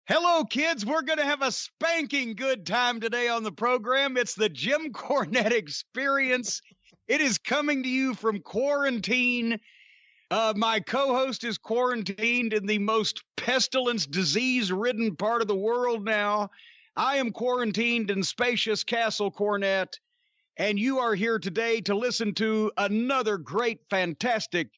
Hello, kids. We're going to have a spanking good time today on the program. It's the Jim Cornette Experience. It is coming to you from quarantine. My co-host is quarantined in the most pestilence, disease-ridden part of the world now. I am quarantined in spacious Castle Cornette, and you are here today to listen to another great, fantastic,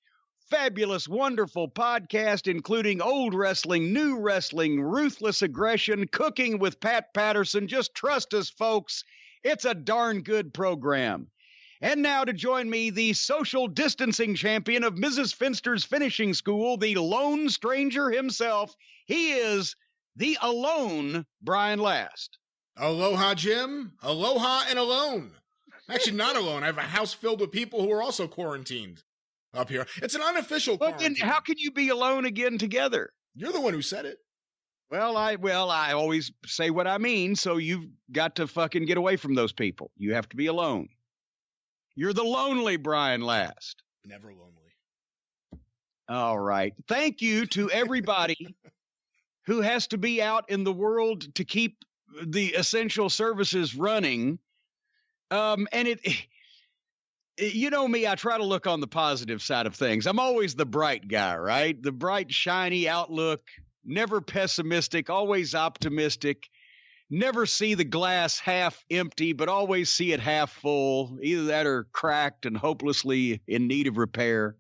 fabulous, wonderful podcast, including old wrestling, new wrestling, ruthless aggression, cooking with Pat Patterson. Just trust us, folks. It's a darn good program. And now to join me, the social distancing champion of Mrs. Finster's Finishing School, the lone stranger himself. He is the alone Brian Last. Aloha, Jim. Aloha and alone. Actually, not alone. I have a house filled with people who are also quarantined up here. It's an unofficial quarantine. Then how can you be alone again together? You're the one who said it. Well, I always say what I mean, so you've got to fucking get away from those people. You have to be alone. You're the lonely Brian Last. Never lonely. All right. Thank you to everybody who has to be out in the world to keep the essential services running. And you know me, I try to look on the positive side of things. I'm always the bright guy, right? The bright, shiny outlook, never pessimistic, always optimistic. Never see the glass half empty, but always see it half full. Either that or cracked and hopelessly in need of repair.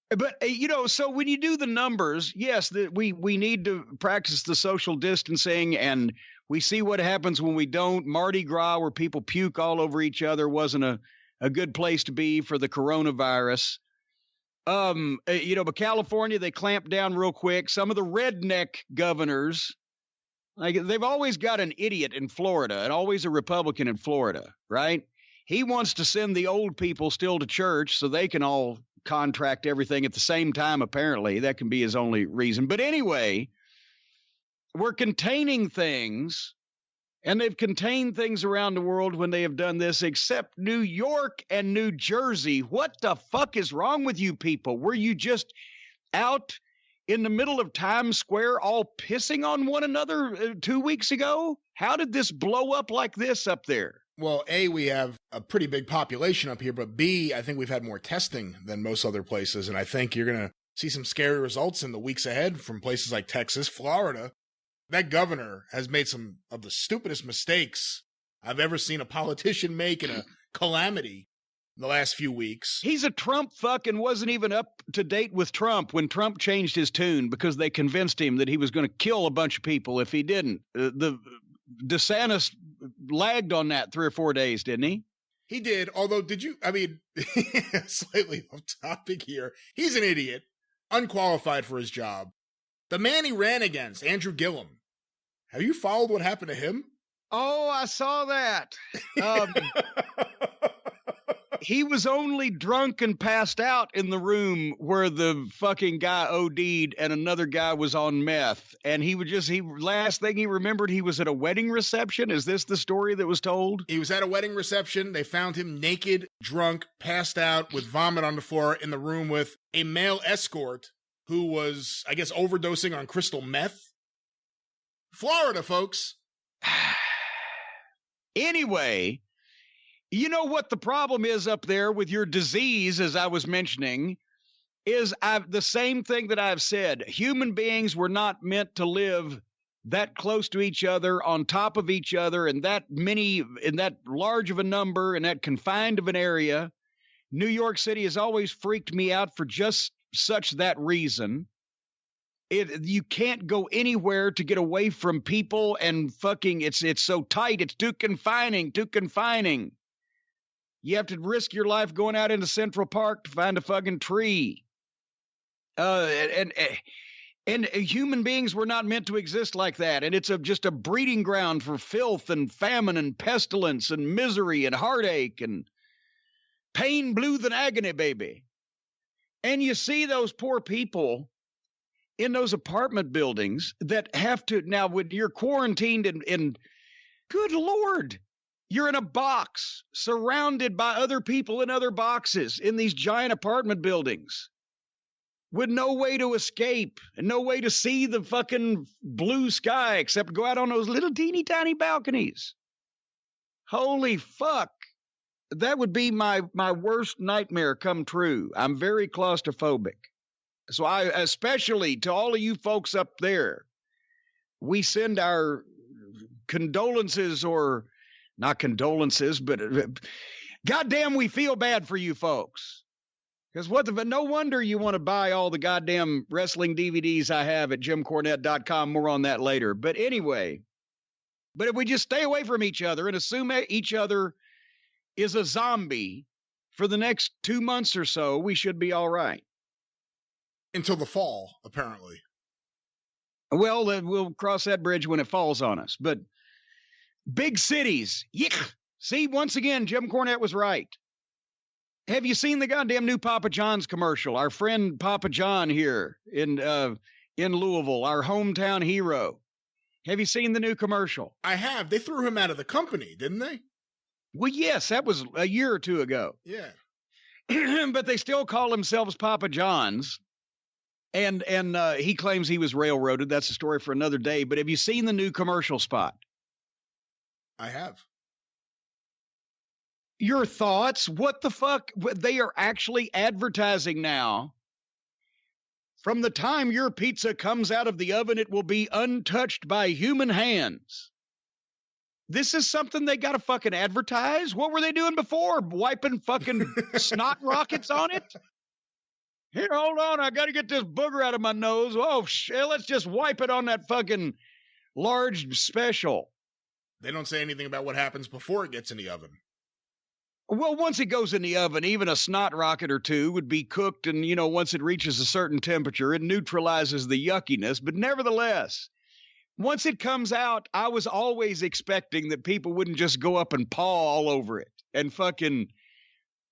But, so when you do the numbers, yes, we need to practice the social distancing, and we see what happens when we don't. Mardi Gras, where people puke all over each other, wasn't a good place to be for the coronavirus. But California, they clamped down real quick. Some of the redneck governors, like they've always got an idiot in Florida and always a Republican in Florida, right? He wants to send the old people still to church so they can all contract everything at the same time, apparently. That can be his only reason. But anyway, we're containing things, and they've contained things around the world when they have done this, except New York and New Jersey. What the fuck is wrong with you people? Were you just out in the middle of Times Square all pissing on one another 2 weeks ago? How did this blow up like this up there? Well, A, we have a pretty big population up here, but B, I think we've had more testing than most other places, and I think you're going to see some scary results in the weeks ahead from places like Texas, Florida. That governor has made some of the stupidest mistakes I've ever seen a politician make in a calamity in the last few weeks. He's a Trump fuck and wasn't even up to date with Trump when Trump changed his tune because they convinced him that he was going to kill a bunch of people if he didn't. The DeSantis lagged on that 3 or 4 days, didn't he? He did, although slightly off topic here. He's an idiot, unqualified for his job. The man he ran against, Andrew Gillum. Have you followed what happened to him? Oh, I saw that. He was only drunk and passed out in the room where the fucking guy OD'd and another guy was on meth. And last thing he remembered, he was at a wedding reception. Is this the story that was told? He was at a wedding reception. They found him naked, drunk, passed out with vomit on the floor in the room with a male escort who was, I guess, overdosing on crystal meth. Florida, folks. Anyway, you know what the problem is up there with your disease, as I was mentioning, is the same thing that I've said. Human beings were not meant to live that close to each other, on top of each other, and that large of a number, and that confined of an area. New York City has always freaked me out for just such that reason. You can't go anywhere to get away from people, and fucking it's so tight. It's too confining. You have to risk your life going out into Central Park to find a fucking tree. And human beings were not meant to exist like that. And it's just a breeding ground for filth and famine and pestilence and misery and heartache and pain blue than agony, baby. And you see those poor people in those apartment buildings that have to, now when you're quarantined in good Lord, you're in a box surrounded by other people in other boxes in these giant apartment buildings. with no way to escape and no way to see the fucking blue sky except go out on those little teeny tiny balconies. Holy fuck. That would be my worst nightmare come true. I'm very claustrophobic. So I, especially to all of you folks up there, we send our condolences, or not condolences, but goddamn, we feel bad for you folks. Because no wonder you want to buy all the goddamn wrestling DVDs I have at jimcornette.com. More on that later. But anyway, but if we just stay away from each other and assume each other is a zombie for the next 2 months or so, we should be all right. Until the fall, apparently. Well, we'll cross that bridge when it falls on us. But big cities, yick. See, once again, Jim Cornette was right. Have you seen the goddamn new Papa John's commercial? Our friend Papa John here in Louisville, our hometown hero. Have you seen the new commercial? I have. They threw him out of the company, didn't they? Well, yes, that was a year or two ago. Yeah. But they still call themselves Papa John's. And he claims he was railroaded. That's a story for another day. But have you seen the new commercial spot? I have. Your thoughts? What the fuck? They are actually advertising now. From the time your pizza comes out of the oven, it will be untouched by human hands. This is something they got to fucking advertise? What were they doing before? Wiping fucking snot rockets on it? Here, hold on. I got to get this booger out of my nose. Oh, shit. Let's just wipe it on that fucking large special. They don't say anything about what happens before it gets in the oven. Well, once it goes in the oven, even a snot rocket or two would be cooked. And, once it reaches a certain temperature, it neutralizes the yuckiness. But nevertheless, once it comes out, I was always expecting that people wouldn't just go up and paw all over it and fucking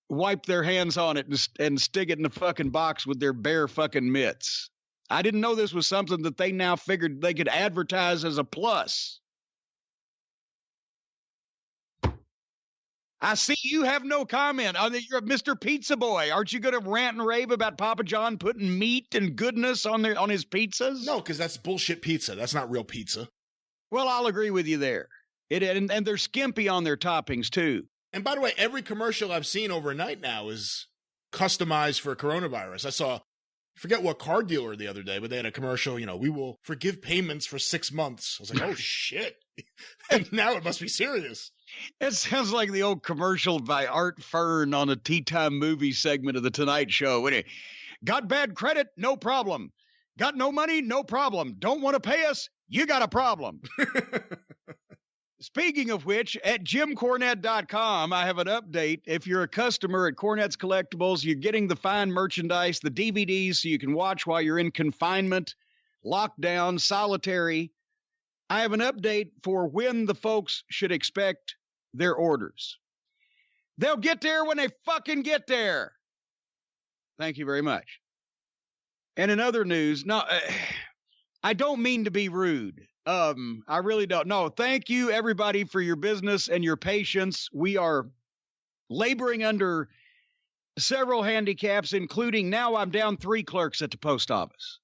wipe their hands on it and stick it in the fucking box with their bare fucking mitts. I didn't know this was something that they now figured they could advertise as a plus. I see you have no comment. You're Mr. Pizza Boy. Aren't you going to rant and rave about Papa John putting meat and goodness on his pizzas? No, because that's bullshit pizza. That's not real pizza. Well, I'll agree with you there. And they're skimpy on their toppings, too. And by the way, every commercial I've seen overnight now is customized for coronavirus. I saw, I forget what car dealer the other day, but they had a commercial, we will forgive payments for 6 months. I was like, oh, shit. And now it must be serious. It sounds like the old commercial by Art Fern on a Tea Time movie segment of The Tonight Show. Got bad credit? No problem. Got no money? No problem. Don't want to pay us? You got a problem. Speaking of which, at jimcornette.com, I have an update. If you're a customer at Cornette's Collectibles, you're getting the fine merchandise, the DVDs, so you can watch while you're in confinement, lockdown, solitary. I have an update for when the folks should expect their orders. They'll get there when they fucking get there. Thank you very much. And in other news, no, I don't mean to be rude. I really don't. No, thank you, everybody, for your business and your patience. We are laboring under several handicaps, including now I'm down 3 clerks at the post office.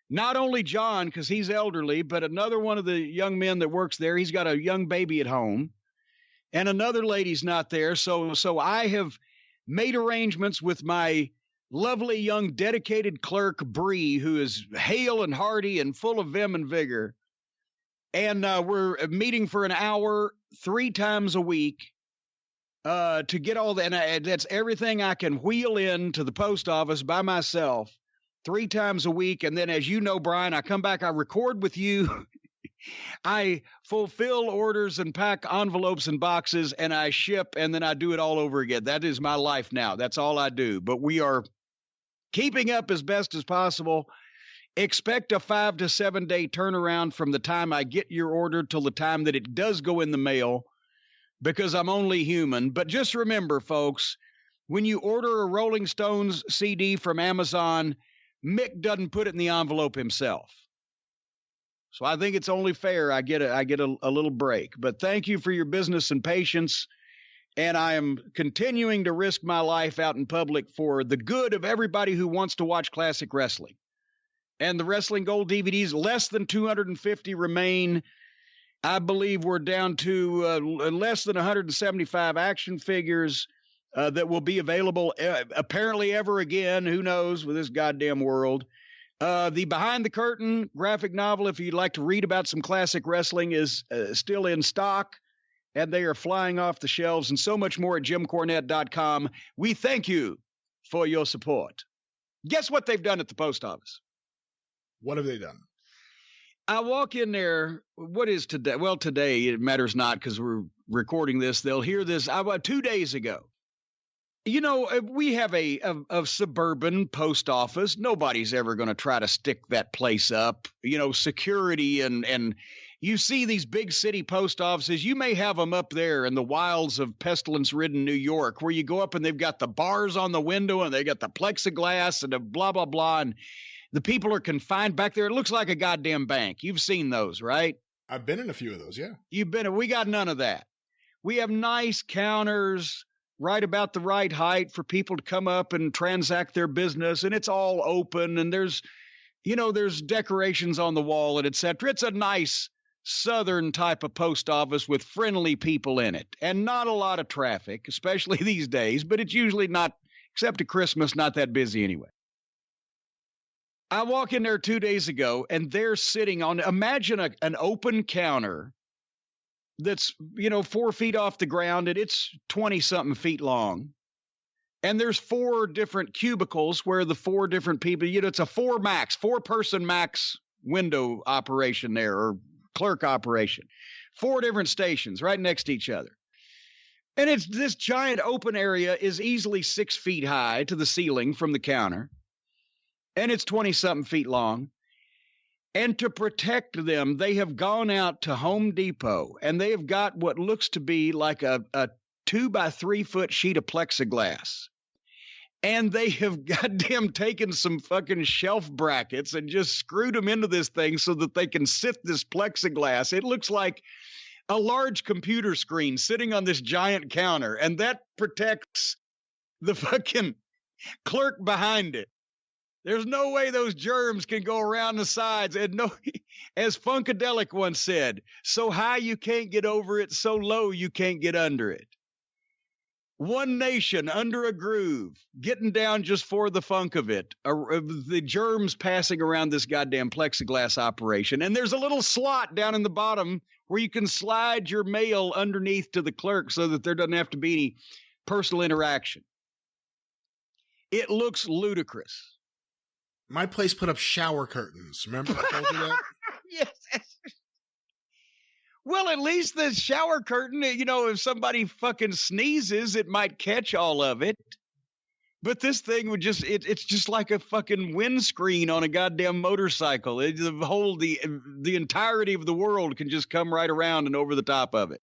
Not only John, because he's elderly, but another one of the young men that works there, he's got a young baby at home, and another lady's not there. So I have made arrangements with my lovely young dedicated clerk, Bree, who is hale and hearty and full of vim and vigor. And we're meeting for an hour 3 times a week to get all that. And that's everything I can wheel in to the post office by myself 3 times a week. And then, as you know, Brian, I come back, I record with you. I fulfill orders and pack envelopes and boxes, and I ship, and then I do it all over again. That is my life now. That's all I do. But we are keeping up as best as possible. Expect a 5 to 7 day turnaround from the time I get your order till the time that it does go in the mail, because I'm only human. But just remember, folks, when you order a Rolling Stones CD from Amazon, Mick doesn't put it in the envelope himself. So I think it's only fair I get a little break. But thank you for your business and patience. And I am continuing to risk my life out in public for the good of everybody who wants to watch classic wrestling. And the Wrestling Gold DVDs, less than 250 remain. I believe we're down to less than 175 action figures that will be available apparently ever again. Who knows with this goddamn world. The Behind the Curtain graphic novel, if you'd like to read about some classic wrestling, is still in stock, and they are flying off the shelves, and so much more at JimCornette.com. We thank you for your support. Guess what they've done at the post office? What have they done? I walk in there. What is today? Well, today it matters not because we're recording this. They'll hear this 2 days ago. You know, we have a suburban post office. Nobody's ever going to try to stick that place up. You know, security and you see these big city post offices. You may have them up there in the wilds of pestilence-ridden New York, where you go up and they've got the bars on the window and they got the plexiglass and the blah blah blah, and the people are confined back there. It looks like a goddamn bank. You've seen those, right? I've been in a few of those, yeah. We got none of that. We have nice counters right about the right height for people to come up and transact their business, and it's all open, and there's decorations on the wall and etc. It's a nice southern type of post office with friendly people in it, and not a lot of traffic, especially these days, but it's usually not, except at Christmas, not that busy anyway. I walk in there 2 days ago, and they're sitting on, imagine an open counter that's, 4 feet off the ground, and it's 20-something feet long. And there's 4 different cubicles where the 4 different people, it's a 4-person max window operation there, or clerk operation. 4 different stations right next to each other. And it's this giant open area is easily 6 feet high to the ceiling from the counter. And it's 20-something feet long. And to protect them, they have gone out to Home Depot, and they have got what looks to be like a 2 by 3 foot sheet of plexiglass. And they have goddamn taken some fucking shelf brackets and just screwed them into this thing so that they can sit this plexiglass. It looks like a large computer screen sitting on this giant counter, and that protects the fucking clerk behind it. There's no way those germs can go around the sides. And no, as Funkadelic once said, so high you can't get over it, so low you can't get under it. One nation under a groove, getting down just for the funk of it. The germs passing around this goddamn plexiglass operation. And there's a little slot down in the bottom where you can slide your mail underneath to the clerk so that there doesn't have to be any personal interaction. It looks ludicrous. My place put up shower curtains. Remember I told you that? Yes. Well, at least the shower curtain, if somebody fucking sneezes, it might catch all of it. But this thing would it's just like a fucking windscreen on a goddamn motorcycle. The entirety of the world can just come right around and over the top of it.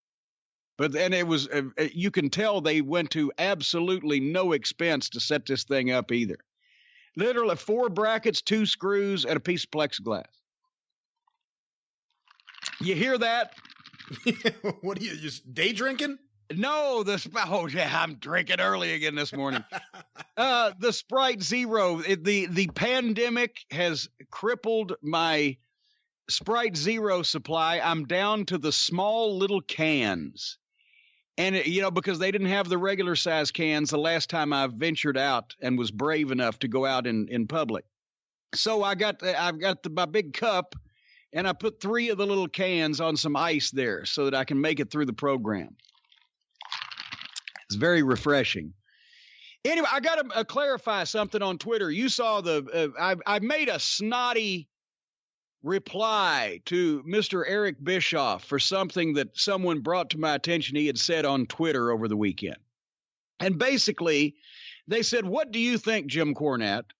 But then it was, you can tell they went to absolutely no expense to set this thing up either. Literally 4 brackets, 2 screws, and a piece of plexiglass. You hear that? What are you, just day drinking? No, I'm drinking early again this morning. The Sprite Zero, the pandemic has crippled my Sprite Zero supply. I'm down to the small little cans. And, because they didn't have the regular size cans the last time I ventured out and was brave enough to go out in public. So I've got my big cup, and I put 3 of the little cans on some ice there so that I can make it through the program. It's very refreshing. Anyway, I got to clarify something on Twitter. You saw I made a snotty reply to Mr. Eric Bischoff for something that someone brought to my attention he had said on Twitter over the weekend. And basically, they said, what do you think, Jim Cornette,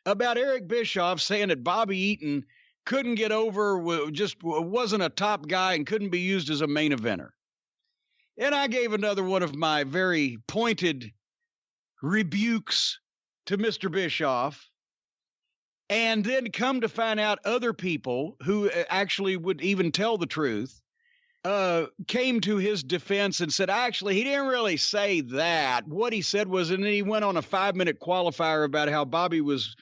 about Eric Bischoff saying that Bobby Eaton couldn't get over, just wasn't a top guy and couldn't be used as a main eventer? And I gave another one of my very pointed rebukes to Mr. Bischoff. And then come to find out other people who actually would even tell the truth came to his defense and said, actually, he didn't really say that. What he said was, and then he went on a 5-minute qualifier about how Bobby was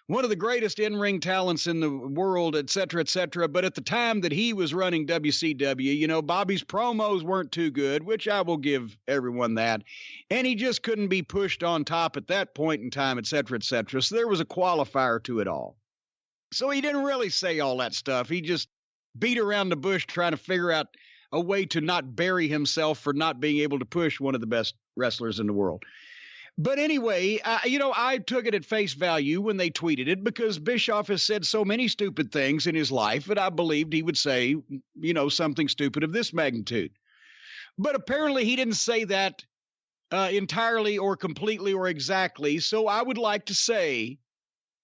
one of the greatest in-ring talents in the world, et cetera, et cetera. But at the time that he was running WCW, Bobby's promos weren't too good, which I will give everyone that. And he just couldn't be pushed on top at that point in time, et cetera, et cetera. So there was a qualifier to it all. So he didn't really say all that stuff. He just beat around the bush trying to figure out a way to not bury himself for not being able to push one of the best wrestlers in the world. But anyway, I took it at face value when they tweeted it because Bischoff has said so many stupid things in his life that I believed he would say, something stupid of this magnitude. But apparently he didn't say that entirely or completely or exactly. So I would like to say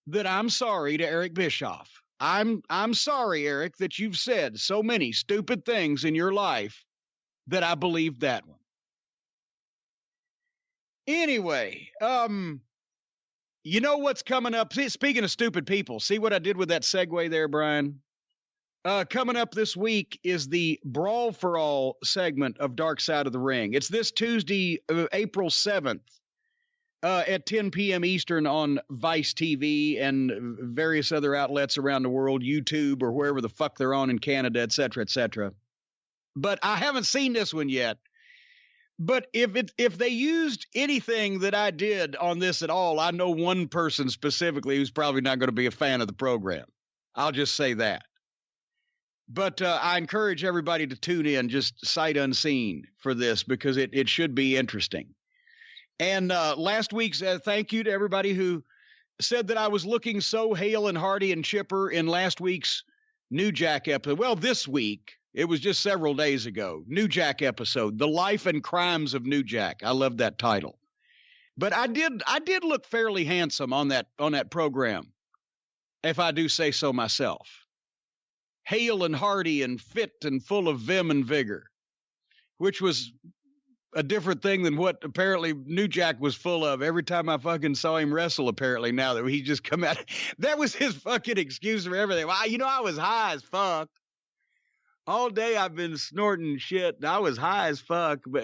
that I'm sorry to Eric Bischoff. I'm sorry, Eric, that you've said so many stupid things in your life that I believed that one. Anyway, you know what's coming up? Speaking of stupid people, see what I did with that segue there, Brian? Coming up this week is the Brawl for All segment of Dark Side of the Ring. It's this Tuesday, April 7th, at 10 p.m. Eastern on Vice TV and various other outlets around the world, YouTube or wherever the fuck they're on in Canada, et cetera, et cetera. But I haven't seen this one yet. But if they used anything that I did on this at all, I know one person specifically who's probably not going to be a fan of the program. I'll just say that. But I encourage everybody to tune in just sight unseen for this because it should be interesting. And last week's thank you to everybody who said that I was looking so hale and hearty and chipper in last week's New Jack episode. Well, this week. It was just several days ago. New Jack episode, The Life and Crimes of New Jack. I love that title. But I did look fairly handsome on that program, if I do say so myself. Hale and hearty and fit and full of vim and vigor, which was a different thing than what apparently New Jack was full of every time I fucking saw him wrestle, apparently, now that he just come out. That was his fucking excuse for everything. Well, I was high as fuck. All day I've been snorting shit. I was high as fuck, but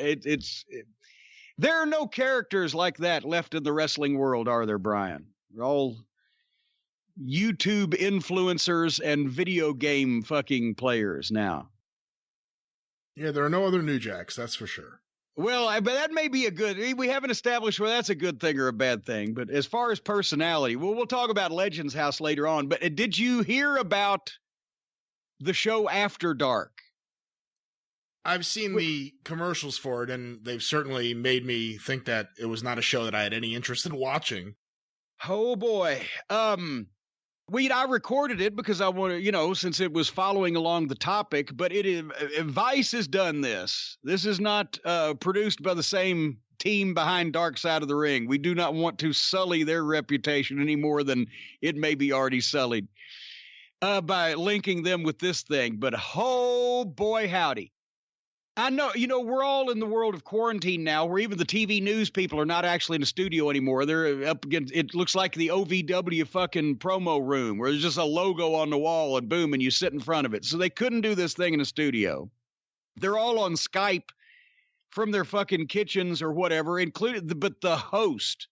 there are no characters like that left in the wrestling world, are there, Brian? They're all YouTube influencers and video game fucking players now. Yeah, there are no other New Jacks, that's for sure. Well, but that may be we haven't established whether that's a good thing or a bad thing, but as far as personality, we'll talk about Legends House later on, but did you hear about the show After Dark? I've seen the commercials for it, and they've certainly made me think that it was not a show that I had any interest in watching. Oh boy. I recorded it because I wanted, since it was following along the topic, but Vice has done this. This is not produced by the same team behind Dark Side of the Ring. We do not want to sully their reputation any more than it may be already sullied. By linking them with this thing, but oh boy, howdy. I know, we're all in the world of quarantine now where even the TV news people are not actually in the studio anymore. They're up against, it looks like the OVW fucking promo room where there's just a logo on the wall and boom, and you sit in front of it. So they couldn't do this thing in a studio. They're all on Skype from their fucking kitchens or whatever, but the host.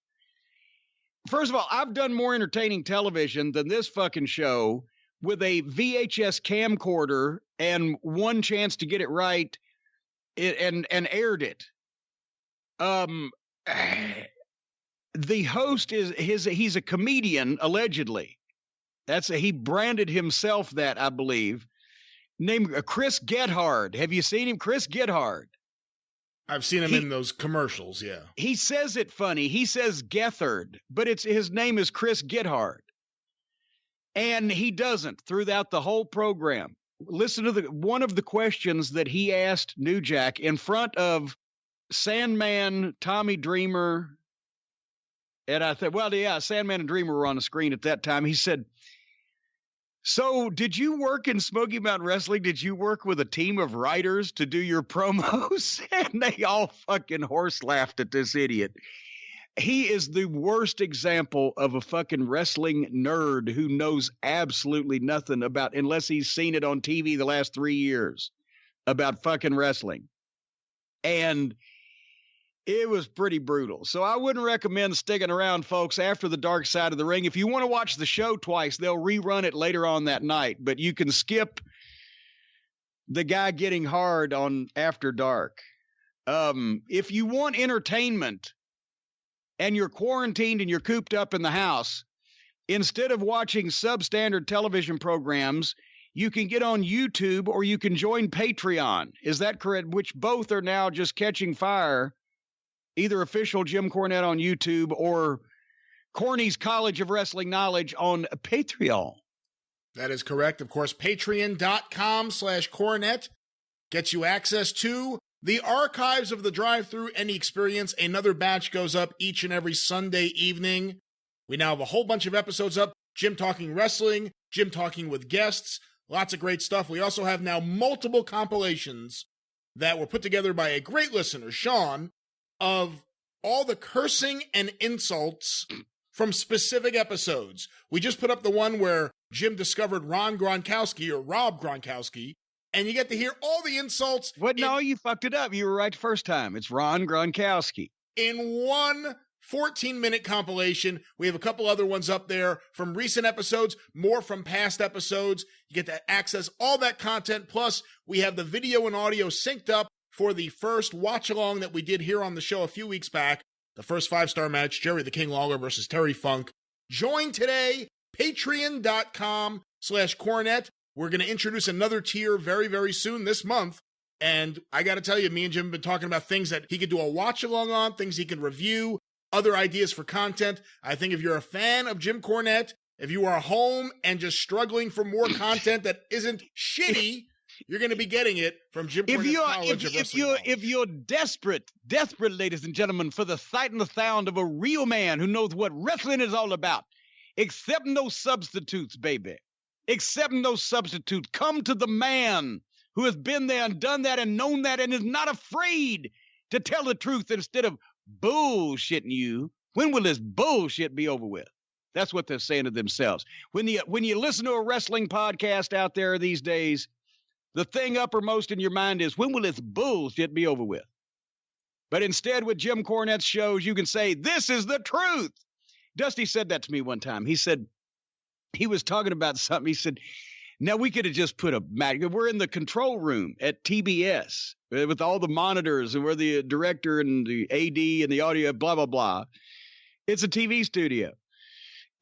First of all, I've done more entertaining television than this fucking show with a VHS camcorder and one chance to get it right and aired it. The host he's a comedian, allegedly. He branded himself that, I believe. Named Chris Gethard. Have you seen him? Chris Gethard. I've seen him in those commercials, yeah. He says it funny. He says Gethard, but his name is Chris Gethard. And he doesn't throughout the whole program. Listen to one of the questions that he asked New Jack in front of Sandman, Tommy Dreamer. And I thought, Sandman and Dreamer were on the screen at that time. He said, so did you work in Smoky Mountain Wrestling? Did you work with a team of writers to do your promos? And they all fucking horse laughed at this idiot. He is the worst example of a fucking wrestling nerd who knows absolutely nothing about, unless he's seen it on TV the last 3 years. about fucking wrestling. And it was pretty brutal. So I wouldn't recommend sticking around, folks, after the Dark Side of the Ring. If you want to watch the show twice, they'll rerun it later on that night. But you can skip the guy getting hard on After Dark. If you want entertainment and you're quarantined and you're cooped up in the house, instead of watching substandard television programs, you can get on YouTube or you can join Patreon. Is that correct? Which both are now just catching fire. Either official Jim Cornette on YouTube or Corny's College of Wrestling Knowledge on Patreon. That is correct. Of course, patreon.com/Cornette gets you access to the archives of the drive-thru any experience. Another batch goes up each and every Sunday evening. We now have a whole bunch of episodes up. Jim talking wrestling, Jim talking with guests, lots of great stuff. We also have now multiple compilations that were put together by a great listener, Sean, of all the cursing and insults from specific episodes. We just put up the one where Jim discovered Rob Gronkowski, and you get to hear all the insults. What? No, you fucked it up. You were right the first time. It's Ron Gronkowski. In one 14-minute compilation. We have a couple other ones up there from recent episodes, more from past episodes. You get to access all that content. Plus, we have the video and audio synced up for the first watch-along that we did here on the show a few weeks back. The first 5-star match, Jerry the King Lawler versus Terry Funk. Join today, patreon.com/Cornette. We're going to introduce another tier very, very soon this month. And I got to tell you, me and Jim have been talking about things that he could do a watch-along on, things he can review, other ideas for content. I think if you're a fan of Jim Cornette, if you are home and just struggling for more content that isn't shitty, you're going to be getting it from Jim Cornette's College of Wrestling. If you're desperate, ladies and gentlemen, for the sight and the sound of a real man who knows what wrestling is all about, accept no substitutes, baby. Accept no substitute. Come to the man who has been there and done that and known that and is not afraid to tell the truth instead of bullshitting you. When will this bullshit be over with? That's what they're saying to themselves. When you listen to a wrestling podcast out there these days, the thing uppermost in your mind is, when will this bullshit be over with? But instead, with Jim Cornette's shows, you can say, this is the truth. Dusty said that to me one time. He said, he was talking about something. He said, now we could have just put a we're in the control room at TBS with all the monitors and we're the director and the AD and the audio, blah, blah, blah. It's a TV studio.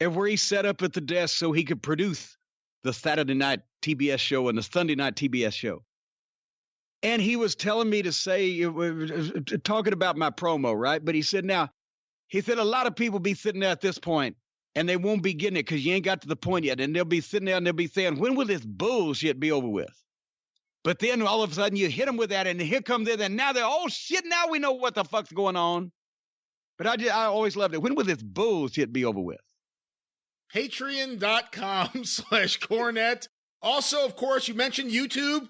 And where he set up at the desk so he could produce the Saturday night TBS show and the Sunday night TBS show. And he was telling me to say, talking about my promo, right? But he said, a lot of people be sitting there at this point and they won't be getting it because you ain't got to the point yet. And they'll be sitting there and they'll be saying, when will this bullshit be over with? But then all of a sudden you hit them with that and here comes it. And now they're, oh shit, now we know what the fuck's going on. But I always loved it. When will this bullshit be over with? Patreon.com/Cornette. Also, of course, you mentioned YouTube.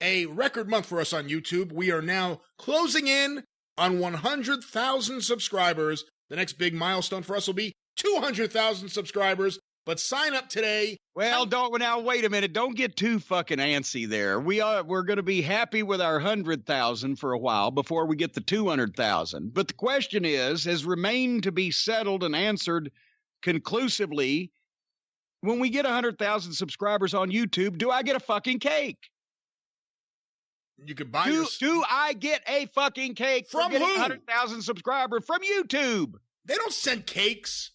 A record month for us on YouTube. We are now closing in on 100,000 subscribers. The next big milestone for us will be 200,000 subscribers. But sign up today. Well, now wait a minute. Don't get too fucking antsy there. We're going to be happy with our 100,000 for a while before we get the 200,000. But the question has remained to be settled and answered conclusively. When we get 100,000 subscribers on YouTube, do I get a fucking cake? You could buy Do I get a fucking cake from getting who? 100,000 subscribers from YouTube? They don't send cakes.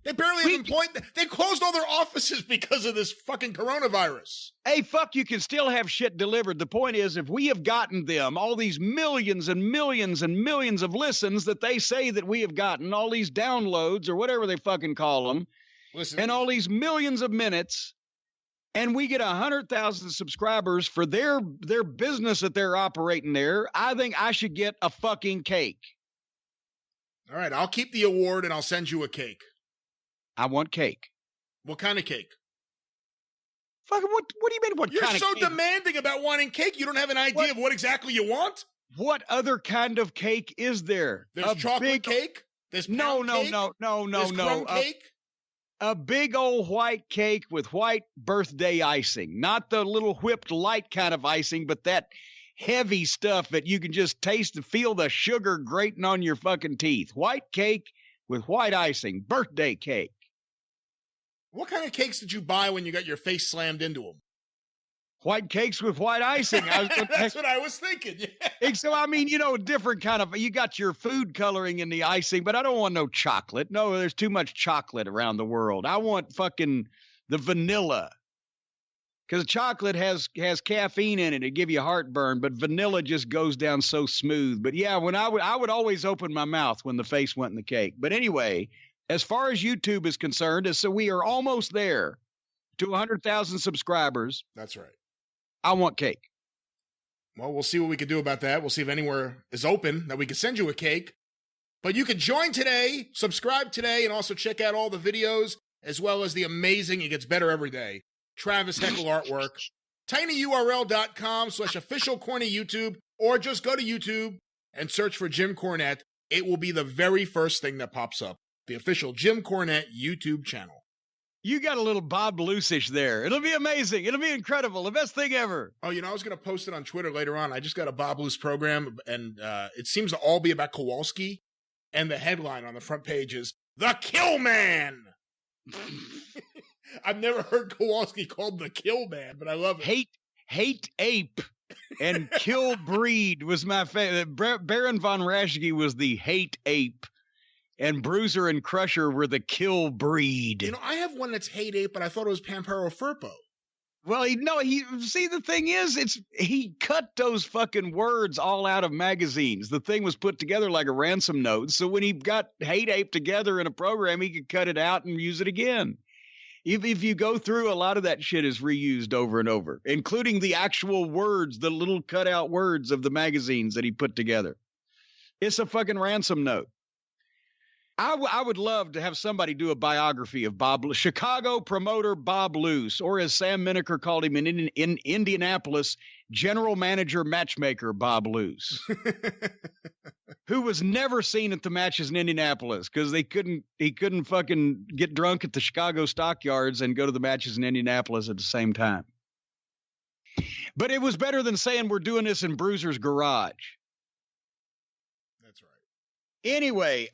They barely have employed. They closed all their offices because of this fucking coronavirus. Hey, fuck, you can still have shit delivered. The point is, if we have gotten them all these millions and millions and millions of listens that they say that we have gotten, all these downloads or whatever they fucking call them, and all these millions of minutes, and we get 100,000 subscribers for their business that they're operating there, I think I should get a fucking cake. All right, I'll keep the award and I'll send you a cake. I want cake. What kind of cake? Fucking what do you mean? What You're kind of cake? You're so demanding about wanting cake. You don't have an idea of what exactly you want? What other kind of cake is there? There's chocolate cake? There's pound cake? No. There's crumb cake? A big old white cake with white birthday icing. Not the little whipped light kind of icing, but that heavy stuff that you can just taste and feel the sugar grating on your fucking teeth. White cake with white icing, birthday cake. What kind of cakes did you buy when you got your face slammed into them? White cakes with white icing. That's what I was thinking. Yeah. So, I mean, different kind of, you got your food coloring in the icing, but I don't want no chocolate. No, there's too much chocolate around the world. I want fucking the vanilla. Because chocolate has caffeine in it. It give you heartburn, but vanilla just goes down so smooth. But yeah, when I would always open my mouth when the face went in the cake. But anyway, as far as YouTube is concerned, so we are almost there to 100,000 subscribers. That's right. I want cake. Well, we'll see what we can do about that. We'll see if anywhere is open that we can send you a cake. But you can join today, subscribe today, and also check out all the videos, as well as the amazing, it gets better every day, Travis Heckel artwork. tinyurl.com/official corny YouTube, or just go to YouTube and search for Jim Cornette. It will be the very first thing that pops up. The official Jim Cornette YouTube channel. You got a little Bob Luce-ish there. It'll be amazing. It'll be incredible. The best thing ever. Oh, I was going to post it on Twitter later on. I just got a Bob Luce program, and it seems to all be about Kowalski, and the headline on the front page is, The Kill Man! I've never heard Kowalski called the Kill Man, but I love it. Hate ape and kill breed was my favorite. Baron von Raschke was the hate ape. And Bruiser and Crusher were the kill breed. I have one that's hate ape, but I thought it was Pampero Firpo. Well, see, the thing is, he cut those fucking words all out of magazines. The thing was put together like a ransom note. So when he got hate ape together in a program, he could cut it out and use it again. If you go through, a lot of that shit is reused over and over, including the actual words, the little cutout words of the magazines that he put together. It's a fucking ransom note. I would love to have somebody do a biography of Chicago promoter Bob Luce, or as Sam Mineker called him in Indianapolis, general manager matchmaker Bob Luce, who was never seen at the matches in Indianapolis because he couldn't fucking get drunk at the Chicago stockyards and go to the matches in Indianapolis at the same time. But it was better than saying we're doing this in Bruiser's garage. That's right. Anyway,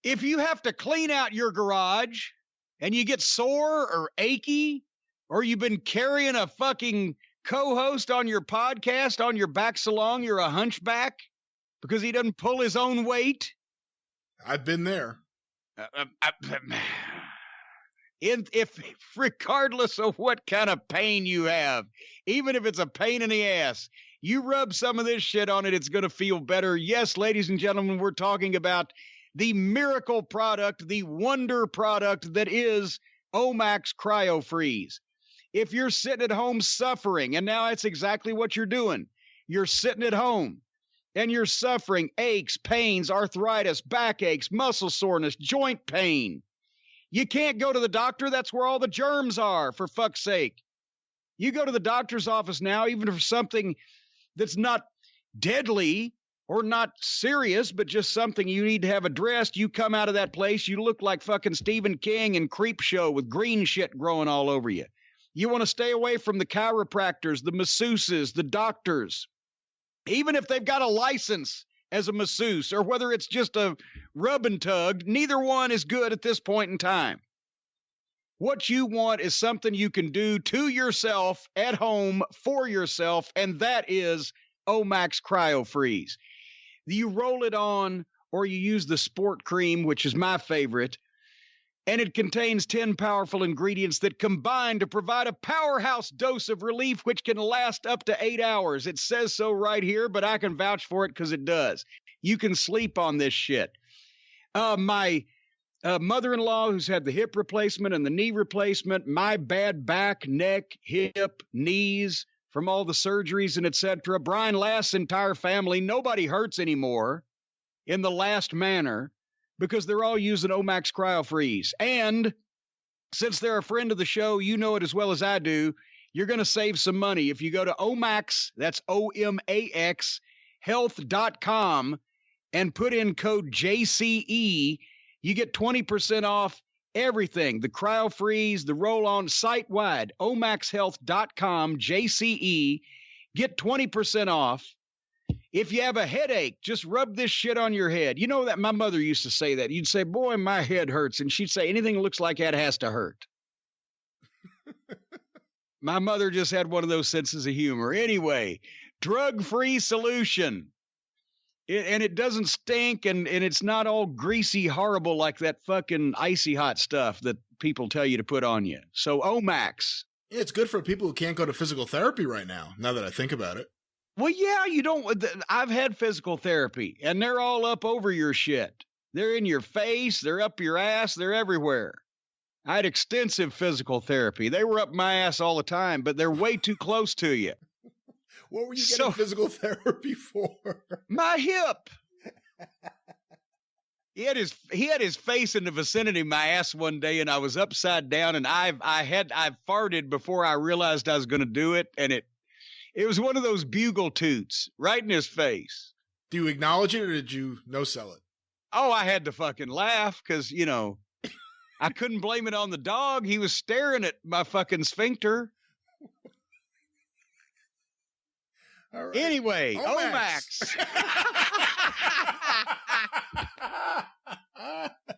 if you have to clean out your garage and you get sore or achy, or you've been carrying a fucking co-host on your podcast on your back so long you're a hunchback because he doesn't pull his own weight. I've been there. If regardless of what kind of pain you have, even if it's a pain in the ass, you rub some of this shit on it, it's going to feel better. Yes, ladies and gentlemen, we're talking about the miracle product, the wonder product that is Omax cryofreeze. If you're sitting at home suffering, and now that's exactly what you're doing, you're sitting at home and you're suffering aches, pains, arthritis, backaches, muscle soreness, joint pain. You can't go to the doctor. That's where all the germs are, for fuck's sake. You go to the doctor's office now, even for something that's not deadly or not serious, but just something you need to have addressed. You come out of that place, you look like fucking Stephen King in Creep Show with green shit growing all over you. You want to stay away from the chiropractors, the masseuses, the doctors, even if they've got a license as a masseuse, or whether it's just a rub and tug, neither one is good at this point in time. What you want is something you can do to yourself at home for yourself, and that is Omax cryofreeze. You roll it on, or you use the sport cream, which is my favorite, and it contains 10 powerful ingredients that combine to provide a powerhouse dose of relief which can last up to 8 hours. It says so right here, but I can vouch for it because it does. You can sleep on this shit. My mother-in-law, who's had the hip replacement and the knee replacement, my bad back, neck, hip, knees from all the surgeries and etc. Brian Last's entire family, nobody hurts anymore in the last manner because they're all using Omax cryofreeze. And since they're a friend of the show, you know it as well as I do, you're going to save some money. If you go to Omax, that's OMAX, health.com, and put in code JCE, you get 20% off everything. The cryofreeze, the roll-on, site-wide, omaxhealth.com, JCE. Get 20% off. If you have a headache, just rub this shit on your head. You know that my mother used to say that. You'd say, boy, my head hurts. And she'd say, anything that looks like that has to hurt. My mother just had one of those senses of humor. Anyway, drug-free solution. And it doesn't stink, and it's not all greasy, horrible like that fucking icy hot stuff that people tell you to put on you. So Omax. Yeah, it's good for people who can't go to physical therapy right now that I think about it. Well, yeah, you don't. I've had physical therapy, and they're all up over your shit. They're in your face. They're up your ass. They're everywhere. I had extensive physical therapy. They were up my ass all the time, but they're way too close to you. What were you getting physical therapy for? My hip. He had his face in the vicinity of my ass one day, and I was upside down, and I farted before I realized I was going to do it, and it was one of those bugle toots right in his face. Do you acknowledge it, or did you no-sell it? Oh, I had to fucking laugh because, I couldn't blame it on the dog. He was staring at my fucking sphincter. All right. Anyway, Omax.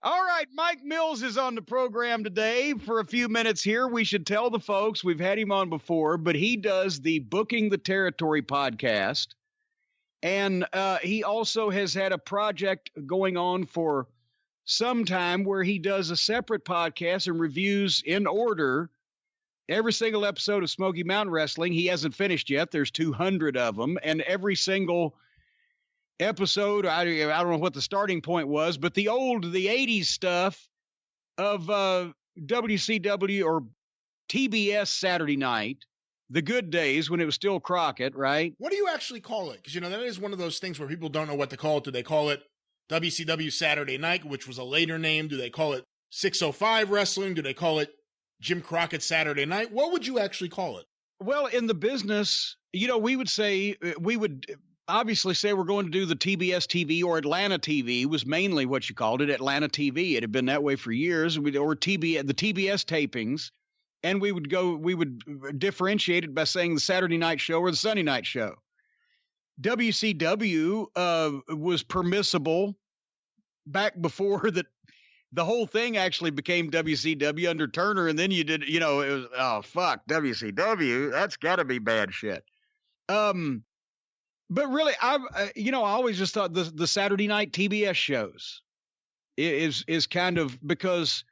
All right, Mike Mills is on the program today for a few minutes here. We should tell the folks, we've had him on before, but he does the Booking the Territory podcast. And he also has had a project going on for some time where he does a separate podcast and reviews in order every single episode of Smoky Mountain Wrestling. He hasn't finished yet. There's 200 of them. And every single episode, I don't know what the starting point was, but the 80s stuff of WCW or TBS Saturday night, the good days when it was still Crockett, right? What do you actually call it? Because, that is one of those things where people don't know what to call it. Do they call it WCW Saturday Night, which was a later name? Do they call it 605 Wrestling? Do they call it Jim Crockett Saturday Night? What would you actually call it? Well, in the business, we would obviously say we're going to do the TBS TV or Atlanta TV was mainly what you called it, Atlanta TV. It had been that way for years, or the TBS tapings. And we would differentiate it by saying the Saturday night show or the Sunday night show. WCW was permissible back before that. The whole thing actually became WCW under Turner, and then you did, it was, oh, fuck, WCW, that's got to be bad shit. But really, I always just thought the Saturday night TBS shows is kind of, because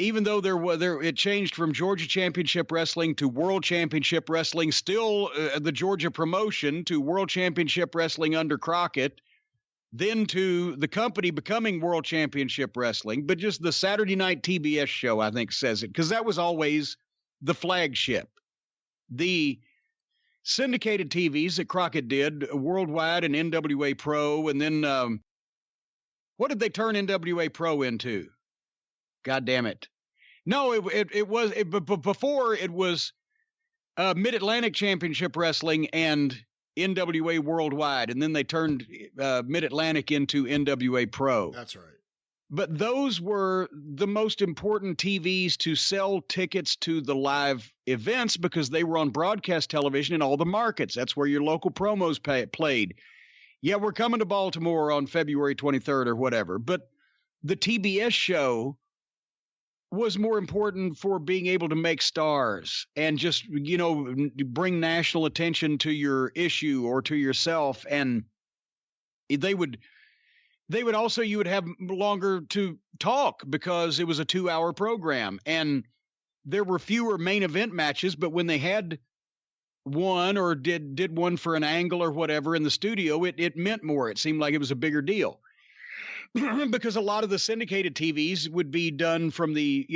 even though it changed from Georgia Championship Wrestling to World Championship Wrestling, still the Georgia promotion to World Championship Wrestling under Crockett, then to the company becoming World Championship Wrestling, but just the Saturday night TBS show, I think, says it, because that was always the flagship. The syndicated TVs that Crockett did, Worldwide and NWA Pro, and then what did they turn NWA Pro into? God damn it. No, before it was Mid-Atlantic Championship Wrestling and NWA Worldwide, and then they turned Mid-Atlantic into NWA Pro. That's right. But those were the most important TVs to sell tickets to the live events because they were on broadcast television in all the markets. That's where your local promos played. Yeah, we're coming to Baltimore on February 23rd or whatever. But the TBS show was more important for being able to make stars and just, bring national attention to your issue or to yourself. And they would also, you would have longer to talk because it was a 2-hour program and there were fewer main event matches. But when they had one or did one for an angle or whatever in the studio, it meant more. It seemed like it was a bigger deal. Because a lot of the syndicated TVs would be done from the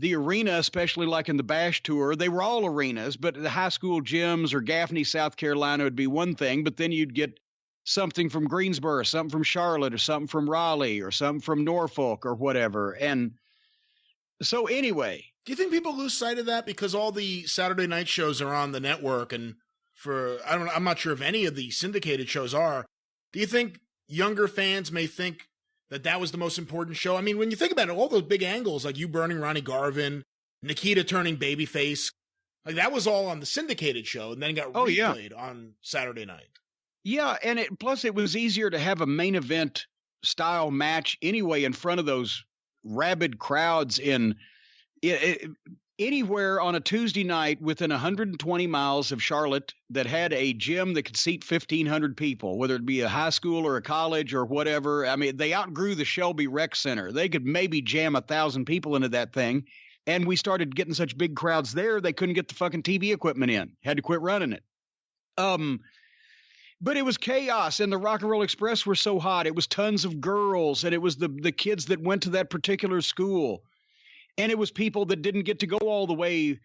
arena, especially like in the Bash Tour. They were all arenas, but the high school gyms or Gaffney, South Carolina would be one thing, but then you'd get something from Greensboro, something from Charlotte, or something from Raleigh, or something from Norfolk or whatever. And so anyway. Do you think people lose sight of that because all the Saturday night shows are on the network, and I'm not sure if any of the syndicated shows are. Do you think younger fans may think that was the most important show? I mean, when you think about it, all those big angles, like you burning Ronnie Garvin, Nikita turning babyface, Like that was all on the syndicated show and then got replayed on Saturday night. Yeah, and plus it was easier to have a main event style match anyway in front of those rabid crowds in anywhere on a Tuesday night within 120 miles of Charlotte that had a gym that could seat 1,500 people, whether it be a high school or a college or whatever. I mean, they outgrew the Shelby Rec Center. They could maybe jam 1,000 people into that thing. And we started getting such big crowds there, they couldn't get the fucking TV equipment in. Had to quit running it. But it was chaos, and the Rock and Roll Express were so hot. It was tons of girls, and it was the kids that went to that particular school. And it was people that didn't get to go all the way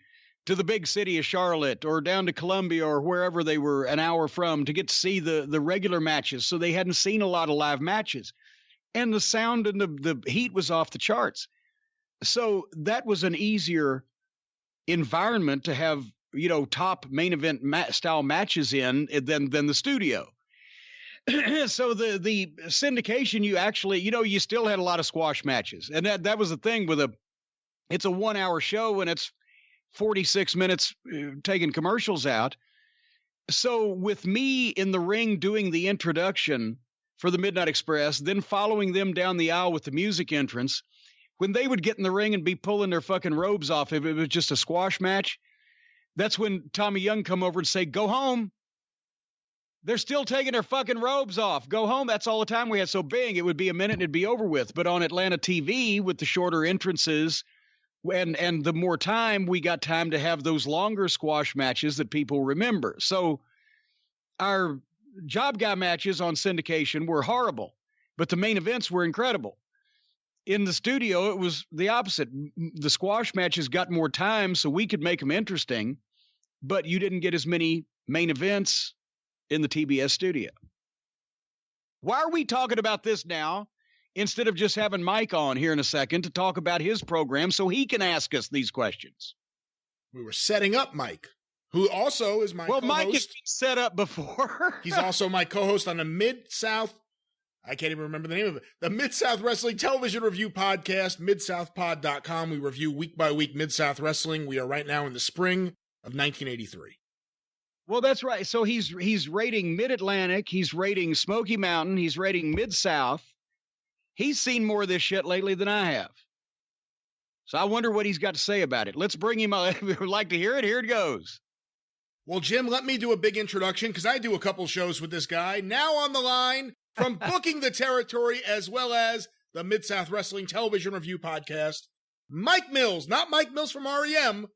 to the big city of Charlotte or down to Columbia or wherever they were an hour from to get to see the regular matches. So they hadn't seen a lot of live matches. And the sound and the heat was off the charts. So that was an easier environment to have, top main event style matches in than the studio. So the syndication, you actually, you still had a lot of squash matches. And that was the thing with it's a 1 hour show and it's 46 minutes taking commercials out. So with me in the ring doing the introduction for the Midnight Express, then following them down the aisle with the music entrance, when they would get in the ring and be pulling their fucking robes off, if it was just a squash match, that's when Tommy Young come over and say, go home. They're still taking their fucking robes off. Go home. That's all the time we had. So bing, it would be a minute and it'd be over with. But on Atlanta TV with the shorter entrances and the more time, we got time to have those longer squash matches that people remember. So our job guy matches on syndication were horrible, but the main events were incredible. In the studio, it was the opposite. The squash matches got more time so we could make them interesting, but you didn't get as many main events in the TBS studio. Why are we talking about this now instead of just having Mike on here in a second to talk about his program so he can ask us these questions? We were setting up Mike, who also is my co-host. Well, Mike has been set up before. He's also my co-host on the Mid-South, I can't even remember the name of it, the Mid-South Wrestling Television Review Podcast, midsouthpod.com. We review week by week Mid-South Wrestling. We are right now in the spring of 1983. Well, that's right. So he's rating Mid-Atlantic, he's rating Smoky Mountain, he's rating Mid-South. He's seen more of this shit lately than I have. So I wonder what he's got to say about it. Let's bring him on. We'd like to hear it. Here it goes. Well, Jim, let me do a big introduction because I do a couple shows with this guy. Now on the line from Booking the Territory as well as the Mid-South Wrestling Television Review Podcast, Mike Mills, not Mike Mills from REM,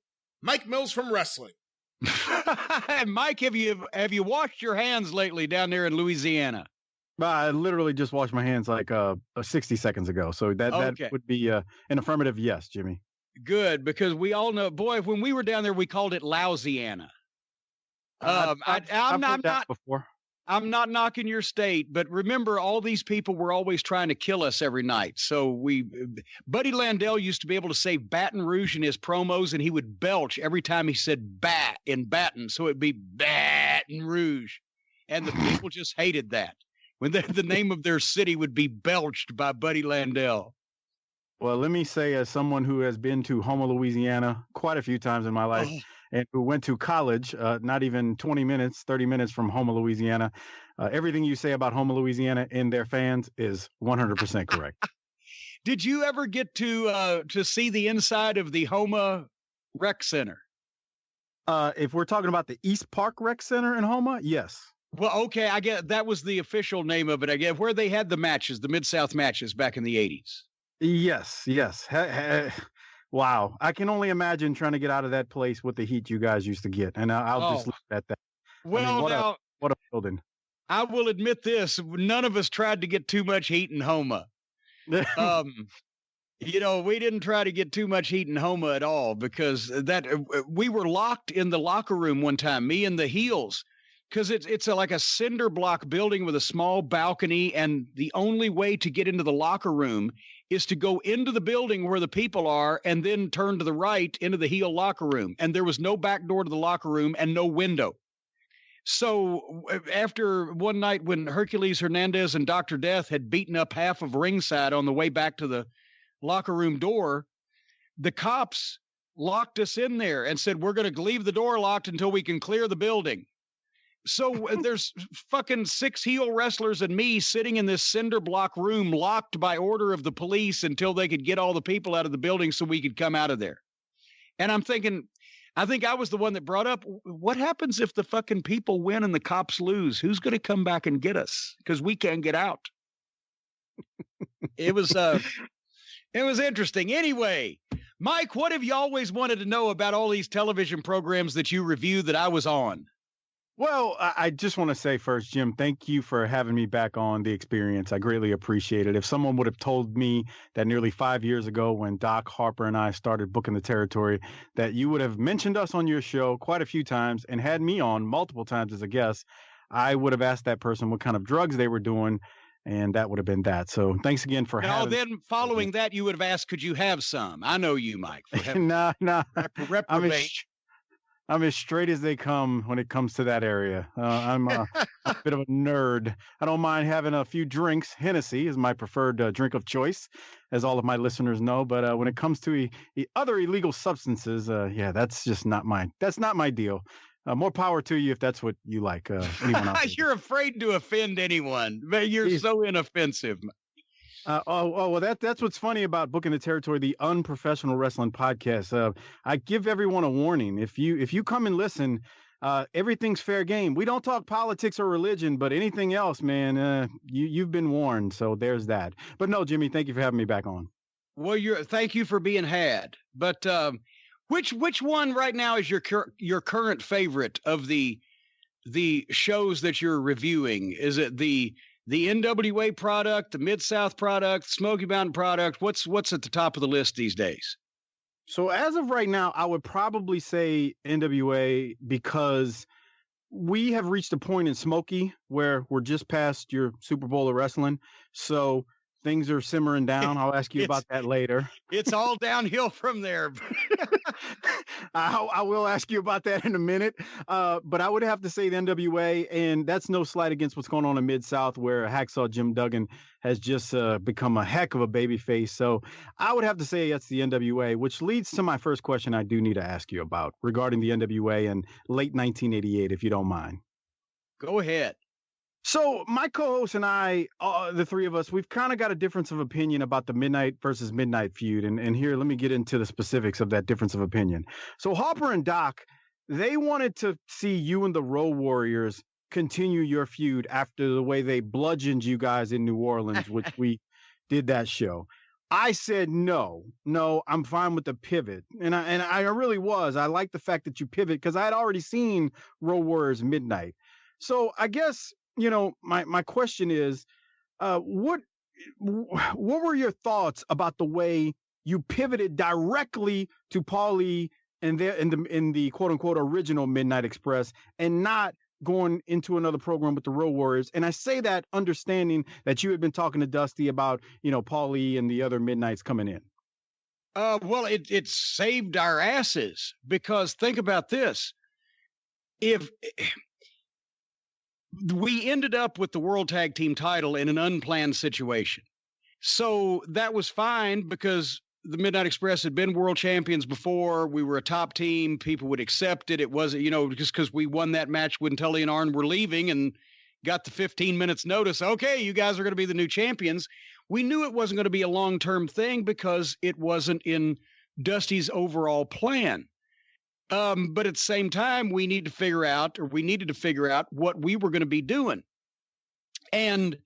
Mike Mills from Wrestling. Mike, have you washed your hands lately down there in Louisiana? I literally just washed my hands like 60 seconds ago. So that would be an affirmative yes, Jimmy. Good, because we all know, boy, when we were down there, we called it Louisiana. I've heard that before. I'm not knocking your state, but remember, all these people were always trying to kill us every night. So Buddy Landell used to be able to say Baton Rouge in his promos, and he would belch every time he said bat in Baton. So it'd be Baton Rouge. And the people just hated that. When the name of their city would be belched by Buddy Landell. Well, let me say, as someone who has been to Houma, Louisiana quite a few times in my life, and who went to college, not even 30 minutes from Houma, Louisiana, everything you say about Houma, Louisiana and their fans is 100% correct. Did you ever get to see the inside of the Houma Rec Center? If we're talking about the East Park Rec Center in Houma, yes. Well, okay, I guess that was the official name of it, I guess, where they had the matches, the Mid-South matches back in the 80s. Yes. Wow. I can only imagine trying to get out of that place with the heat you guys used to get. And I'll just leave it at that. Well, what a building. I will admit this. None of us tried to get too much heat in Houma. We didn't try to get too much heat in Houma at all because we were locked in the locker room one time, me and the Heels. Because it's like a cinder block building with a small balcony, and the only way to get into the locker room is to go into the building where the people are and then turn to the right into the heel locker room. And there was no back door to the locker room and no window. So after one night when Hercules Hernandez and Dr. Death had beaten up half of ringside on the way back to the locker room door, the cops locked us in there and said, we're going to leave the door locked until we can clear the building. So there's fucking 6 heel wrestlers and me sitting in this cinder block room locked by order of the police until they could get all the people out of the building so we could come out of there. And I'm thinking, I think I was the one that brought up, what happens if the fucking people win and the cops lose? Who's going to come back and get us? Because we can't get out. It was interesting. Anyway, Mike, what have you always wanted to know about all these television programs that you review that I was on? Well, I just want to say first, Jim, thank you for having me back on The Experience. I greatly appreciate it. If someone would have told me that nearly 5 years ago when Doc, Harper, and I started booking the territory, that you would have mentioned us on your show quite a few times and had me on multiple times as a guest, I would have asked that person what kind of drugs they were doing, and that would have been that. So thanks again for having me. Then following that, you would have asked, could you have some? I know you, Mike. Nah. Reprobate. I'm as straight as they come when it comes to that area. I'm a bit of a nerd. I don't mind having a few drinks. Hennessy is my preferred drink of choice, as all of my listeners know. But when it comes to other illegal substances, that's just not that's not my deal. More power to you if that's what you like. Anyone else? You're afraid to offend anyone. You're so inoffensive. Well, that's what's funny about Booking the Territory, the unprofessional wrestling podcast. I give everyone a warning. If you come and listen, everything's fair game. We don't talk politics or religion, but anything else, man, you've been warned. So there's that. But no, Jimmy, thank you for having me back on. Well, thank you for being had. But which one right now is your current favorite of the shows that you're reviewing? Is it the NWA product, the Mid-South product, Smoky Mountain product? What's at the top of the list these days? So as of right now, I would probably say NWA, because we have reached a point in Smoky where we're just past your Super Bowl of wrestling. So things are simmering down. I'll ask you about that later. It's all downhill from there. I will ask you about that in a minute. But I would have to say the NWA, and that's no slight against what's going on in Mid-South, where Hacksaw Jim Duggan has just become a heck of a babyface. So I would have to say that's the NWA, which leads to my first question I do need to ask you about regarding the NWA in late 1988, if you don't mind. Go ahead. So my co-host and I, the three of us, we've kind of got a difference of opinion about the Midnight versus Midnight feud. And here, let me get into the specifics of that difference of opinion. So Harper and Doc, they wanted to see you and the Road Warriors continue your feud after the way they bludgeoned you guys in New Orleans, which we did that show. I said, no, I'm fine with the pivot. And I really was. I like the fact that you pivot because I had already seen Road Warriors Midnight. So I guess, my question is, what were your thoughts about the way you pivoted directly to Paulie and in the quote unquote original Midnight Express and not going into another program with the Road Warriors? And I say that understanding that you had been talking to Dusty about, Paulie and the other Midnights coming in. Well, it saved our asses, because think about this. If we ended up with the World Tag Team title in an unplanned situation. So that was fine, because the Midnight Express had been world champions before. We were a top team. People would accept it. It wasn't, just because we won that match when Tully and Arn were leaving and got the 15 minutes notice. Okay, you guys are going to be the new champions. We knew it wasn't going to be a long-term thing because it wasn't in Dusty's overall plan. But at the same time, we needed to figure out what we were going to be doing. And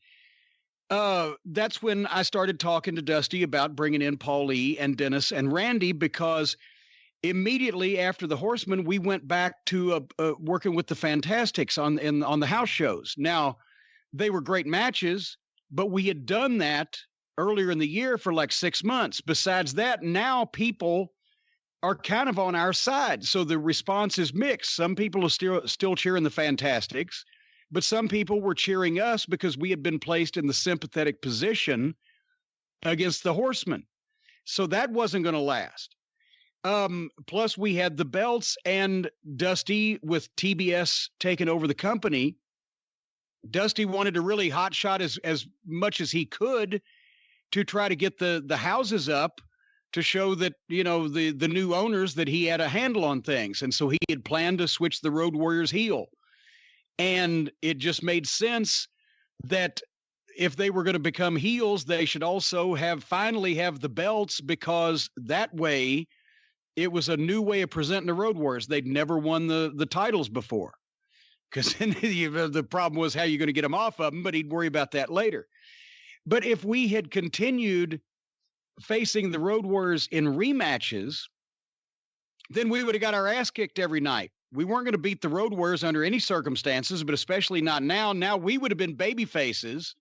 that's when I started talking to Dusty about bringing in Paulie and Dennis and Randy, because immediately after the Horsemen, we went back to working with the Fantastics on the house shows. Now, they were great matches, but we had done that earlier in the year for like 6 months. Besides that, now people are kind of on our side. So the response is mixed. Some people are still cheering the Fantastics, but some people were cheering us because we had been placed in the sympathetic position against the Horsemen. So that wasn't going to last. Plus we had the belts, and Dusty, with TBS taking over the company, Dusty wanted to really hotshot as much as he could to try to get the houses up to show that, the new owners that he had a handle on things. And so he had planned to switch the Road Warriors heel. And it just made sense that if they were going to become heels, they should also finally have the belts, because that way it was a new way of presenting the Road Warriors. They'd never won the titles before, because the problem was how you're going to get them off of them, but he'd worry about that later. But if we had continued facing the Road Warriors in rematches, then we would have got our ass kicked every night. We weren't going to beat the Road Warriors under any circumstances, but especially not now. Now we would have been baby faces.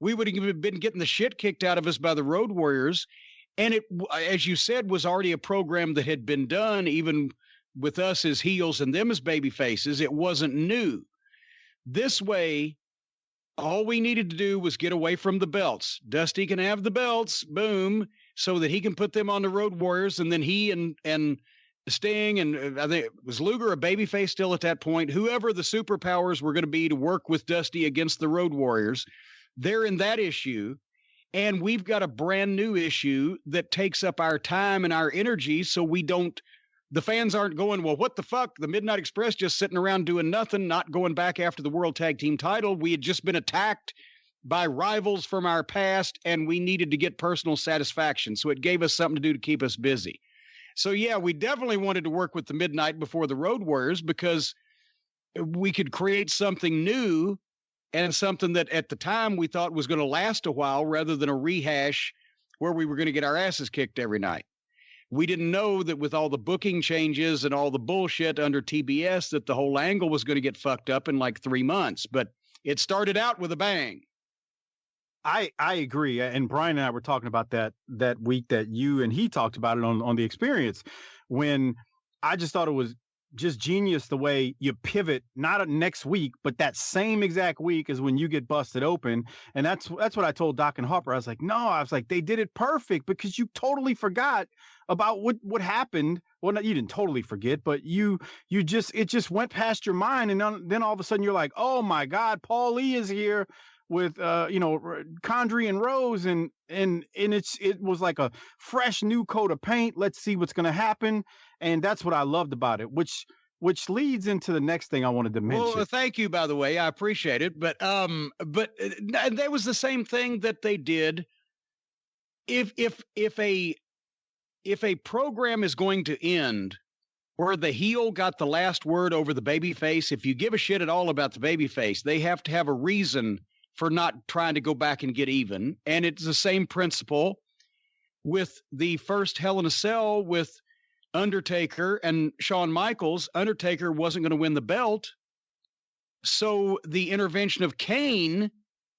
We would have been getting the shit kicked out of us by the Road Warriors. And it, as you said, was already a program that had been done, even with us as heels and them as baby faces. It wasn't new. This way, all we needed to do was get away from the belts. Dusty can have the belts, boom, so that he can put them on the Road Warriors. And then he and Sting, and I think, was Luger a babyface still at that point? Whoever the superpowers were going to be to work with Dusty against the Road Warriors, they're in that issue. And we've got a brand new issue that takes up our time and our energy, so the fans aren't going, well, what the fuck? The Midnight Express just sitting around doing nothing, not going back after the World Tag Team title. We had just been attacked by rivals from our past, and we needed to get personal satisfaction. So it gave us something to do to keep us busy. So, yeah, we definitely wanted to work with the Midnight before the Road Warriors, because we could create something new and something that at the time we thought was going to last a while, rather than a rehash where we were going to get our asses kicked every night. We didn't know that with all the booking changes and all the bullshit under TBS, that the whole angle was going to get fucked up in like 3 months, but it started out with a bang. I agree. And Brian and I were talking about that week that you and he talked about it on the Experience, when I just thought it was just genius the way you pivot, not next week, but that same exact week is when you get busted open. And that's what I told Doc and Harper. I was like, they did it perfect, because you totally forgot about what happened. Well, you didn't totally forget, but it just went past your mind. And then all of a sudden you're like, oh my God, Paul Lee is here with Condrey and Rose, and it was like a fresh new coat of paint. Let's see what's going to happen. And that's what I loved about it, which leads into the next thing I wanted to mention. Well, thank you, by the way. I appreciate it. But that was the same thing that they did. If a program is going to end where the heel got the last word over the babyface, if you give a shit at all about the babyface, they have to have a reason for not trying to go back and get even. And it's the same principle with the first Hell in a Cell with Undertaker and Shawn Michaels. Undertaker wasn't going to win the belt, so the intervention of Kane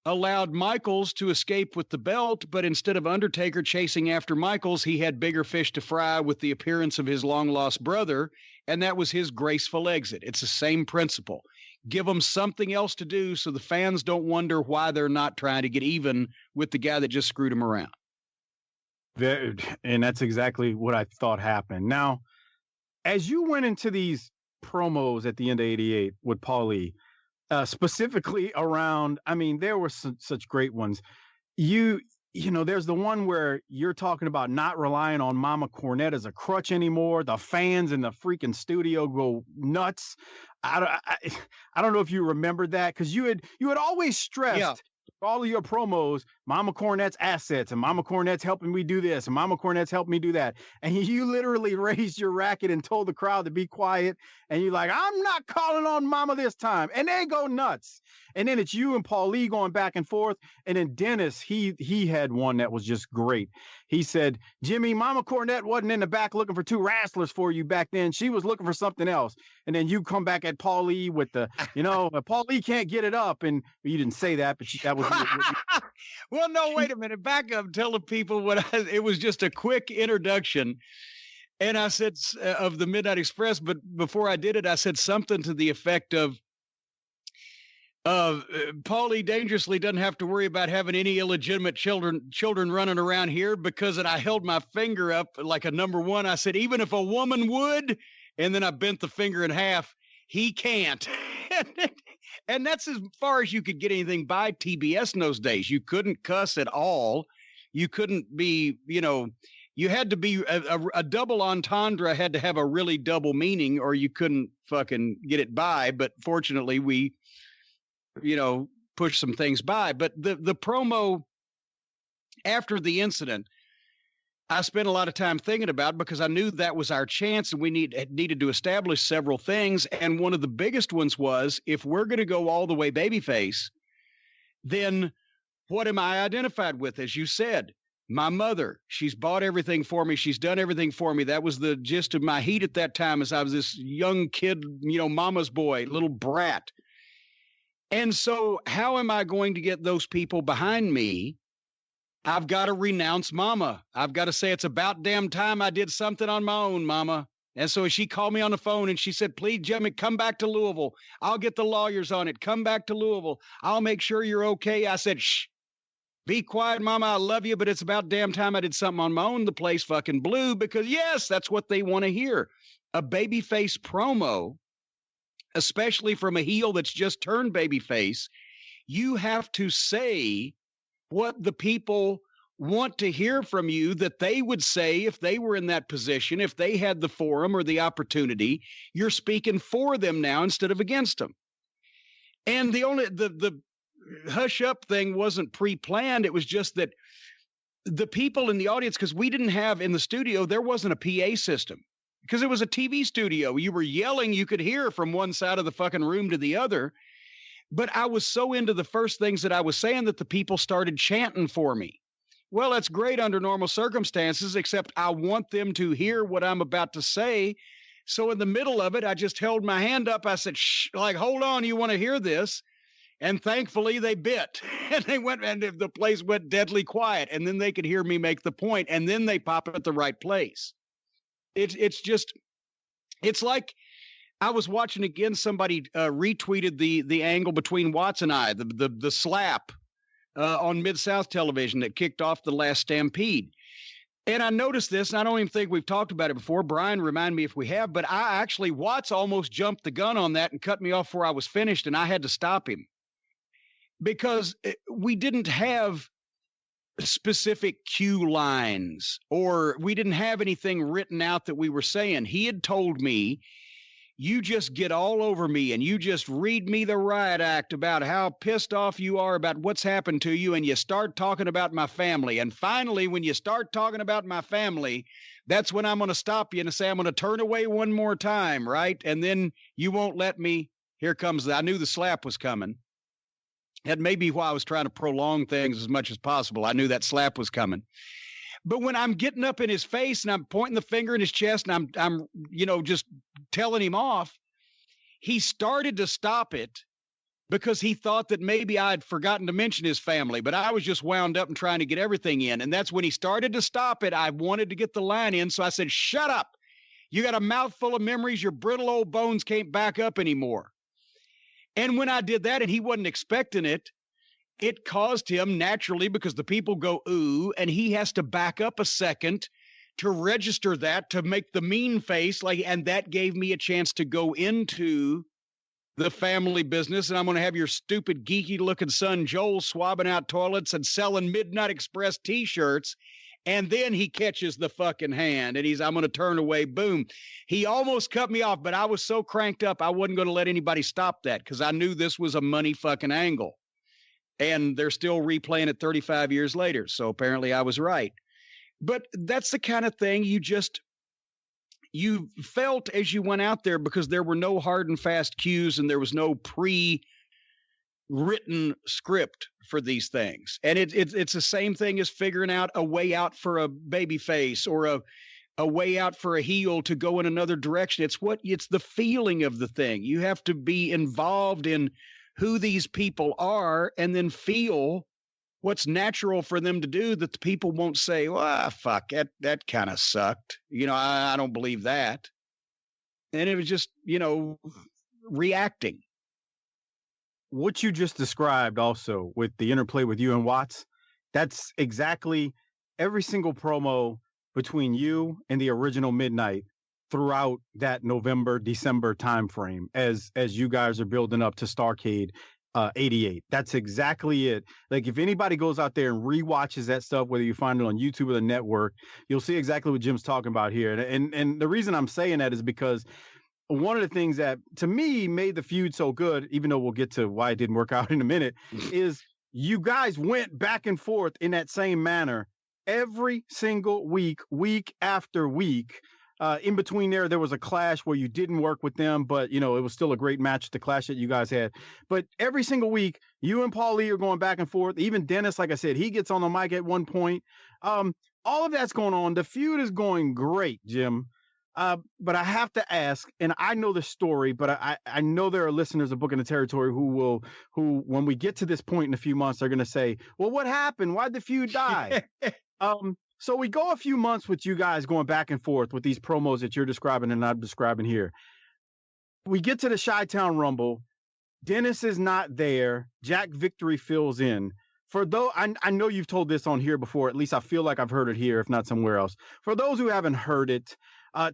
allowed Michaels to escape with the belt, but instead of Undertaker chasing after Michaels, he had bigger fish to fry with the appearance of his long-lost brother, and that was his graceful exit. It's the same principle. Give them something else to do so the fans don't wonder why they're not trying to get even with the guy that just screwed them around. And that's exactly what I thought happened. Now, as you went into these promos at the end of '88 with Paul Lee, specifically around, I mean, there were such great ones. There's the one where you're talking about not relying on Mama Cornette as a crutch anymore. The fans in the freaking studio go nuts. I don't know if you remember that, because you had always stressed all of your promos, Mama Cornette's assets, and Mama Cornette's helping me do this, and Mama Cornette's helping me do that. And you literally raised your racket and told the crowd to be quiet. And you're like, I'm not calling on Mama this time. And they go nuts. And then it's you and Paul Lee going back and forth. And then Dennis, he had one that was just great. He said, Jimmy, Mama Cornette wasn't in the back looking for two wrestlers for you back then. She was looking for something else. And then you come back at Paul Lee with the, Paul Lee can't get it up. And you didn't say that, but that was. Well, no, wait a minute. Back up. Tell the people it was just a quick introduction. And I said of the Midnight Express, but before I did it, I said something to the effect of Paulie dangerously doesn't have to worry about having any illegitimate children running around here, because I held my finger up like a number one. I said, even if a woman would, and then I bent the finger in half, he can't. And that's as far as you could get anything by TBS in those days. You couldn't cuss at all. You couldn't be, you had to be a double entendre had to have a really double meaning, or you couldn't fucking get it by. But fortunately, we, pushed some things by. But the promo after the incident, I spent a lot of time thinking about, because I knew that was our chance and we needed to establish several things. And one of the biggest ones was, if we're going to go all the way babyface, then what am I identified with? As you said, my mother, she's bought everything for me. She's done everything for me. That was the gist of my heat at that time, as I was this young kid, mama's boy, little brat. And so how am I going to get those people behind me? I've got to renounce mama. I've got to say, it's about damn time I did something on my own, mama. And so she called me on the phone and she said, please, Jimmy, come back to Louisville. I'll get the lawyers on it. Come back to Louisville. I'll make sure you're okay. I said, shh, be quiet, mama. I love you, but it's about damn time I did something on my own. The place fucking blew, because yes, that's what they want to hear. A babyface promo, especially from a heel that's just turned babyface. You have to say what the people want to hear from you, that they would say if they were in that position, if they had the forum or the opportunity. You're speaking for them now instead of against them. And the hush up thing wasn't pre-planned. It was just that the people in the audience, because we didn't have in the studio, there wasn't a PA system, because it was a TV studio. You were yelling, you could hear from one side of the fucking room to the other. But I was so into the first things that I was saying that the people started chanting for me. Well, that's great under normal circumstances, except I want them to hear what I'm about to say. So in the middle of it, I just held my hand up. I said, shh, like, hold on, you want to hear this? And thankfully they bit, and they went, and the place went deadly quiet. And then they could hear me make the point, and then they pop at the right place. It's like, I was watching again, somebody retweeted the angle between Watts and I, the slap on Mid-South Television that kicked off the last Stampede. And I noticed this, and I don't even think we've talked about it before. Brian, remind me if we have, but Watts almost jumped the gun on that and cut me off before I was finished, and I had to stop him. Because we didn't have specific cue lines, or we didn't have anything written out that we were saying. He had told me, you just get all over me and you just read me the riot act about how pissed off you are about what's happened to you, and you start talking about my family. And finally, when you start talking about my family, that's when I'm going to stop you and say, I'm going to turn away one more time, right? And then you won't let me. Here comes I knew the slap was coming. That may be why I was trying to prolong things as much as possible. I knew that slap was coming. But when I'm getting up in his face and I'm pointing the finger in his chest and I'm just telling him off, he started to stop it because he thought that maybe I had forgotten to mention his family, but I was just wound up and trying to get everything in. And that's when he started to stop it. I wanted to get the line in. So I said, shut up. You got a mouthful of memories. Your brittle old bones can't back up anymore. And when I did that and he wasn't expecting it, it caused him naturally, because the people go, ooh, and he has to back up a second to register that, to make the mean face. And that gave me a chance to go into the family business. And I'm going to have your stupid, geeky looking son, Joel, swabbing out toilets and selling Midnight Express t-shirts. And then he catches the fucking hand and I'm going to turn away. Boom. He almost cut me off, but I was so cranked up, I wasn't going to let anybody stop that, because I knew this was a money fucking angle. And they're still replaying it 35 years later. So apparently I was right. But that's the kind of thing you felt as you went out there, because there were no hard and fast cues and there was no pre-written script for these things. And it's the same thing as figuring out a way out for a baby face, or a way out for a heel to go in another direction. It's the feeling of the thing. You have to be involved in who these people are, and then feel what's natural for them to do, that the people won't say, well, fuck, that kind of sucked. I don't believe that. And it was just, reacting. What you just described also with the interplay with you and Watts, that's exactly every single promo between you and the original Midnight throughout that November, December timeframe, as you guys are building up to Starrcade. '88. That's exactly it. Like, if anybody goes out there and rewatches that stuff, whether you find it on YouTube or the network, you'll see exactly what Jim's talking about here. And the reason I'm saying that is because one of the things that to me made the feud so good, even though we'll get to why it didn't work out in a minute, is you guys went back and forth in that same manner every single week, week after week. In between there was a clash where you didn't work with them, but it was still a great match, the clash that you guys had. But every single week, you and Paul Lee are going back and forth. Even Dennis, like I said, he gets on the mic at one point. All of that's going on. The feud is going great, Jim. But I have to ask, and I know the story, but I know there are listeners of Book in the Territory who when we get to this point in a few months, are going to say, well, what happened? Why'd the feud die? So we go a few months with you guys going back and forth with these promos that you're describing and I'm describing here. We get to the Chi-Town Rumble. Dennis is not there. Jack Victory fills in. I know you've told this on here before. At least I feel like I've heard it here, if not somewhere else. For those who haven't heard it,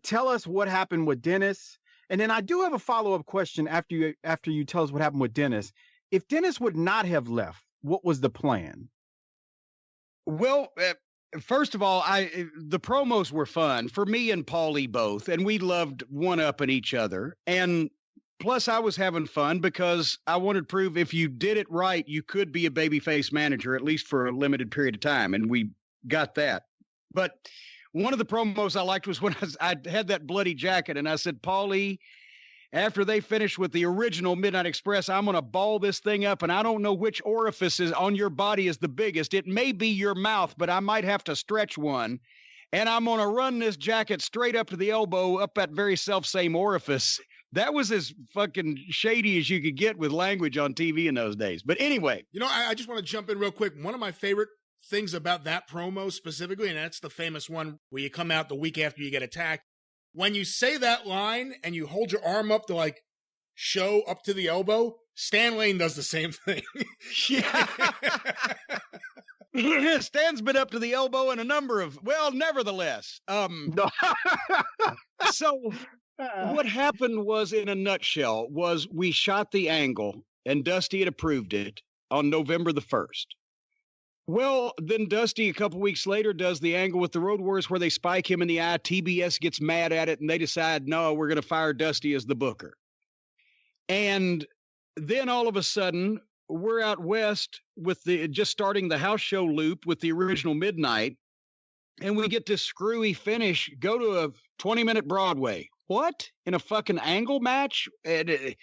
tell us what happened with Dennis. And then I do have a follow-up question after you tell us what happened with Dennis. If Dennis would not have left, what was the plan? Well, first of all, the promos were fun for me and Paulie both, and we loved one-upping each other. And plus, I was having fun because I wanted to prove if you did it right, you could be a babyface manager, at least for a limited period of time, and we got that. But one of the promos I liked was when I had that bloody jacket, and I said, Paulie, after they finish with the original Midnight Express, I'm going to ball this thing up, and I don't know which orifice is on your body is the biggest. It may be your mouth, but I might have to stretch one, and I'm going to run this jacket straight up to the elbow, up that very self-same orifice. That was as fucking shady as you could get with language on TV in those days. But anyway. I just want to jump in real quick. One of my favorite things about that promo specifically, and that's the famous one where you come out the week after you get attacked. When you say that line and you hold your arm up to show up to the elbow, Stan Lane does the same thing. Yeah. Stan's been up to the elbow in a number of, nevertheless. So what happened was, in a nutshell, was we shot the angle and Dusty had approved it on November the 1st. Well, then Dusty, a couple weeks later, does the angle with the Road Warriors where they spike him in the eye. TBS gets mad at it, and they decide, no, we're going to fire Dusty as the booker. And then all of a sudden, we're out west with just starting the house show loop with the original Midnight, and we get this screwy finish, go to a 20-minute Broadway. What? In a fucking angle match? And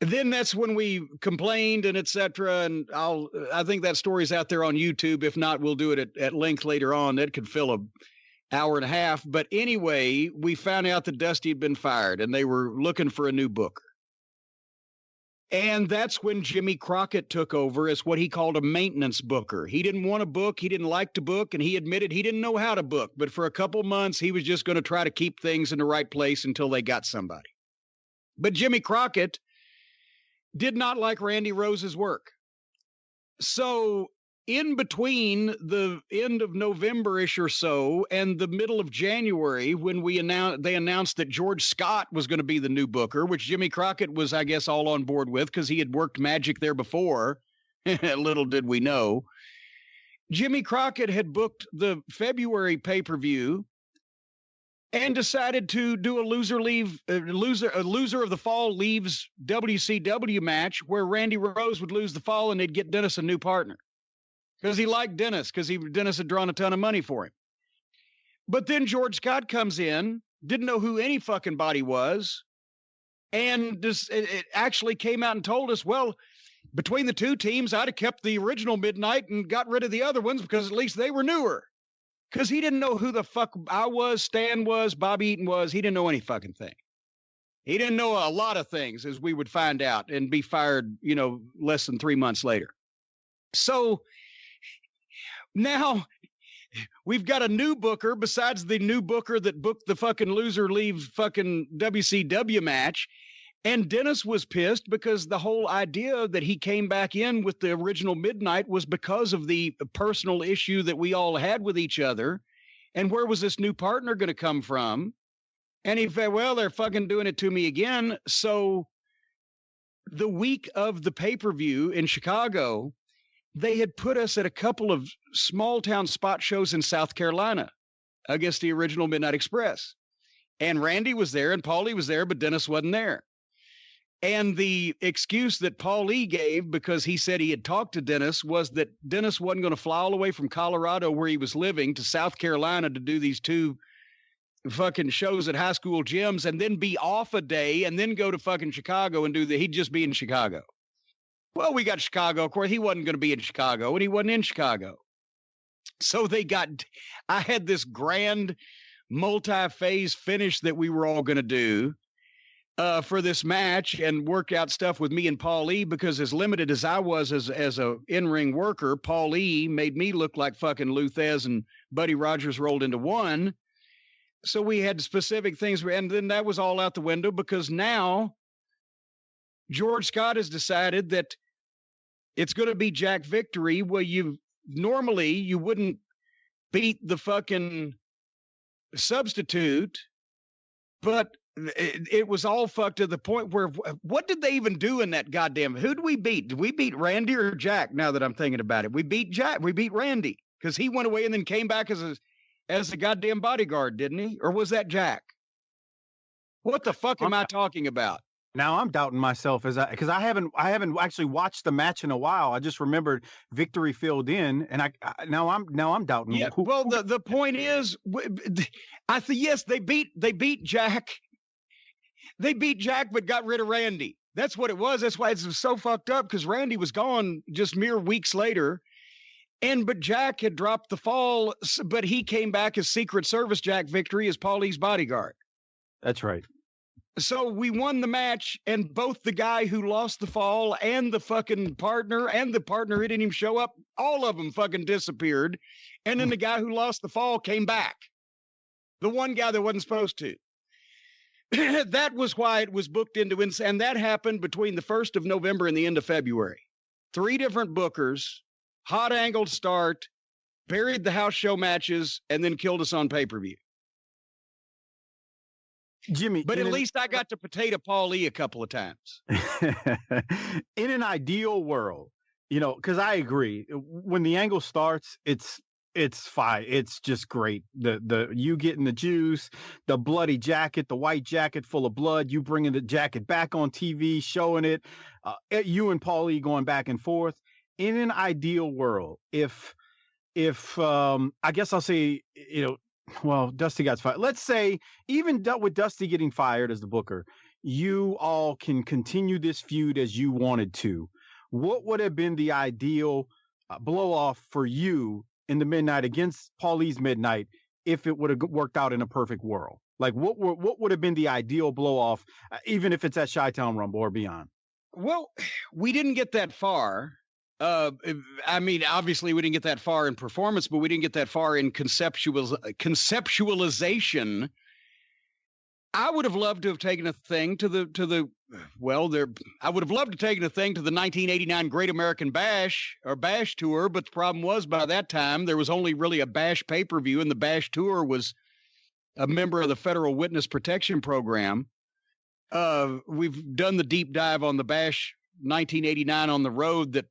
then that's when we complained and etc. And I think that story's out there on YouTube. If not, we'll do it at length later on. That could fill an hour and a half. But anyway, we found out that Dusty had been fired and they were looking for a new booker. And that's when Jimmy Crockett took over as what he called a maintenance booker. He didn't want to book. He didn't like to book. And he admitted he didn't know how to book. But for a couple months, he was just going to try to keep things in the right place until they got somebody. But Jimmy Crockett did not like Randy Rose's work. So in between the end of November-ish or so and the middle of January, when they announced that George Scott was going to be the new booker, which Jimmy Crockett was, I guess, all on board with because he had worked Magic there before. Little did we know. Jimmy Crockett had booked the February pay-per-view and decided to do a loser of the fall leaves WCW match where Randy Rose would lose the fall and they'd get Dennis a new partner. Because he liked Dennis, because Dennis had drawn a ton of money for him. But then George Scott comes in, didn't know who any fucking body was, and it actually came out and told us, well, between the two teams, I'd have kept the original Midnight and got rid of the other ones because at least they were newer. Because he didn't know who the fuck I was, Stan was, Bobby Eaton was. He didn't know any fucking thing. He didn't know a lot of things, as we would find out, and be fired, less than 3 months later. So now we've got a new booker besides the new booker that booked the fucking loser leaves fucking WCW match. And Dennis was pissed because the whole idea that he came back in with the original Midnight was because of the personal issue that we all had with each other. And where was this new partner going to come from? And he said, well, they're fucking doing it to me again. So the week of the pay-per-view in Chicago, they had put us at a couple of small town spot shows in South Carolina against the original Midnight Express. And Randy was there and Paulie was there, but Dennis wasn't there. And the excuse that Paulie gave, because he said he had talked to Dennis, was that Dennis wasn't going to fly all the way from Colorado, where he was living, to South Carolina to do these 2 fucking shows at high school gyms and then be off a day and then go to fucking Chicago and he'd just be in Chicago. Well, we got Chicago. Of course, he wasn't going to be in Chicago, and he wasn't in Chicago. So I had this grand multi-phase finish that we were all going to do for this match and work out stuff with me and Paul E, because as limited as I was as a in-ring worker, Paul E made me look like fucking Luce and Buddy Rogers rolled into one. So we had specific things, and then that was all out the window, because now George Scott has decided that it's going to be Jack Victory. Well, normally you wouldn't beat the fucking substitute, but it was all fucked to the point where, what did they even do in that goddamn, who did we beat? Did we beat Randy or Jack? Now that I'm thinking about it, we beat Jack. We beat Randy because he went away and then came back as a goddamn bodyguard, didn't he? Or was that Jack? What the fuck am I talking about? Now I'm doubting myself because I haven't actually watched the match in a while. I just remembered Victory filled in, and now I'm doubting. Yeah. Well, the point is, I think yes, they beat Jack. They beat Jack, but got rid of Randy. That's what it was. That's why it's so fucked up, because Randy was gone just mere weeks later. But Jack had dropped the fall, but he came back as Secret Service Jack Victory as Paulie's bodyguard. That's right. So we won the match, and both the guy who lost the fall and the fucking partner and the partner who didn't even show up, all of them fucking disappeared. And then the guy who lost the fall came back. The one guy that wasn't supposed to. That was why it was booked into, and that happened between the 1st of November and the end of February. 3 different bookers, hot angled start, buried the house show matches, and then killed us on pay-per-view. Jimmy, but at least I got to potato Paul E a couple of times. In an ideal world, because I agree, when the angle starts, it's fine. It's just great. The you getting the juice, the bloody jacket, the white jacket full of blood, you bringing the jacket back on TV, showing it, you and Paul E going back and forth. In an ideal world, if I guess I'll say, well, Dusty got fired. Let's say, even with Dusty getting fired as the booker, you all can continue this feud as you wanted to. What would have been the ideal blow off for you in the Midnight against Paulie's Midnight if it would have worked out in a perfect world? Like, what would have been the ideal blow off, even if it's at Chi-Town Rumble or beyond? Well, we didn't get that far. I mean, obviously we didn't get that far in performance, but we didn't get that far in conceptualization. I would have loved to have taken a thing to the I would have loved to have taken a thing to the 1989 Great American Bash or Bash Tour, but the problem was by that time there was only really a Bash pay-per-view, and the Bash Tour was a member of the Federal Witness Protection Program. We've done the deep dive on the Bash 1989 on the road that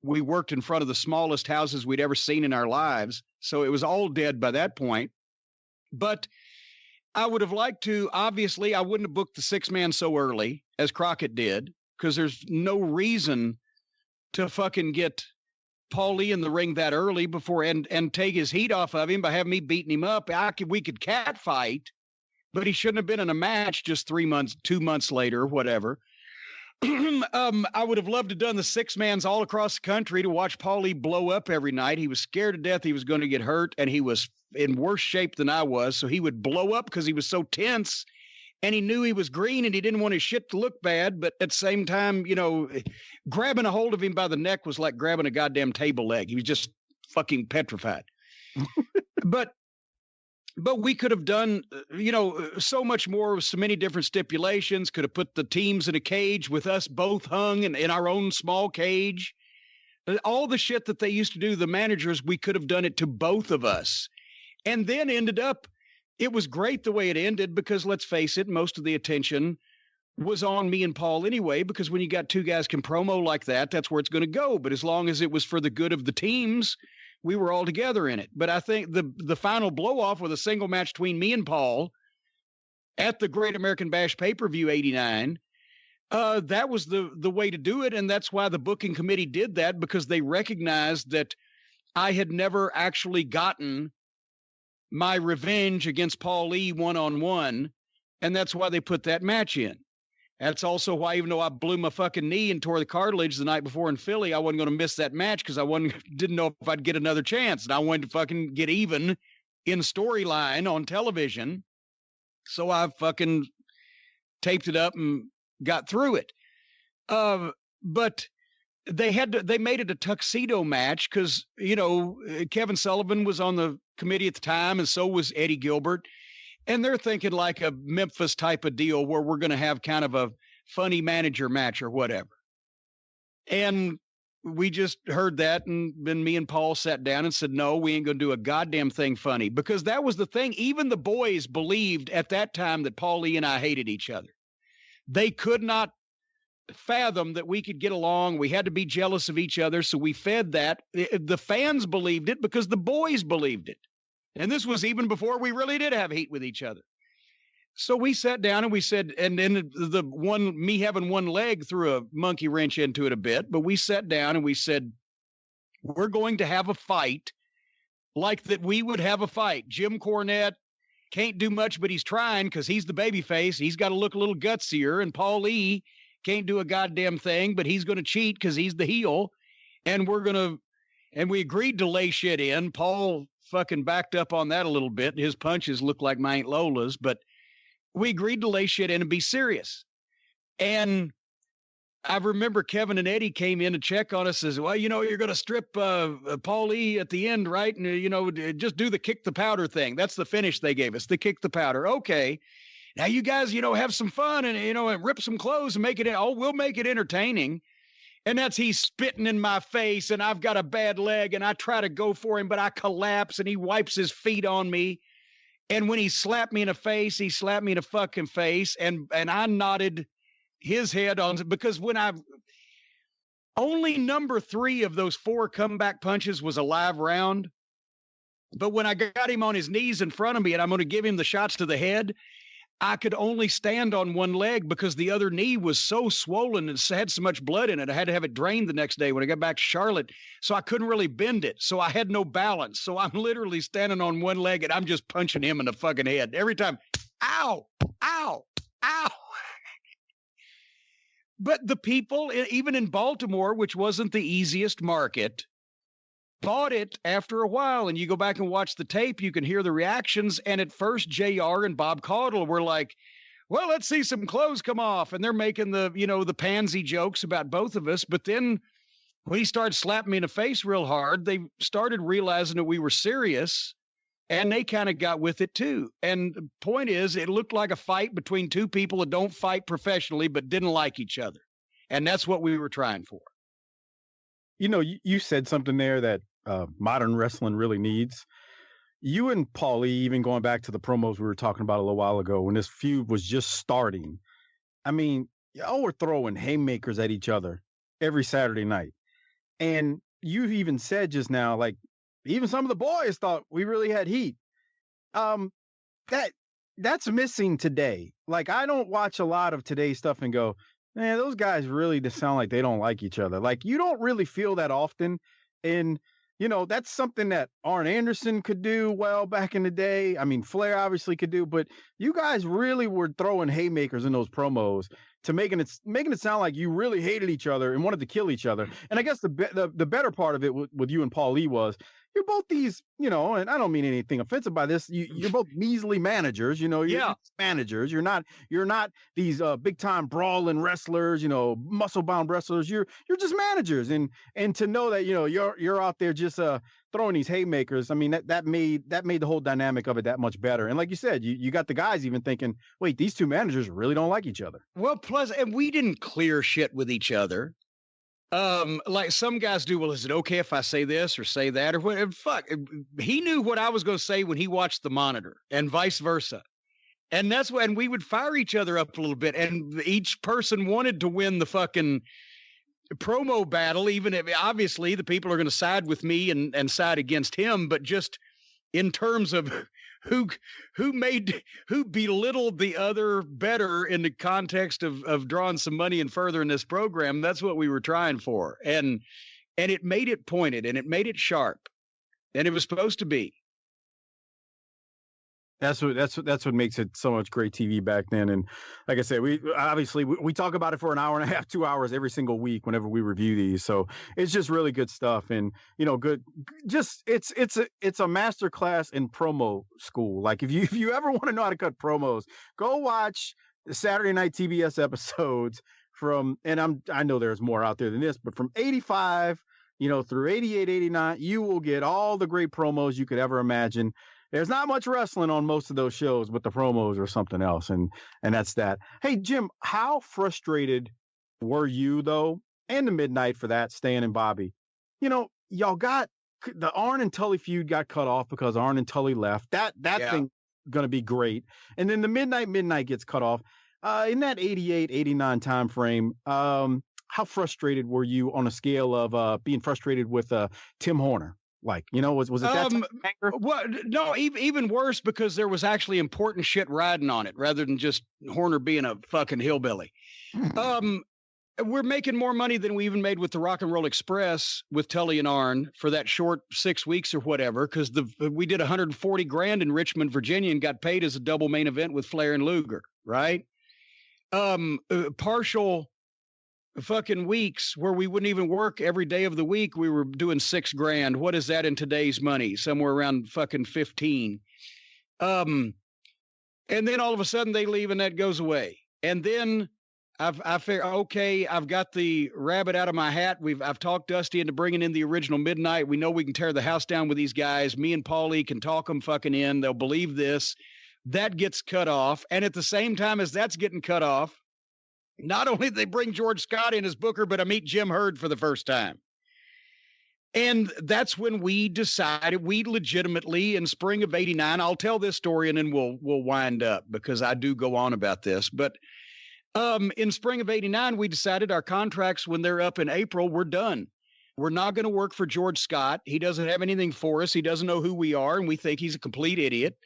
we worked in front of the smallest houses we'd ever seen in our lives. So it was all dead by that point. But I would have liked to, obviously, I wouldn't have booked the 6-man so early as Crockett did, because there's no reason to fucking get Paulie in the ring that early before and take his heat off of him by having me beating him up. We could cat fight, but he shouldn't have been in a match just 2 months later, whatever. I would have loved to have done the 6-mans all across the country to watch Paulie blow up every night. He was scared to death he was going to get hurt, and he was in worse shape than I was. So he would blow up because he was so tense, and he knew he was green and he didn't want his shit to look bad. But at the same time, grabbing a hold of him by the neck was like grabbing a goddamn table leg. He was just fucking petrified. But we could have done, so much more with so many different stipulations. Could have put the teams in a cage with us both hung in our own small cage. All the shit that they used to do, the managers, we could have done it to both of us. And then ended up, it was great the way it ended because, let's face it, most of the attention was on me and Paul anyway, because when you got two guys can promo like that, that's where it's going to go. But as long as it was for the good of the teams, we were all together in it. But I think the final blow off with a single match between me and Paul at the Great American Bash pay-per-view 89, that was the way to do it. And that's why the booking committee did that, because they recognized that I had never actually gotten my revenge against Paul Lee one-on-one. And that's why they put that match in. That's also why, even though I blew my fucking knee and tore the cartilage the night before in Philly, I wasn't going to miss that match because didn't know if I'd get another chance. And I wanted to fucking get even in storyline on television. So I fucking taped it up and got through it. But they made it a tuxedo match because, Kevin Sullivan was on the committee at the time, and so was Eddie Gilbert. And they're thinking like a Memphis type of deal where we're going to have kind of a funny manager match or whatever. And we just heard that, and then me and Paul sat down and said, no, we ain't going to do a goddamn thing funny, because that was the thing. Even the boys believed at that time that Paul Lee and I hated each other. They could not fathom that we could get along. We had to be jealous of each other. So we fed that. The fans believed it because the boys believed it. And this was even before we really did have heat with each other. So we sat down and we said, and then me having one leg threw a monkey wrench into it a bit, but we sat down and we said, we're going to have a fight like that we would have a fight. Jim Cornette can't do much, but he's trying because he's the baby face. He's got to look a little gutsier. And Paul Lee can't do a goddamn thing, but he's going to cheat because he's the heel. And we agreed to lay shit in. Paul fucking backed up on that a little bit. His punches look like my Aunt Lola's, but we agreed to lay shit in and be serious. And I remember Kevin and Eddie came in to check on us, says, well, you're going to strip Paul Lee at the end, right? And, just do the kick the powder thing. That's the finish they gave us, the kick the powder. Okay. Now you guys, have some fun and, and rip some clothes and make it, we'll make it entertaining. And that's he's spitting in my face and I've got a bad leg and I try to go for him, but I collapse and he wipes his feet on me. And when he slapped me in the face, he slapped me in the fucking face. And I nodded his head on, because only number 3 of those 4 comeback punches was a live round. But when I got him on his knees in front of me and I'm going to give him the shots to the head, I could only stand on one leg because the other knee was so swollen and had so much blood in it. I had to have it drained the next day when I got back to Charlotte. So I couldn't really bend it. So I had no balance. So I'm literally standing on one leg and I'm just punching him in the fucking head every time. Ow, ow, ow. But the people, even in Baltimore, which wasn't the easiest market, bought it after a while. And you go back and watch the tape, you can hear the reactions. And at first, JR and Bob Caudle were like, well, let's see some clothes come off. And they're making the pansy jokes about both of us. But then when he started slapping me in the face real hard, they started realizing that we were serious. And they kind of got with it too. And the point is, it looked like a fight between two people that don't fight professionally, but didn't like each other. And that's what we were trying for. You said something there that modern wrestling really needs. You and Paulie, even going back to the promos we were talking about a little while ago, when this feud was just starting, I mean, y'all were throwing haymakers at each other every Saturday night. And you even said just now, like, even some of the boys thought we really had heat. That's missing today. Like, I don't watch a lot of today's stuff and go, man, those guys really just sound like they don't like each other. Like, you don't really feel that often. And, that's something that Arn Anderson could do well back in the day. I mean, Flair obviously could do, but you guys really were throwing haymakers in those promos to making it sound like you really hated each other and wanted to kill each other. And I guess the better part of it with you and Paul Lee was, you're both these, and I don't mean anything offensive by this. You're both measly managers, you're managers. You're not these big time brawling wrestlers, muscle bound wrestlers. You're just managers. And to know that, you're out there just throwing these haymakers. I mean, that made the whole dynamic of it that much better. And like you said, you got the guys even thinking, wait, these two managers really don't like each other. Well, plus, and we didn't clear shit with each other. Like some guys do. Well, is it okay if I say this or say that or whatever? Fuck. He knew what I was going to say when he watched the monitor and vice versa. And that's when we would fire each other up a little bit. And each person wanted to win the fucking promo battle, even if obviously the people are going to side with me and side against him. But just in terms of who belittled the other better in the context of drawing some money and furthering this program, that's what we were trying for. And it made it pointed and it made it sharp. And it was supposed to be. That's what makes it so much great TV back then. And like I said, we talk about it for an hour and a half, 2 hours every single week whenever we review these. So it's just really good stuff. And it's a master class in promo school. Like if you ever want to know how to cut promos, go watch the Saturday Night TBS episodes from, and I know there's more out there than this, but from 85, through 88, 89, you will get all the great promos you could ever imagine. There's not much wrestling on most of those shows, but the promos are something else. And that's that. Hey, Jim, how frustrated were you, though, and the Midnight for that, Stan and Bobby? Y'all got the Arn and Tully feud got cut off because Arn and Tully left. That thing going to be great. And then the Midnight gets cut off. In that 88, 89 time frame, how frustrated were you on a scale of being frustrated with Tim Horner? Like, was it that anger? Well, no, even worse, because there was actually important shit riding on it rather than just Horner being a fucking hillbilly. We're making more money than we even made with the Rock and Roll Express with Tully and Arn for that short 6 weeks or whatever, because we did $140,000 in Richmond, Virginia, and got paid as a double main event with Flair and Luger, right? Partial fucking weeks where we wouldn't even work every day of the week. We were doing $6,000. What is that in today's money? Somewhere around fucking 15. And then all of a sudden they leave and that goes away. And then I figure, okay, I've got the rabbit out of my hat. I've talked Dusty into bringing in the original Midnight. We know we can tear the house down with these guys. Me and Paulie can talk them fucking in. They'll believe this. That gets cut off. And at the same time as that's getting cut off, not only did they bring George Scott in as Booker, but I meet Jim Herd for the first time. And that's when we decided, we legitimately, in spring of 89, I'll tell this story and then we'll wind up because I do go on about this. But in spring of 89, we decided our contracts, when they're up in April, we're done. We're not going to work for George Scott. He doesn't have anything for us. He doesn't know who we are, and we think he's a complete idiot.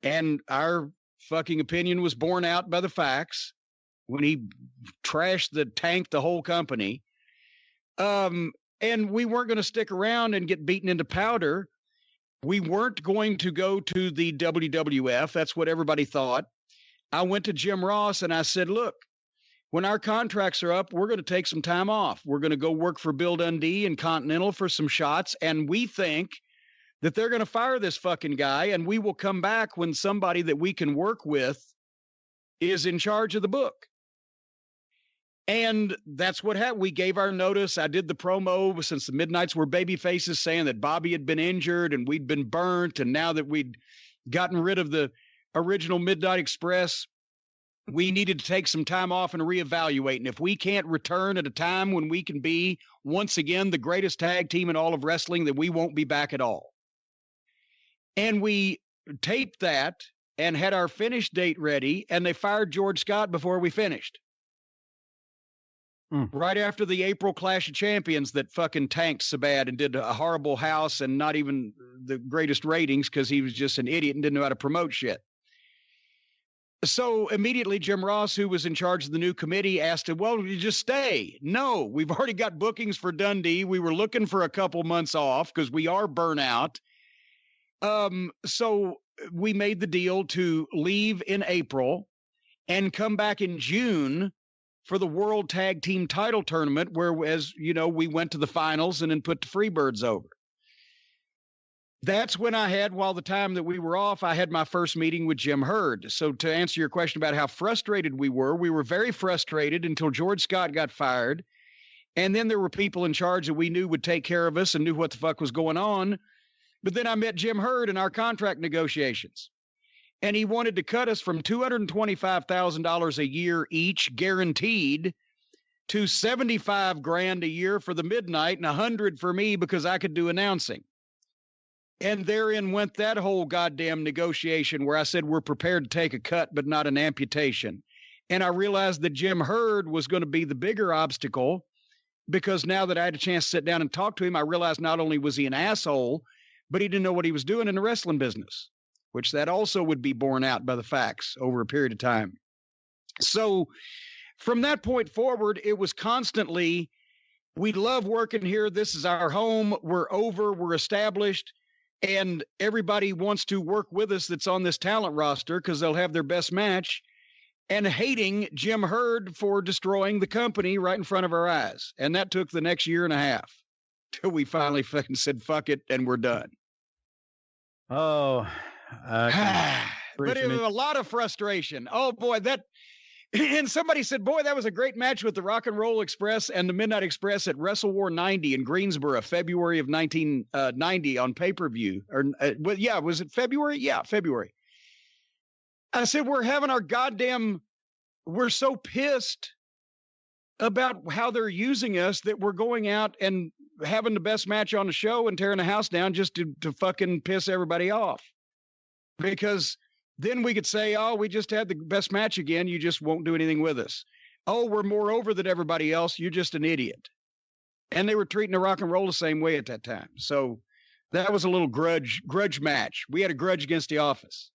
And our fucking opinion was borne out by the facts when he trashed the whole company. And we weren't going to stick around and get beaten into powder. We weren't going to go to the WWF. That's what everybody thought. I went to Jim Ross and I said, look, when our contracts are up, we're going to take some time off. We're going to go work for Bill Dundee and Continental for some shots. And we think that they're going to fire this fucking guy. And we will come back when somebody that we can work with is in charge of the book. And that's what happened. We gave our notice. I did the promo since the Midnights were baby faces saying that Bobby had been injured and we'd been burnt. And now that we'd gotten rid of the original Midnight Express, we needed to take some time off and reevaluate. And if we can't return at a time when we can be once again the greatest tag team in all of wrestling, then we won't be back at all. And we taped that and had our finish date ready, and they fired George Scott before we finished. Right after the April Clash of Champions that fucking tanked so bad and did a horrible house and not even the greatest ratings because he was just an idiot and didn't know how to promote shit. So immediately Jim Ross, who was in charge of the new committee, asked him, well, you just stay. No, we've already got bookings for Dundee. We were looking for a couple months off because we are burnout. So we made the deal to leave in April and come back in June for the World Tag Team Title Tournament, where, as you know, we went to the finals and then put the Freebirds over. That's when while the time that we were off, I had my first meeting with Jim Herd. So to answer your question about how frustrated we were very frustrated until George Scott got fired. And then there were people in charge that we knew would take care of us and knew what the fuck was going on. But then I met Jim Herd in our contract negotiations. And he wanted to cut us from $225,000 a year each guaranteed to $75,000 a year for the Midnight and $100,000 for me because I could do announcing. And therein went that whole goddamn negotiation where I said we're prepared to take a cut, but not an amputation. And I realized that Jim Herd was going to be the bigger obstacle, because now that I had a chance to sit down and talk to him, I realized not only was he an asshole, but he didn't know what he was doing in the wrestling business, which that also would be borne out by the facts over a period of time. So from that point forward, it was constantly, we love working here. This is our home. We're over. We're established. And everybody wants to work with us that's on this talent roster because they'll have their best match. And hating Jim Herd for destroying the company right in front of our eyes. And that took the next year and a half till we finally fucking said, fuck it, and we're done. Oh, but it was a lot of frustration. Oh, boy, and somebody said, boy, that was a great match with the Rock and Roll Express and the Midnight Express at Wrestle War 90 in Greensboro, February of 1990 on pay-per-view. Was it February? Yeah, February. I said, we're so pissed about how they're using us that we're going out and having the best match on the show and tearing the house down just to fucking piss everybody off. Because then we could say, oh, we just had the best match again. You just won't do anything with us. Oh, we're more over than everybody else. You're just an idiot. And they were treating the Rock and Roll the same way at that time. So that was a little grudge match. We had a grudge against the Office.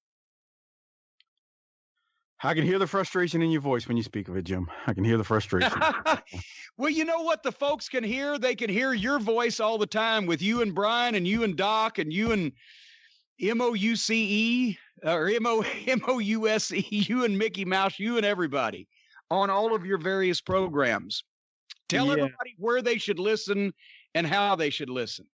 I can hear the frustration in your voice when you speak of it, Jim. I can hear the frustration. Well, you know what the folks can hear? They can hear your voice all the time with you and Brian and you and Doc and you and MOUCE or MOUSE, you and Mickey Mouse, you and everybody on all of your various programs. Tell everybody where they should listen and how they should listen.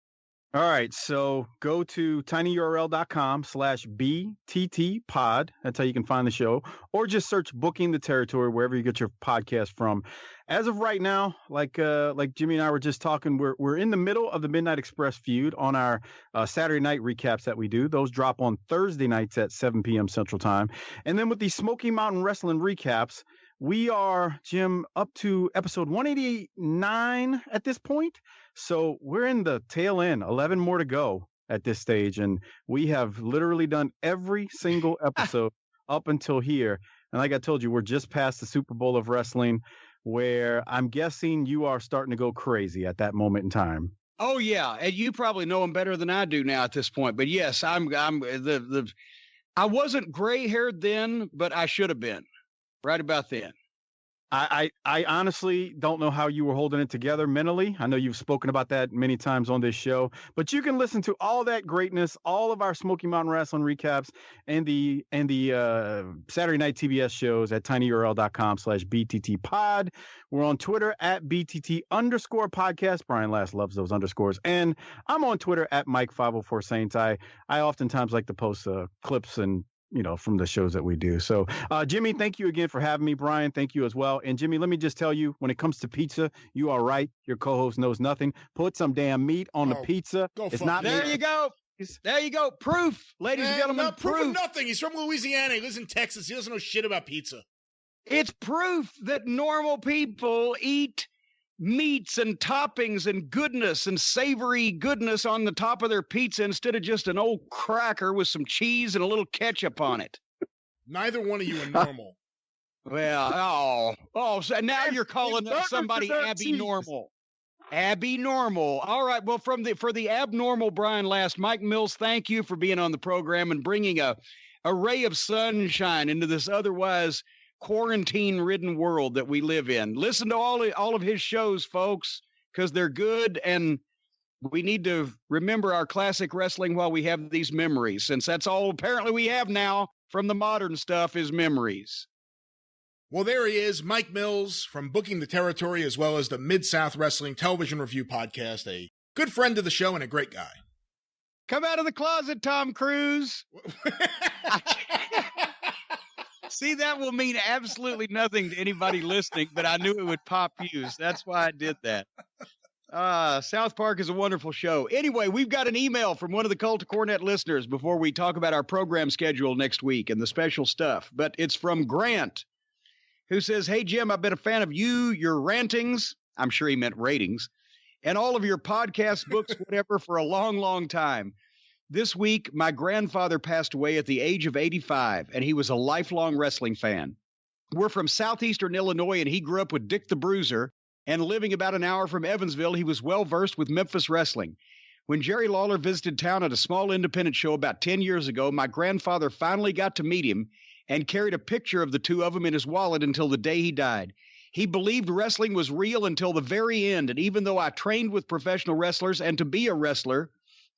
All right, so go to tinyurl.com/BTTpod. That's how you can find the show, or just search Booking the Territory wherever you get your podcast from. As of right now, like Jimmy and I were just talking, we're in the middle of the Midnight Express feud on our Saturday night recaps that we do. Those drop on Thursday nights at 7 p.m. Central Time. And then with the Smoky Mountain Wrestling recaps, we are, Jim, up to episode 189 at this point. So we're in the tail end, 11 more to go at this stage. And we have literally done every single episode up until here. And like I told you, we're just past the Super Bowl of wrestling, where I'm guessing you are starting to go crazy at that moment in time. Oh, yeah. And you probably know him better than I do now at this point. But yes, I wasn't gray haired then, but I should have been right about then. I honestly don't know how you were holding it together mentally. I know you've spoken about that many times on this show, but you can listen to all that greatness, all of our Smoky Mountain Wrestling recaps and the Saturday night TBS shows at tinyurl.com/BTTpod. We're on Twitter at BTT_podcast. Brian Last loves those underscores. And I'm on Twitter at Mike504Saints. I oftentimes like to post clips and from the shows that we do. So, Jimmy, thank you again for having me. Brian, thank you as well. And Jimmy, let me just tell you, when it comes to pizza, you are right. Your co-host knows nothing. Put some damn meat on the pizza. It's not there. You go. There you go. Proof, ladies and gentlemen. No, proof of nothing. He's from Louisiana. He lives in Texas. He doesn't know shit about pizza. It's proof that normal people eat meats and toppings and goodness and savory goodness on the top of their pizza instead of just an old cracker with some cheese and a little ketchup on it. Neither one of you are normal. Well, so now you're calling somebody Abby Normal. Abby Normal. All right. Well, for the abnormal Brian Last, Mike Mills, thank you for being on the program and bringing a ray of sunshine into this otherwise quarantine-ridden world that we live in. Listen to all of his shows, folks, because they're good, and we need to remember our classic wrestling while we have these memories, since that's all apparently we have now from the modern stuff is memories. Well, there he is, Mike Mills from Booking the Territory, as well as the Mid-South Wrestling Television Review Podcast, a good friend of the show and a great guy. Come out of the closet, Tom Cruise. See, that will mean absolutely nothing to anybody listening, but I knew it would pop views. That's why I did that. South Park is a wonderful show. Anyway, we've got an email from one of the Cult of Cornette listeners before we talk about our program schedule next week and the special stuff. But it's from Grant, who says, "Hey, Jim, I've been a fan of you, your rantings," I'm sure he meant ratings, "and all of your podcasts, books, whatever, for a long, long time. This week, my grandfather passed away at the age of 85, and he was a lifelong wrestling fan. We're from southeastern Illinois, and he grew up with Dick the Bruiser, and living about an hour from Evansville, he was well-versed with Memphis wrestling. When Jerry Lawler visited town at a small independent show about 10 years ago, my grandfather finally got to meet him and carried a picture of the two of them in his wallet until the day he died. He believed wrestling was real until the very end, and even though I trained with professional wrestlers and to be a wrestler,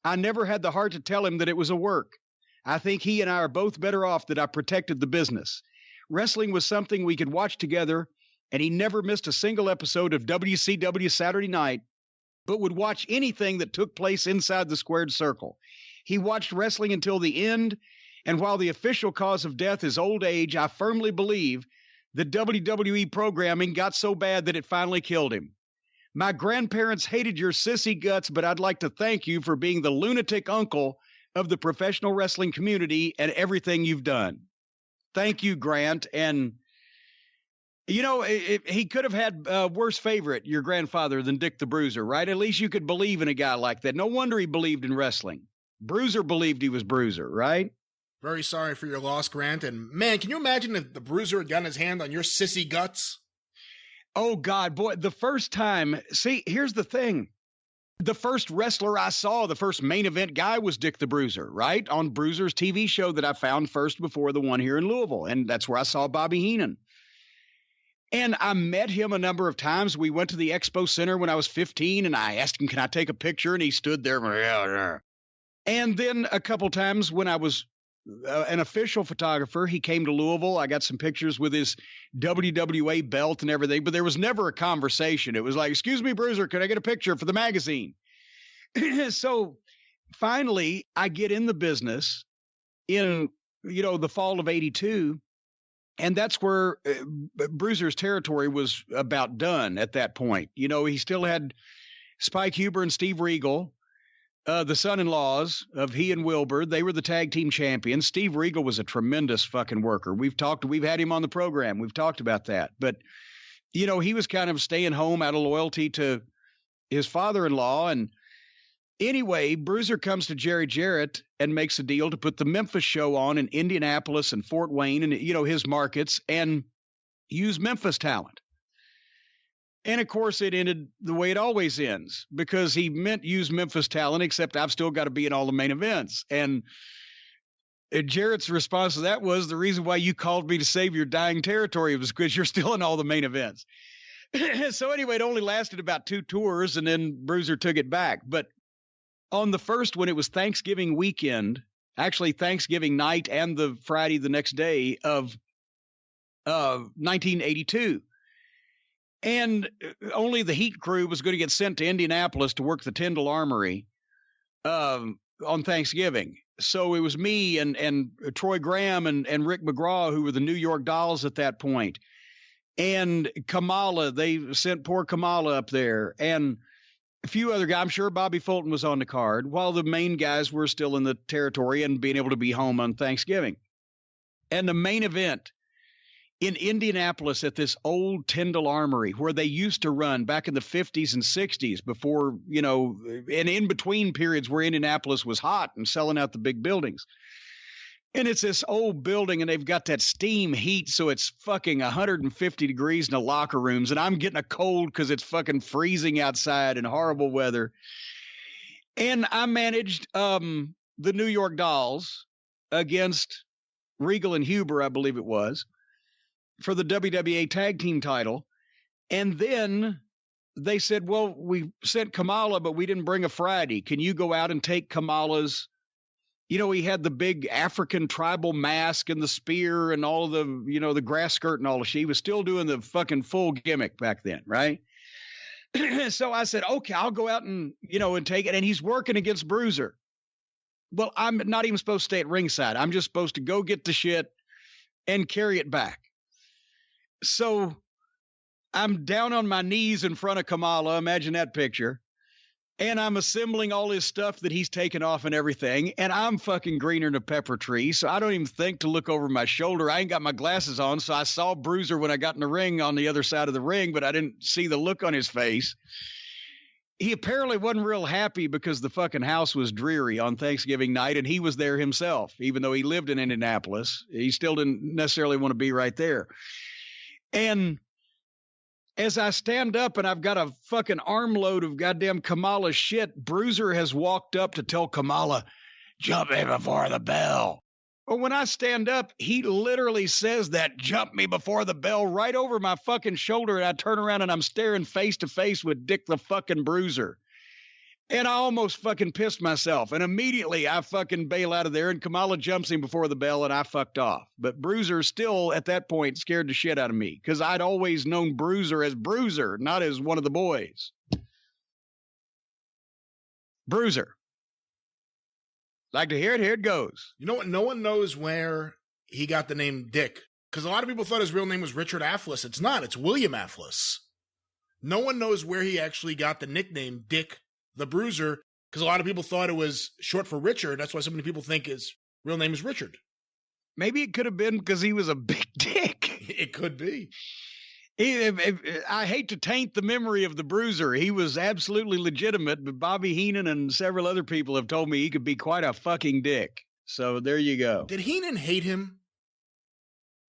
I never had the heart to tell him that it was a work. I think he and I are both better off that I protected the business. Wrestling was something we could watch together, and he never missed a single episode of WCW Saturday Night, but would watch anything that took place inside the squared circle. He watched wrestling until the end, and while the official cause of death is old age, I firmly believe the WWE programming got so bad that it finally killed him. My grandparents hated your sissy guts, but I'd like to thank you for being the lunatic uncle of the professional wrestling community and everything you've done. Thank you, Grant. And, you know, he could have had a worse favorite, your grandfather, than Dick the Bruiser, right? At least you could believe in a guy like that. No wonder he believed in wrestling. Bruiser believed he was Bruiser, right? Very sorry for your loss, Grant. And, man, can you imagine if the Bruiser had gotten his hand on your sissy guts? Oh, God, boy, the first time, see, here's the thing. The first wrestler I saw, the first main event guy was Dick the Bruiser, right? On Bruiser's TV show that I found first before the one here in Louisville. And that's where I saw Bobby Heenan. And I met him a number of times. We went to the Expo Center when I was 15, and I asked him, can I take a picture? And he stood there. And then a couple times when I was an official photographer, he came to Louisville. I got some pictures with his WWA belt and everything, but there was never a conversation. It was like, excuse me, Bruiser, could I get a picture for the magazine? So finally, I get in the business in, you know, the fall of 82. And that's where Bruiser's territory was about done at that point. You know, he still had Spike Huber and Steve Regal, the son-in-laws of he and Wilbur. They were the tag team champions. Steve Regal was a tremendous fucking worker. We've had him on the program. We've talked about that. But, you know, he was kind of staying home out of loyalty to his father-in-law. And anyway, Bruiser comes to Jerry Jarrett and makes a deal to put the Memphis show on in Indianapolis and Fort Wayne and, you know, his markets, and use Memphis talent. And, of course, it ended the way it always ends, because he meant use Memphis talent, except I've still got to be in all the main events. And Jarrett's response to that was, the reason why you called me to save your dying territory was because you're still in all the main events. So anyway, it only lasted about 2 tours, and then Bruiser took it back. But on the first one, it was Thanksgiving weekend, actually Thanksgiving night and the Friday the next day of 1982. And only the Heat crew was going to get sent to Indianapolis to work the Tyndall Armory on Thanksgiving. So it was me and Troy Graham and Rick McGraw, who were the New York Dolls at that point. And Kamala, they sent poor Kamala up there. And a few other guys. I'm sure Bobby Fulton was on the card, while the main guys were still in the territory and being able to be home on Thanksgiving. And the main event in Indianapolis at this old Tyndall Armory, where they used to run back in the 50s and 60s before, you know, and in between periods where Indianapolis was hot and selling out the big buildings. And it's this old building, and they've got that steam heat, so it's fucking 150 degrees in the locker rooms, and I'm getting a cold because it's fucking freezing outside and horrible weather. And I managed the New York Dolls against Regal and Huber, I believe it was, for the WWA tag team title. And then they said, well, we sent Kamala, but we didn't bring a Friday. Can you go out and take Kamala's? You know, he had the big African tribal mask and the spear and all of the, you know, the grass skirt and all of she was still doing the fucking full gimmick back then, right? So I said, okay, I'll go out and, you know, and take it. And he's working against Bruiser. Well, I'm not even supposed to stay at ringside. I'm just supposed to go get the shit and carry it back. So I'm down on my knees in front of Kamala. Imagine that picture. And I'm assembling all his stuff that he's taken off and everything. And I'm fucking greener than a pepper tree. So I don't even think to look over my shoulder. I ain't got my glasses on. So I saw Bruiser when I got in the ring on the other side of the ring, but I didn't see the look on his face. he apparently wasn't real happy because the fucking house was dreary on Thanksgiving night, and he was there himself. Even though he lived in Indianapolis, he still didn't necessarily want to be right there. And as I stand up and I've got a fucking armload of goddamn Kamala shit, Bruiser has walked up to tell Kamala, jump me before the bell. Well, when I stand up, he literally says that, jump me before the bell, right over my fucking shoulder. And I turn around and I'm staring face to face with Dick the fucking Bruiser. And I almost fucking pissed myself. And immediately I fucking bail out of there and Kamala jumps him before the bell and I fucked off. But Bruiser still at that point scared the shit out of me because I'd always known Bruiser as Bruiser, not as one of the boys. Bruiser. Like to hear it? Here it goes. You know what? No one knows where he got the name Dick. Because a lot of people thought his real name was Richard Afflis. It's not. It's William Afflis. No one knows where he actually got the nickname Dick the Bruiser. Because a lot of people thought it was short for Richard. That's why so many people think his real name is Richard. Maybe it could have been because he was a big dick. It could be. I hate to taint the memory of the Bruiser. He was absolutely legitimate, but Bobby Heenan and several other people have told me he could be quite a fucking dick. So there you go. Did Heenan hate him?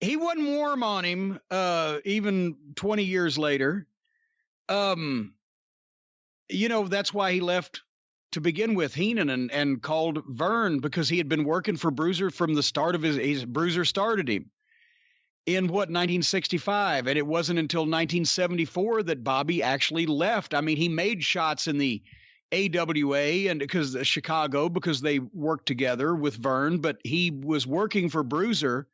He wasn't warm on him, even 20 years later. You know, that's why he left to begin with, Heenan, and called Vern, because he had been working for Bruiser from the start of his Bruiser started him. In 1965, and it wasn't until 1974 that Bobby actually left. I mean, he made shots in the AWA and because Chicago, because they worked together with Vern, but he was working for Bruiser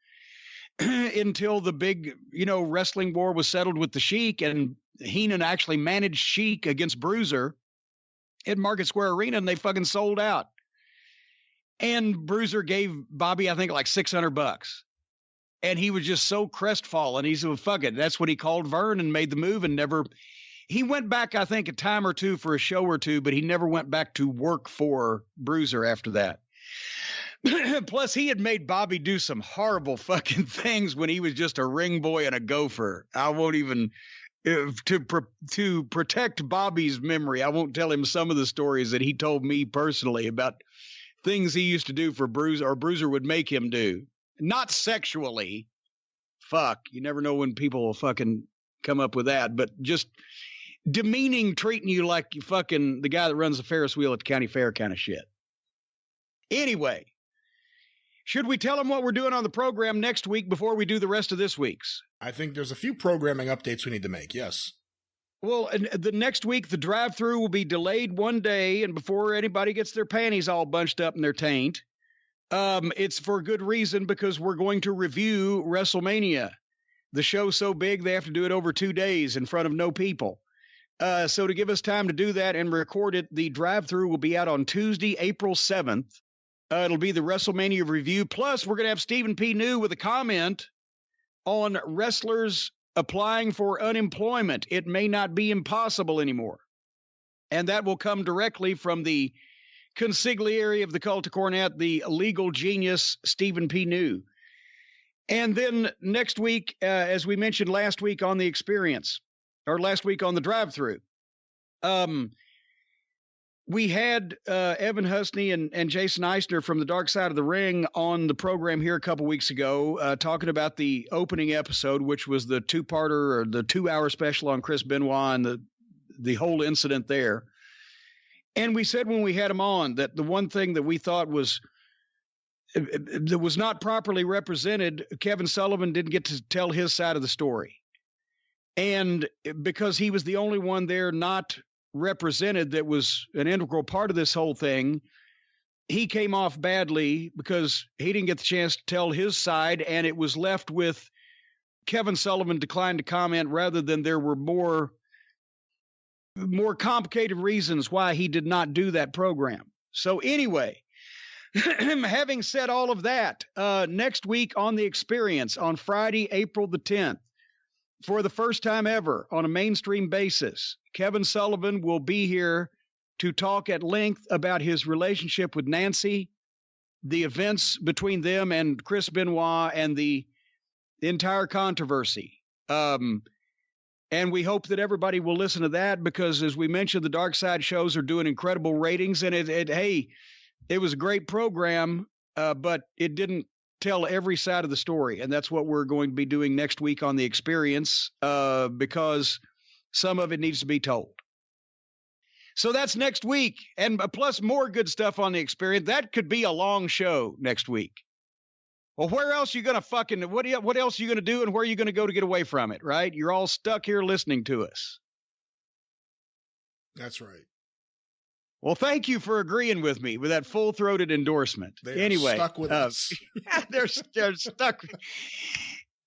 until the big, wrestling war was settled with the Sheik, and Heenan actually managed Sheik against Bruiser at Market Square Arena, and they fucking sold out. And Bruiser gave Bobby, I think, like $600. And he was just so crestfallen. He said, well, fuck it. That's what he called Vern and made the move and never. He went back, I think, a time or two for a show or two, but he never went back to work for Bruiser after that. Plus, he had made Bobby do some horrible fucking things when he was just a ring boy and a gopher. I won't even. To protect Bobby's memory, I won't tell him some of the stories that he told me personally about things he used to do for Bruiser or Bruiser would make him do. Not sexually. Fuck. You never know when people will fucking come up with that. But just demeaning, treating you like you fucking the guy that runs the Ferris wheel at the county fair kind of shit. Anyway, should we tell them what we're doing on the program next week before we do the rest of this week's? I think there's a few programming updates we need to make, yes. Well, the next week, the drive-thru will be delayed one day, and before anybody gets their panties all bunched up in their taint. It's for good reason because we're going to review WrestleMania. The show's so big they have to do it over 2 days in front of no people. So to give us time to do that and record it, the drive-thru will be out on Tuesday, April 7th. It'll be the WrestleMania review. Plus, we're going to have Stephen P. New with a comment on wrestlers applying for unemployment. It may not be impossible anymore. And that will come directly from the consigliere of the cult of Cornette, the legal genius, Stephen P. New. And then next week, as we mentioned last week on The Experience, or last week on the drive-thru, we had Evan Husney and Jason Eisner from the Dark Side of the Ring on the program here a couple weeks ago, talking about the opening episode, which was the two-parter or the 2-hour special on Chris Benoit and the whole incident there. And we said when we had him on that the one thing that we thought was that was not properly represented, Kevin Sullivan didn't get to tell his side of the story. And because he was the only one there not represented that was an integral part of this whole thing, he came off badly because he didn't get the chance to tell his side, and it was left with Kevin Sullivan declined to comment rather than there were more complicated reasons why he did not do that program. So anyway, having said all of that, next week on The Experience on Friday, April the 10th, for the first time ever on a mainstream basis, Kevin Sullivan will be here to talk at length about his relationship with Nancy, the events between them and Chris Benoit, and the entire controversy. And we hope that everybody will listen to that because, as we mentioned, the Dark Side shows are doing incredible ratings. And it was a great program, but it didn't tell every side of the story. And that's what we're going to be doing next week on The Experience because some of it needs to be told. So that's next week. And plus more good stuff on The Experience. That could be a long show next week. Well, where else are you going to what else are you going to do and where are you going to go to get away from it, right? You're all stuck here listening to us. That's right. Well, thank you for agreeing with me with that full-throated endorsement. They're stuck with us. They're stuck.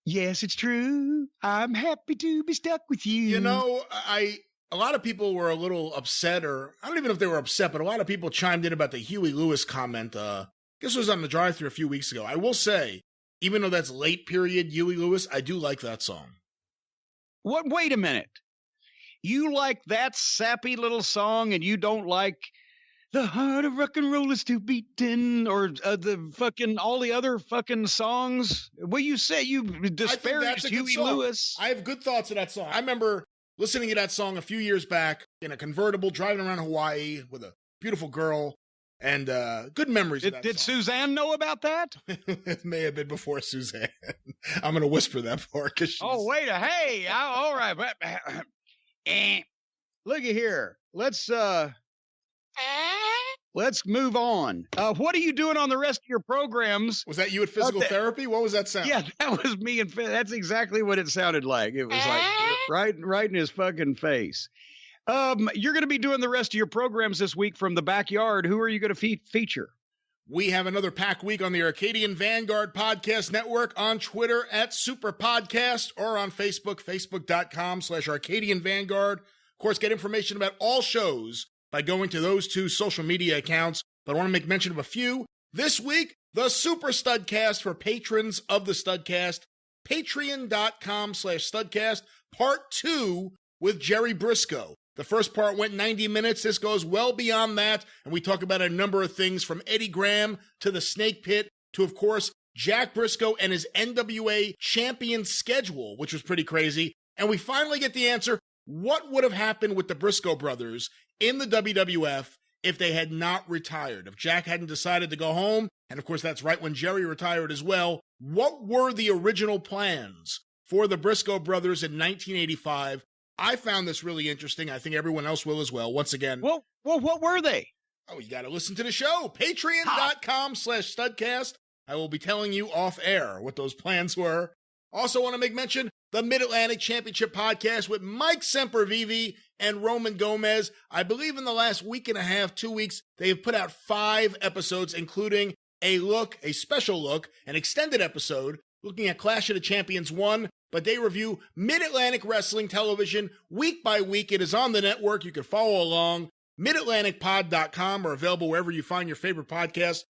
Yes, it's true. I'm happy to be stuck with you. You know, a lot of people were a little upset, or I don't even know if they were upset, but a lot of people chimed in about the Huey Lewis comment. I guess it was on the drive-thru a few weeks ago. I will say, even though that's late period Huey Lewis, I do like that song. What? Wait a minute. You like that sappy little song and you don't like The Heart of Rock and Roll is Still Beating or the fucking all the other fucking songs? Well, you say you disparaged Huey Lewis. I have good thoughts of that song. I remember listening to that song a few years back in a convertible, driving around Hawaii with a beautiful girl. And good memories of that Did song. Suzanne know about that? It may have been before Suzanne. I'm going to whisper that part. Oh, wait. Hey, all right. Look at here. Let's move on. What are you doing on the rest of your programs? Was that you at physical therapy? What was that sound? Yeah, that was me. And that's exactly what it sounded like. It was like right in his fucking face. You're going to be doing the rest of your programs this week from the backyard. Who are you going to feature? We have another pack week on the Arcadian Vanguard Podcast Network, on Twitter at Superpodcast, or on Facebook, facebook.com/Arcadian Vanguard. Of course, get information about all shows by going to those two social media accounts. But I want to make mention of a few. This week, the Super Studcast for patrons of the Studcast. Patreon.com/Studcast, Part 2 with Jerry Briscoe. The first part went 90 minutes. This goes well beyond that, and we talk about a number of things from Eddie Graham to the Snake Pit to, of course, Jack Briscoe and his NWA champion schedule, which was pretty crazy. And we finally get the answer. What would have happened with the Briscoe brothers in the WWF if they had not retired? If Jack hadn't decided to go home, and of course that's right when Jerry retired as well, what were the original plans for the Briscoe brothers in 1985? I found this really interesting. I think everyone else will as well. Once again. Well, what were they? Oh, you got to listen to the show. Patreon.com/Studcast. I will be telling you off air what those plans were. Also want to make mention, the Mid-Atlantic Championship Podcast with Mike Sempervive and Roman Gomez. I believe in the last week and a half, 2 weeks, they have put out 5 episodes, including a special look, an extended episode, looking at Clash of the Champions 1. But they review Mid-Atlantic Wrestling Television week by week. It is on the network. You can follow along. MidAtlanticPod.com or available wherever you find your favorite podcast.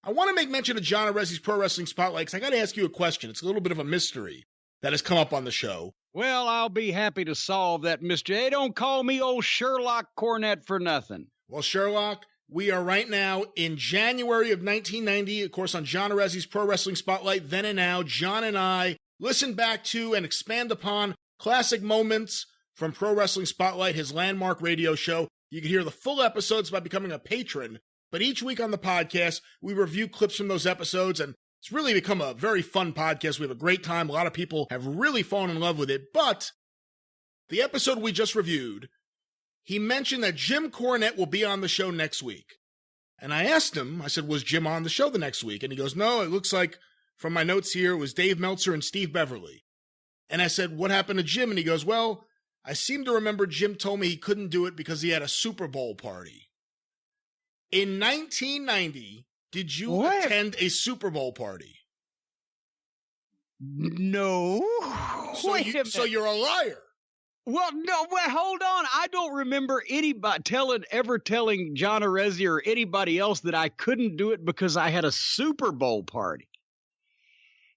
I want to make mention of John Arezzi's Pro Wrestling Spotlight because I got to ask you a question. It's a little bit of a mystery that has come up on the show. Well, I'll be happy to solve that mystery. They don't call me old Sherlock Cornette for nothing. Well, Sherlock, we are right now in January of 1990, of course, on John Arezzi's Pro Wrestling Spotlight. Then and now, John and I listen back to and expand upon classic moments from Pro Wrestling Spotlight, his landmark radio show. You can hear the full episodes by becoming a patron, but each week on the podcast, we review clips from those episodes, and it's really become a very fun podcast. We have a great time. A lot of people have really fallen in love with it, but the episode we just reviewed, he mentioned that Jim Cornette will be on the show next week. And I asked him, I said, was Jim on the show the next week? And he goes, no, it looks like from my notes here, it was Dave Meltzer and Steve Beverly. And I said, what happened to Jim? And he goes, well, I seem to remember Jim told me he couldn't do it because he had a Super Bowl party. In 1990, did you attend a Super Bowl party? No. So you're a liar. Well, no, hold on. I don't remember anybody ever telling John Arezzi or anybody else that I couldn't do it because I had a Super Bowl party.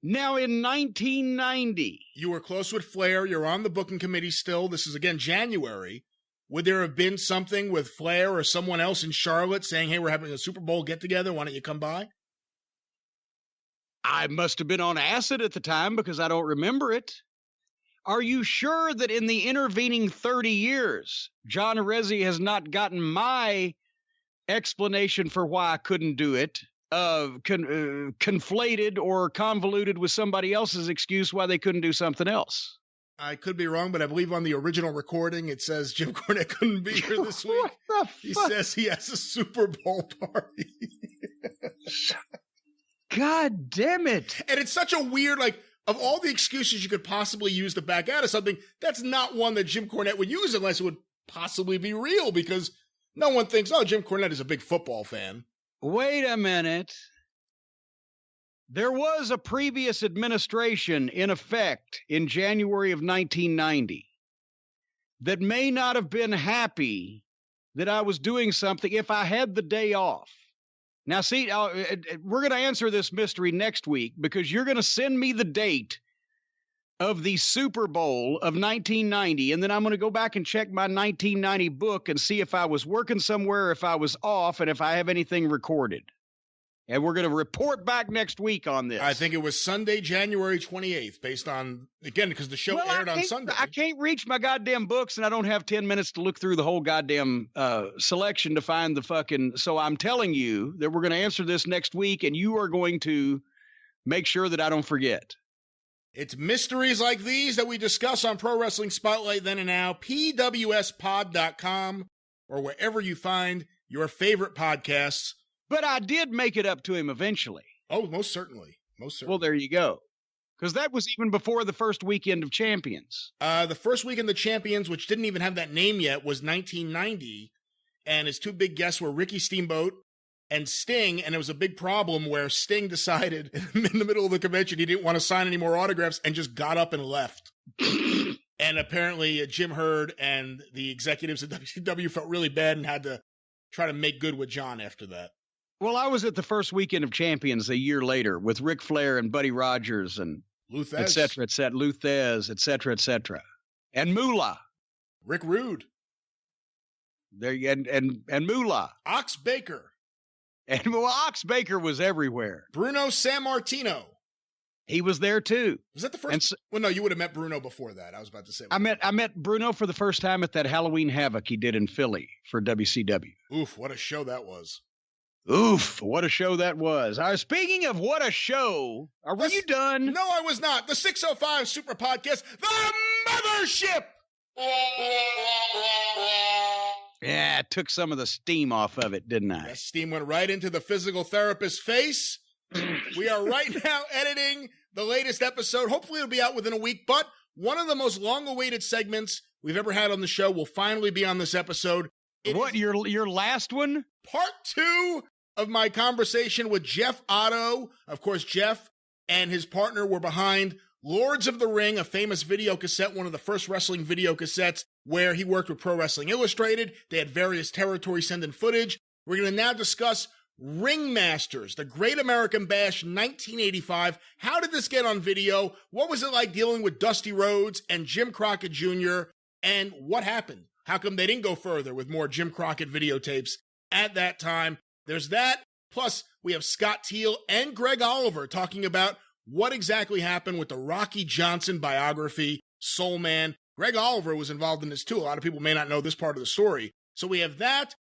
Now, in 1990... You were close with Flair. You're on the booking committee still. This is, again, January. Would there have been something with Flair or someone else in Charlotte saying, hey, we're having a Super Bowl get-together. Why don't you come by? I must have been on acid at the time because I don't remember it. Are you sure that in the intervening 30 years, John Arezzi has not gotten my explanation for why I couldn't do it, conflated or convoluted with somebody else's excuse why they couldn't do something else? I could be wrong, but I believe on the original recording, it says Jim Cornette couldn't be here this week. He says he has a Super Bowl party. God damn it. And it's such a weird, like, of all the excuses you could possibly use to back out of something, that's not one that Jim Cornette would use unless it would possibly be real, because no one thinks, oh, Jim Cornette is a big football fan. Wait a minute. There was a previous administration in effect in January of 1990 that may not have been happy that I was doing something if I had the day off. Now, see, we're going to answer this mystery next week because you're going to send me the date of the Super Bowl of 1990, and then I'm going to go back and check my 1990 book and see if I was working somewhere, if I was off, and if I have anything recorded. And we're going to report back next week on this. I think it was Sunday, January 28th, based on, again, because the show aired on Sunday. I can't reach my goddamn books, and I don't have 10 minutes to look through the whole goddamn selection to find the fucking... So I'm telling you that we're going to answer this next week, and you are going to make sure that I don't forget. It's mysteries like these that we discuss on Pro Wrestling Spotlight Then and Now, pwspod.com, or wherever you find your favorite podcasts. But I did make it up to him eventually. Oh, most certainly. Most certainly. Well, there you go. Because that was even before the first weekend of Champions. The first weekend of Champions, which didn't even have that name yet, was 1990. And his two big guests were Ricky Steamboat and Sting. And it was a big problem where Sting decided in the middle of the convention he didn't want to sign any more autographs and just got up and left. And apparently Jim Herd and the executives at WCW felt really bad and had to try to make good with John after that. Well, I was at the first weekend of Champions a year later with Ric Flair and Buddy Rogers and Luce, et cetera, Luthez, et cetera, and Moolah. Rick Rude. There and Moolah. Ox Baker. And well, Ox Baker was everywhere. Bruno Sammartino. He was there too. Was that the first? Well, no, you would have met Bruno before that. I was about to say. I met Bruno for the first time at that Halloween Havoc he did in Philly for WCW. Oof, what a show that was. Oof, what a show that was. Speaking of what a show, were you done? No, I was not. The 605 Super Podcast, the mothership! Yeah, I took some of the steam off of it, didn't I? That steam went right into the physical therapist's face. We are right now editing the latest episode. Hopefully it'll be out within a week, but one of the most long-awaited segments we've ever had on the show will finally be on this episode. Your last one? Part 2 of my conversation with Jeff Otto. Of course, Jeff and his partner were behind Lords of the Ring, a famous video cassette, one of the first wrestling video cassettes where he worked with Pro Wrestling Illustrated. They had various territories send in footage. We're going to now discuss Ringmasters, the Great American Bash 1985. How did this get on video? What was it like dealing with Dusty Rhodes and Jim Crockett Jr.? And what happened? How come they didn't go further with more Jim Crockett videotapes at that time? There's that. Plus, we have Scott Teal and Greg Oliver talking about what exactly happened with the Rocky Johnson biography, Soul Man. Greg Oliver was involved in this too. A lot of people may not know this part of the story. So we have that.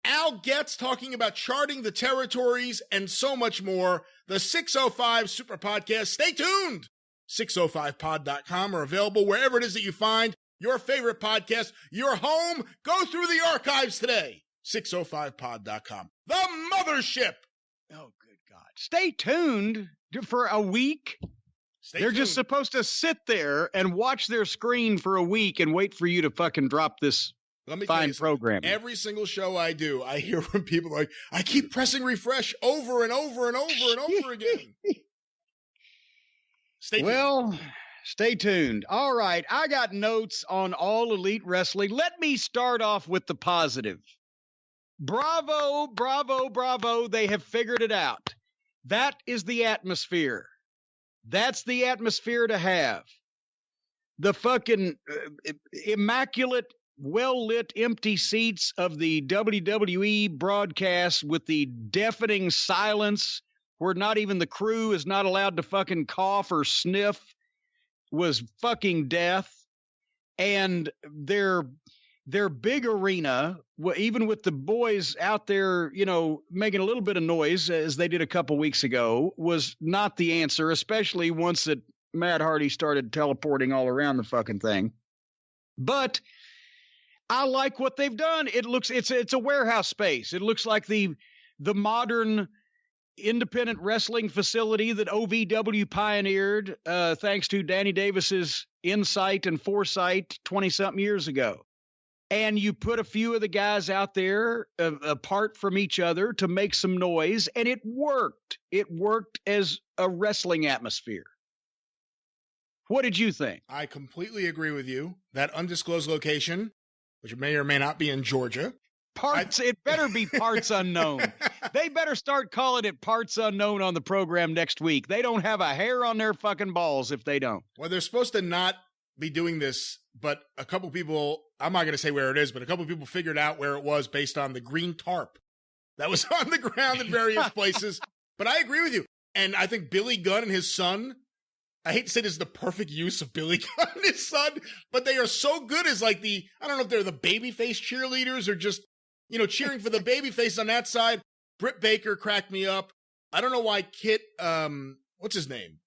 Al Getz talking about charting the territories and so much more. The 605 Super Podcast. Stay tuned. 605pod.com are available wherever it is that you find your favorite podcast. You're home. Go through the archives today. 605pod.com. The mothership. Oh, good God. Stay tuned for a week. They're tuned. Just supposed to sit there and watch their screen for a week and wait for you to fucking drop this fine program. Every single show I do, I hear from people like, I keep pressing refresh over and over and over and over again. Stay tuned. Well, stay tuned. All right. I got notes on All Elite Wrestling. Let me start off with the positive. Bravo, bravo, bravo. They have figured it out. That is the atmosphere. That's the atmosphere to have. The fucking immaculate, well-lit, empty seats of the WWE broadcast with the deafening silence where not even the crew is not allowed to fucking cough or sniff was fucking death. And their big arena, even with the boys out there, you know, making a little bit of noise as they did a couple weeks ago, was not the answer, especially once that Matt Hardy started teleporting all around the fucking thing. But I like what they've done. It's a warehouse space. It looks like the modern independent wrestling facility that OVW pioneered, thanks to Danny Davis's insight and foresight 20-something years ago. And you put a few of the guys out there apart from each other to make some noise, and it worked. It worked as a wrestling atmosphere. What did you think? I completely agree with you. That undisclosed location, which may or may not be in Georgia. It better be parts unknown. They better start calling it parts unknown on the program next week. They don't have a hair on their fucking balls if they don't. Well, they're supposed to not be doing this, but a couple people, I'm not going to say where it is, but a couple people figured out where it was based on the green tarp that was on the ground in various places. But I agree with you. And I think Billy Gunn and his son, I hate to say this is the perfect use of Billy Gunn and his son, but they are so good as like I don't know if they're the babyface cheerleaders or just, you know, cheering for the babyface on that side. Britt Baker cracked me up. I don't know why Kit, what's his name?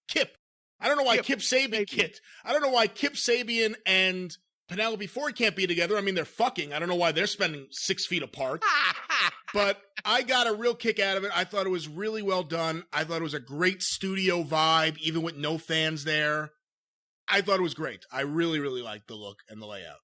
Kip. I don't know why Kip Sabian, Kit. I don't know why Kip Sabian and Penelope Ford can't be together. I mean, they're fucking. I don't know why they're spending 6 feet apart. But I got a real kick out of it. I thought it was really well done. I thought it was a great studio vibe, even with no fans there. I thought it was great. I really, really liked the look and the layout.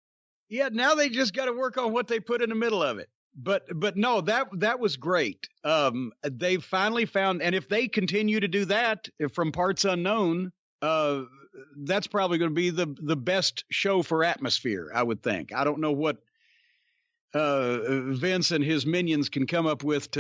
Yeah, now they just got to work on what they put in the middle of it. But no, that was great. They finally found, and if they continue to do that from parts unknown, that's probably going to be the best show for atmosphere, I would think. I don't know what Vince and his minions can come up with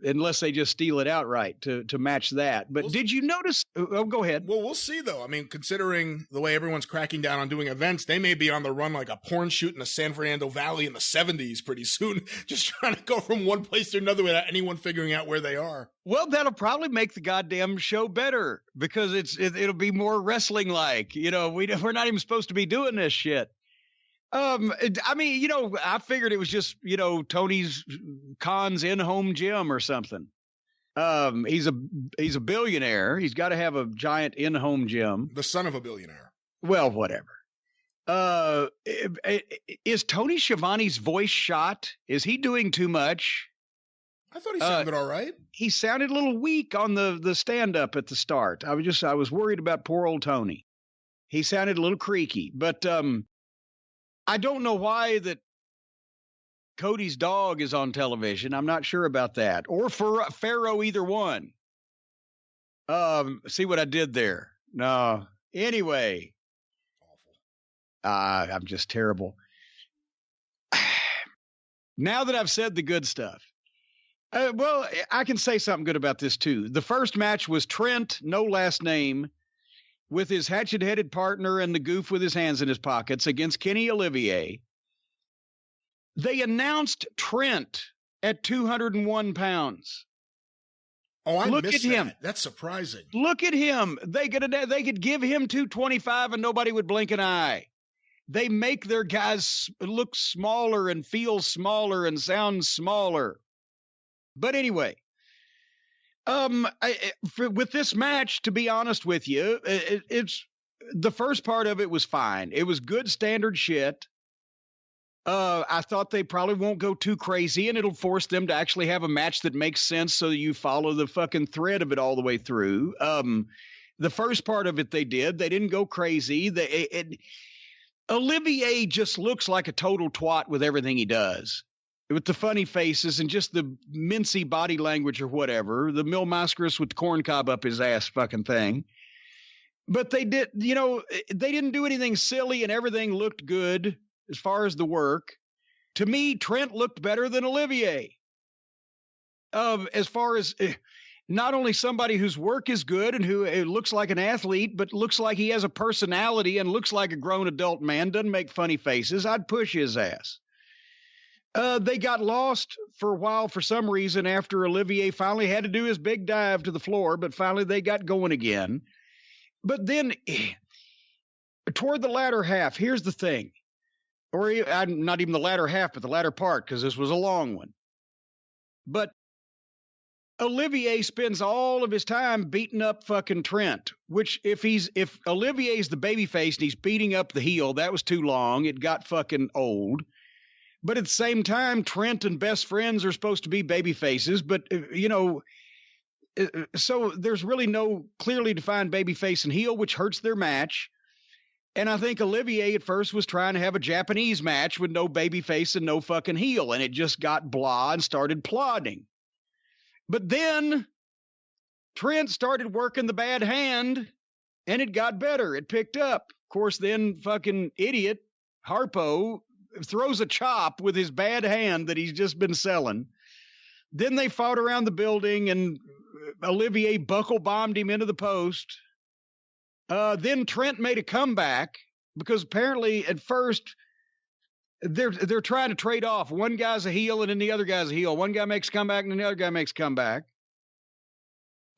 unless they just steal it outright to match that. But did you notice? Oh, go ahead. Well, we'll see, though. I mean, considering the way everyone's cracking down on doing events, they may be on the run like a porn shoot in the San Fernando Valley in the 70s pretty soon, just trying to go from one place to another without anyone figuring out where they are. Well, that'll probably make the goddamn show better because it'll be more wrestling-like. You know, we're not even supposed to be doing this shit. I mean, you know, I figured it was just, you know, Tony's Khan's in-home gym or something. He's a billionaire. He's got to have a giant in-home gym. The son of a billionaire. Well, whatever. Is Tony Schiavone's voice shot? Is he doing too much? I thought he sounded all right. He sounded a little weak on the stand-up at the start. I was worried about poor old Tony. He sounded a little creaky, but I don't know why that Cody's dog is on television. I'm not sure about that. Or for Pharaoh, either one. See what I did there? No. Anyway. Awful. I'm just terrible. Now that I've said the good stuff. Well, I can say something good about this too. The first match was Trent, no last name, with his hatchet-headed partner and the goof with his hands in his pockets against Kenny Olivier. They announced Trent at 201 pounds. Oh, I Look missed at him. That. That's surprising. Look at him. They could give him 225 and nobody would blink an eye. They make their guys look smaller and feel smaller and sound smaller. But anyway, with this match, to be honest with you, it's the first part of it was fine. It was good standard shit. I thought they probably won't go too crazy, and it'll force them to actually have a match that makes sense so that you follow the fucking thread of it all the way through. The first part of it they did. They didn't go crazy. Olivier just looks like a total twat with everything he does. With the funny faces and just the mincy body language or whatever, the Mil Mascaras with the corn cob up his ass fucking thing. But they didn't do anything silly and everything looked good as far as the work. To me, Trent looked better than Olivier. As far as not only somebody whose work is good and who looks like an athlete, but looks like he has a personality and looks like a grown adult man, doesn't make funny faces, I'd push his ass. They got lost for a while for some reason after Olivier finally had to do his big dive to the floor, but finally they got going again. But then toward the latter half, here's the thing. Or not even the latter half, but the latter part, because this was a long one. But Olivier spends all of his time beating up fucking Trent, which if Olivier's the babyface and he's beating up the heel, that was too long. It got fucking old. But at the same time, Trent and best friends are supposed to be baby faces, but so there's really no clearly defined baby face and heel, which hurts their match. And I think Olivier at first was trying to have a Japanese match with no baby face and no fucking heel, and it just got blah and started plodding. But then Trent started working the bad hand, and it got better. It picked up. Of course, then fucking idiot Harpo throws a chop with his bad hand that he's just been selling. Then they fought around the building, and Olivier buckle bombed him into the post. Then Trent made a comeback because apparently at first they're trying to trade off. One guy's a heel and then the other guy's a heel. One guy makes a comeback and then the other guy makes a comeback.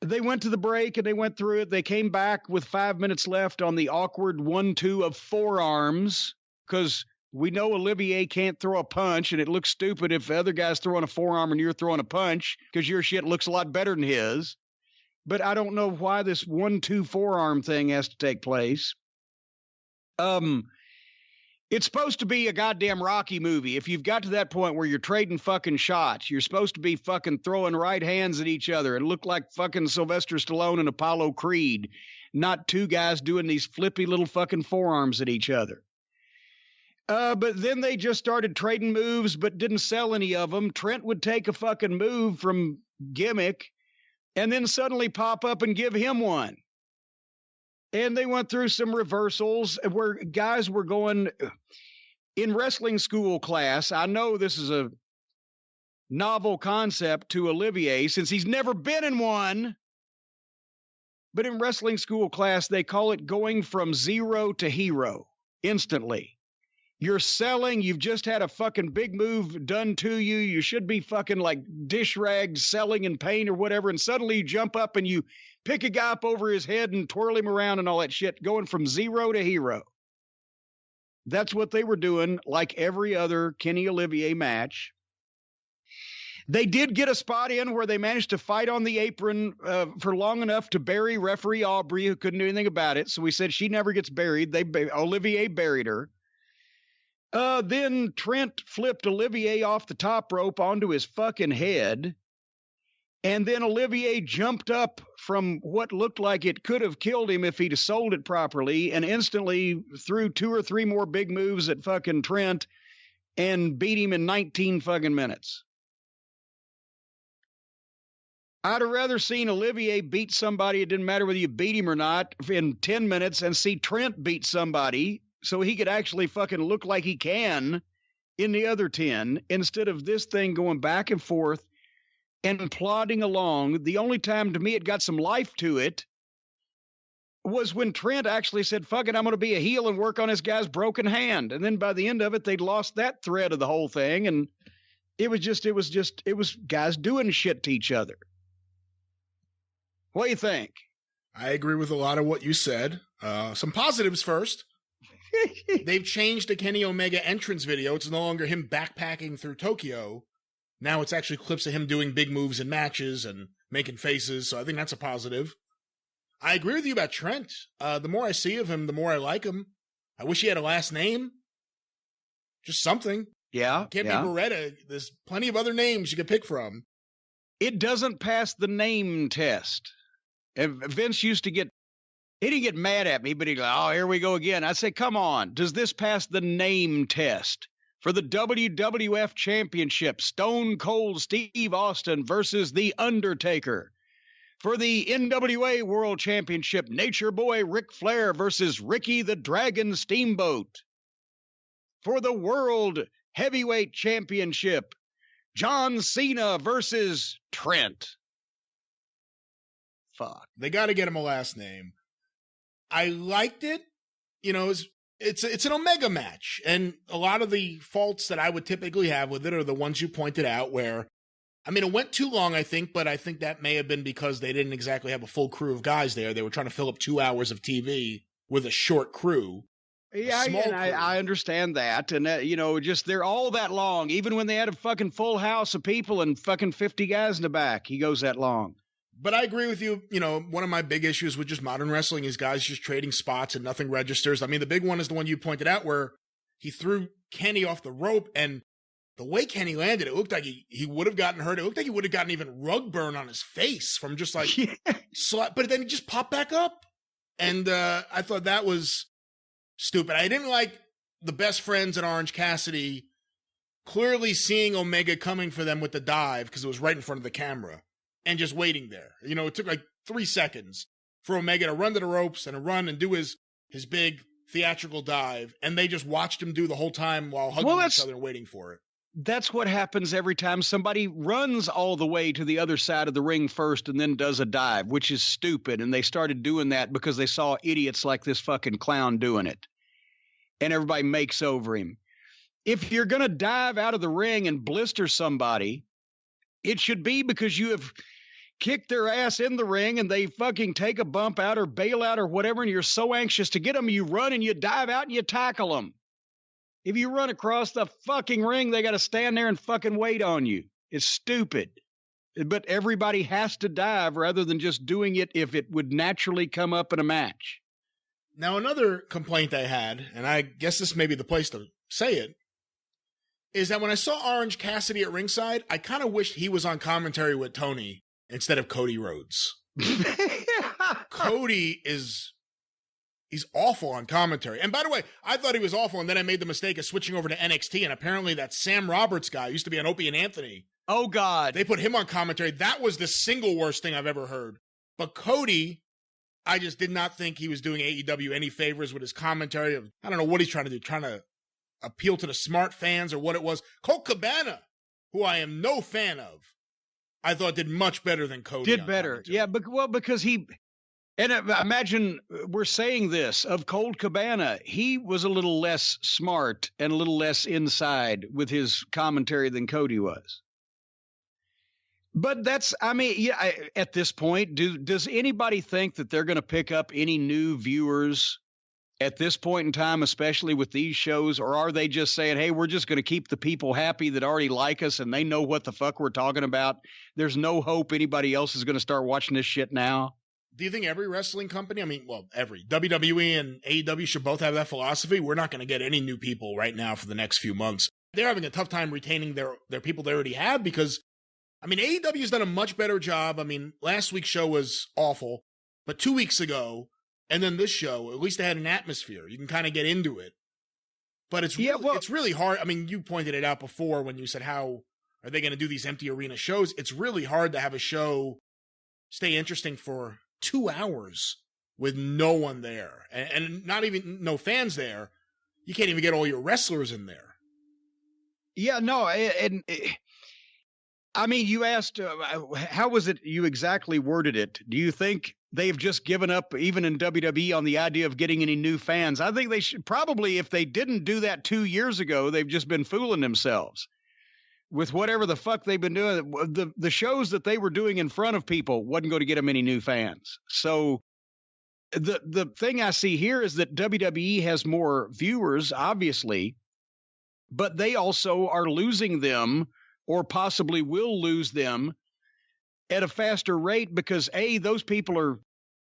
They went to the break and they went through it. They came back with 5 minutes left on the awkward 1-2 of forearms because we know Olivier can't throw a punch, and it looks stupid if the other guy's throwing a forearm and you're throwing a punch because your shit looks a lot better than his. But I don't know why this 1-2 forearm thing has to take place. It's supposed to be a goddamn Rocky movie. If you've got to that point where you're trading fucking shots, you're supposed to be fucking throwing right hands at each other and look like fucking Sylvester Stallone and Apollo Creed, not two guys doing these flippy little fucking forearms at each other. But then they just started trading moves, but didn't sell any of them. Trent would take a fucking move from Gimmick and then suddenly pop up and give him one. And they went through some reversals where guys were going in wrestling school class. I know this is a novel concept to Olivier since he's never been in one. But in wrestling school class, they call it going from zero to hero instantly. You're selling, you've just had a fucking big move done to you. You should be fucking like dish rags selling in pain or whatever. And suddenly you jump up and you pick a guy up over his head and twirl him around and all that shit, going from zero to hero. That's what they were doing, like every other Kenny Olivier match. They did get a spot in where they managed to fight on the apron for long enough to bury referee Aubrey, who couldn't do anything about it. So we said she never gets buried. Olivier buried her. Then Trent flipped Olivier off the top rope onto his fucking head. And then Olivier jumped up from what looked like it could have killed him if he'd have sold it properly and instantly threw 2 or 3 more big moves at fucking Trent and beat him in 19 fucking minutes. I'd have rather seen Olivier beat somebody, it didn't matter whether you beat him or not, in 10 minutes and see Trent beat somebody so he could actually fucking look like he can in the other 10 instead of this thing going back and forth and plodding along. The only time to me it got some life to it was when Trent actually said, fuck it, I'm going to be a heel and work on this guy's broken hand. And then by the end of it, they'd lost that thread of the whole thing. And it was guys doing shit to each other. What do you think? I agree with a lot of what you said. Some positives first. They've changed the Kenny Omega entrance video. It's no longer him backpacking through Tokyo. Now it's actually clips of him doing big moves in matches and making faces. So I think that's a positive. I agree with you about Trent. The more I see of him, the more I like him. I wish he had a last name. Just something. Yeah. It can't be Beretta. There's plenty of other names you could pick from. It doesn't pass the name test. Vince used to he didn't get mad at me, but he'd go, oh, here we go again. I'd say, come on. Does this pass the name test? For the WWF Championship, Stone Cold Steve Austin versus The Undertaker. For the NWA World Championship, Nature Boy Ric Flair versus Ricky the Dragon Steamboat. For the World Heavyweight Championship, John Cena versus Trent. Fuck. They got to get him a last name. I liked it. You know, it's an Omega match. And a lot of the faults that I would typically have with it are the ones you pointed out where I mean, it went too long, I think, but I think that may have been because they didn't exactly have a full crew of guys there. They were trying to fill up 2 hours of TV with a short crew. Yeah, and I understand that. And, just they're all that long. Even when they had a fucking full house of people and fucking 50 guys in the back, he goes that long. But I agree with you. One of my big issues with just modern wrestling is guys just trading spots and nothing registers. I mean, the big one is the one you pointed out where he threw Kenny off the rope, and the way Kenny landed, it looked like he would have gotten hurt. It looked like he would have gotten even rug burn on his face from just like but then he just popped back up. And I thought that was stupid. I didn't like the best friends at Orange Cassidy clearly seeing Omega coming for them with the dive because it was right in front of the camera and just waiting there. It took like 3 seconds for Omega to run to the ropes and and do his big theatrical dive, and they just watched him do the whole time while hugging each other and waiting for it. That's what happens every time somebody runs all the way to the other side of the ring first and then does a dive, which is stupid. And they started doing that because they saw idiots like this fucking clown doing it. And everybody makes over him. If you're going to dive out of the ring and blister somebody, it should be because you have kicked their ass in the ring and they fucking take a bump out or bail out or whatever, and you're so anxious to get them, you run and you dive out and you tackle them. If you run across the fucking ring, they got to stand there and fucking wait on you. It's stupid. But everybody has to dive rather than just doing it if it would naturally come up in a match. Now, another complaint I had, and I guess this may be the place to say it, is that when I saw Orange Cassidy at ringside, I kind of wished he was on commentary with Tony instead of Cody Rhodes. Cody he's awful on commentary. And by the way, I thought he was awful, and then I made the mistake of switching over to NXT, and apparently that Sam Roberts guy used to be on Opie and Anthony. Oh, God. They put him on commentary. That was the single worst thing I've ever heard. But Cody, I just did not think he was doing AEW any favors with his commentary. I don't know what he's trying to do, trying to appeal to the smart fans or what it was. Colt Cabana, who I am no fan of, I thought did much better than Cody. Did better. Commentary. Yeah, because he... And imagine we're saying this of Colt Cabana. He was a little less smart and a little less inside with his commentary than Cody was. But at this point, does anybody think that they're going to pick up any new viewers at this point in time, especially with these shows? Or are they just saying, hey, we're just going to keep the people happy that already like us and they know what the fuck we're talking about? There's no hope anybody else is going to start watching this shit now. Do you think every wrestling company, every WWE and AEW should both have that philosophy? We're not going to get any new people right now for the next few months. They're having a tough time retaining their people they already have because, AEW's done a much better job. Last week's show was awful, but 2 weeks ago, and then this show, at least they had an atmosphere. You can kind of get into it. But it's really hard. You pointed it out before when you said, how are they going to do these empty arena shows? It's really hard to have a show stay interesting for 2 hours with no one there and not even no fans there. You can't even get all your wrestlers in there. Yeah, no. You asked, how was it you exactly worded it? Do you think they've just given up even in WWE on the idea of getting any new fans? I think they should probably, if they didn't do that 2 years ago, they've just been fooling themselves. With whatever the fuck they've been doing, the shows that they were doing in front of people wasn't going to get them any new fans. So the thing I see here is that WWE has more viewers, obviously, but they also are losing them or possibly will lose them at a faster rate because, those people are,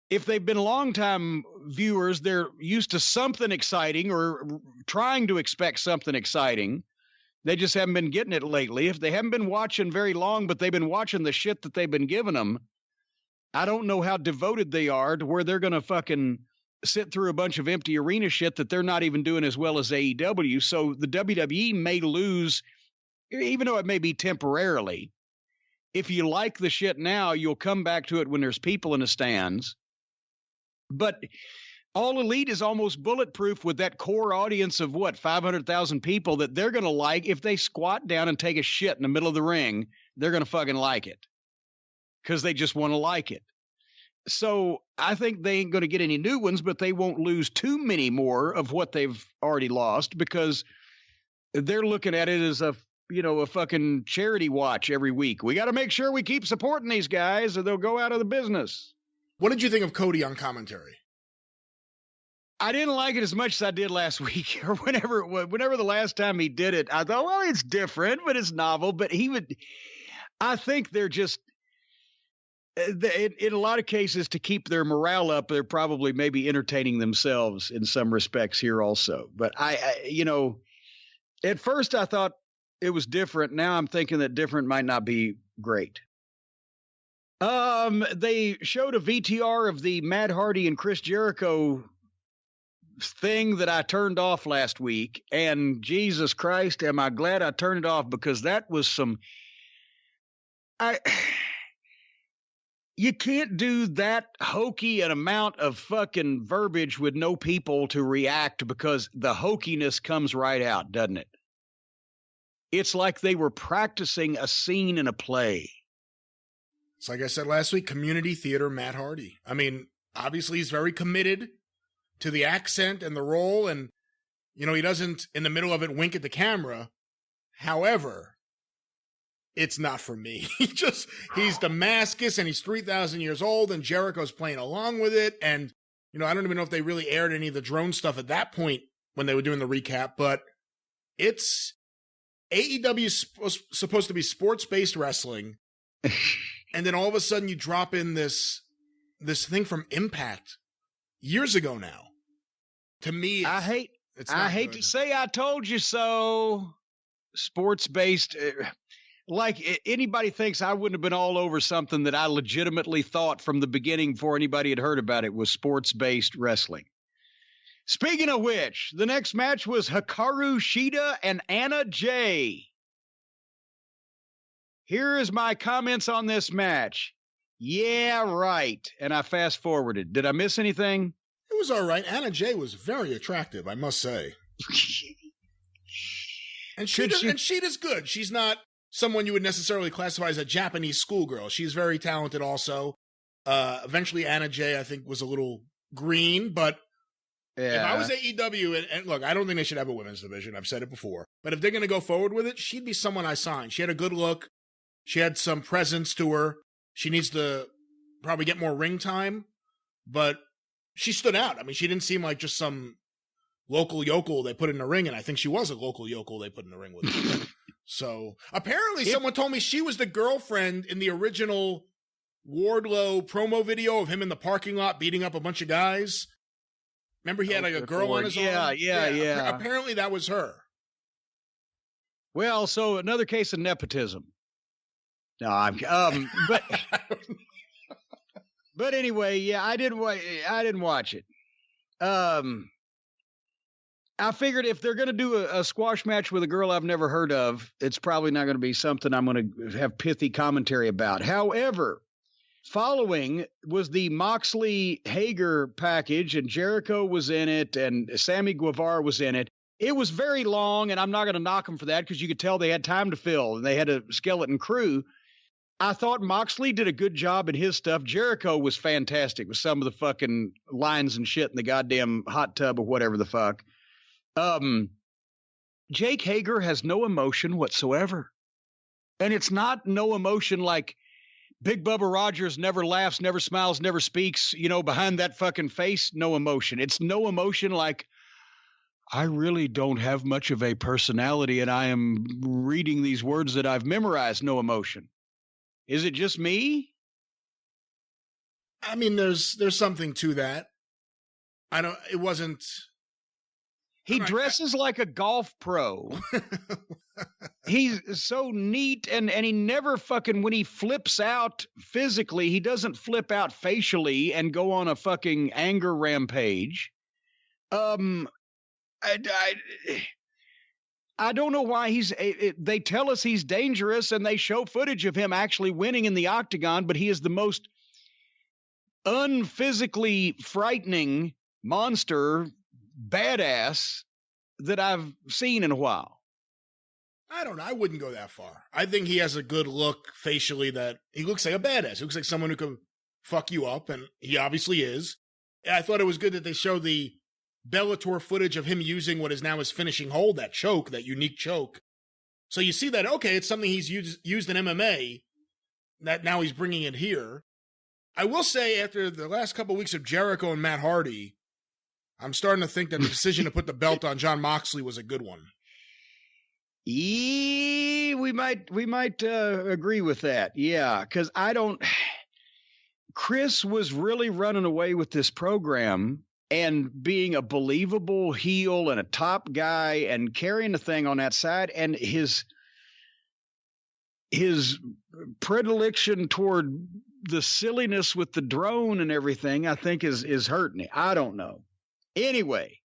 if they've been longtime viewers, they're used to something exciting or trying to expect something exciting. They just haven't been getting it lately. If they haven't been watching very long, but they've been watching the shit that they've been giving them, I don't know how devoted they are to where they're going to fucking sit through a bunch of empty arena shit that they're not even doing as well as AEW. So the WWE may lose, even though it may be temporarily. If you like the shit now, you'll come back to it when there's people in the stands. But All Elite is almost bulletproof with that core audience of 500,000 people that they're going to like. If they squat down and take a shit in the middle of the ring, they're going to fucking like it because they just want to like it. So I think they ain't going to get any new ones, but they won't lose too many more of what they've already lost because they're looking at it as a fucking charity watch every week. We got to make sure we keep supporting these guys or they'll go out of the business. What did you think of Cody on commentary? I didn't like it as much as I did last week or whenever the last time he did it. I thought, well, it's different, but it's novel. But I think they're just, in a lot of cases, to keep their morale up, they're probably maybe entertaining themselves in some respects here also. But at first I thought it was different. Now I'm thinking that different might not be great. They showed a VTR of the Matt Hardy and Chris Jericho thing that I turned off last week, and Jesus Christ, am I glad I turned it off, because that was you can't do that hokey an amount of fucking verbiage with no people to react, because the hokiness comes right out, doesn't it? It's like they were practicing a scene in a play. It's like I said last week, community theater Matt Hardy. I mean, obviously he's very committed to the accent and the role, and he doesn't in the middle of it wink at the camera. However, it's not for me. He's Damascus and he's 3,000 years old, and Jericho's playing along with it. And I don't even know if they really aired any of the drone stuff at that point when they were doing the recap, but it's AEW supposed to be sports-based wrestling. And then all of a sudden you drop in this thing from Impact years ago now. To me, I hate to say I told you so. Sports-based, like anybody thinks I wouldn't have been all over something that I legitimately thought from the beginning before anybody had heard about it was sports-based wrestling. Speaking of which, the next match was Hikaru Shida and Anna Jay. Here is my comments on this match. Yeah, right. And I fast forwarded. Did I miss anything? It was all right. Anna Jay was very attractive, I must say. And Shida's good. She's not someone you would necessarily classify as a Japanese schoolgirl. She's very talented also. Eventually Anna Jay, I think, was a little green, but if I was AEW, and look, I don't think they should have a women's division. I've said it before. But if they're going to go forward with it, she'd be someone I sign. She had a good look. She had some presence to her. She needs to probably get more ring time, but she stood out. I mean, she didn't seem like just some local yokel they put in the ring, and I think she was a local yokel they put in the ring with her. So apparently someone told me she was the girlfriend in the original Wardlow promo video of him in the parking lot beating up a bunch of guys. Remember he had like a girl on his arm? Yeah. Apparently that was her. Well, so another case of nepotism. No, but anyway, yeah, I didn't watch it. I figured if they're going to do a squash match with a girl I've never heard of, it's probably not going to be something I'm going to have pithy commentary about. However, following was the Moxley Hager package, and Jericho was in it, and Sammy Guevara was in it. It was very long, and I'm not going to knock them for that because you could tell they had time to fill, and they had a skeleton crew. I thought Moxley did a good job in his stuff. Jericho was fantastic with some of the fucking lines and shit in the goddamn hot tub or whatever the fuck. Jake Hager has no emotion whatsoever. And it's not no emotion like Big Bubba Rogers never laughs, never smiles, never speaks, behind that fucking face, no emotion. It's no emotion like, I really don't have much of a personality and I am reading these words that I've memorized, no emotion. Is it just me? I mean, there's something to that. It wasn't. He dresses like a golf pro. He's so neat and he never fucking, when he flips out physically, he doesn't flip out facially and go on a fucking anger rampage. I don't know why they tell us he's dangerous and they show footage of him actually winning in the octagon, but he is the most unphysically frightening monster badass that I've seen in a while. I don't know. I wouldn't go that far. I think he has a good look facially that he looks like a badass. He looks like someone who could fuck you up, and he obviously is. I thought it was good that they show the Bellator footage of him using what is now his finishing hold, that choke, that unique choke. So you see that, okay, it's something he's used in MMA, that now he's bringing it here. I will say, after the last couple of weeks of Jericho and Matt Hardy, I'm starting to think that the decision to put the belt on Jon Moxley was a good one. We might agree with that. Yeah, because Chris was really running away with this program and being a believable heel and a top guy and carrying the thing on that side, and his predilection toward the silliness with the drone and everything, I think is hurting it. I don't know. Anyway,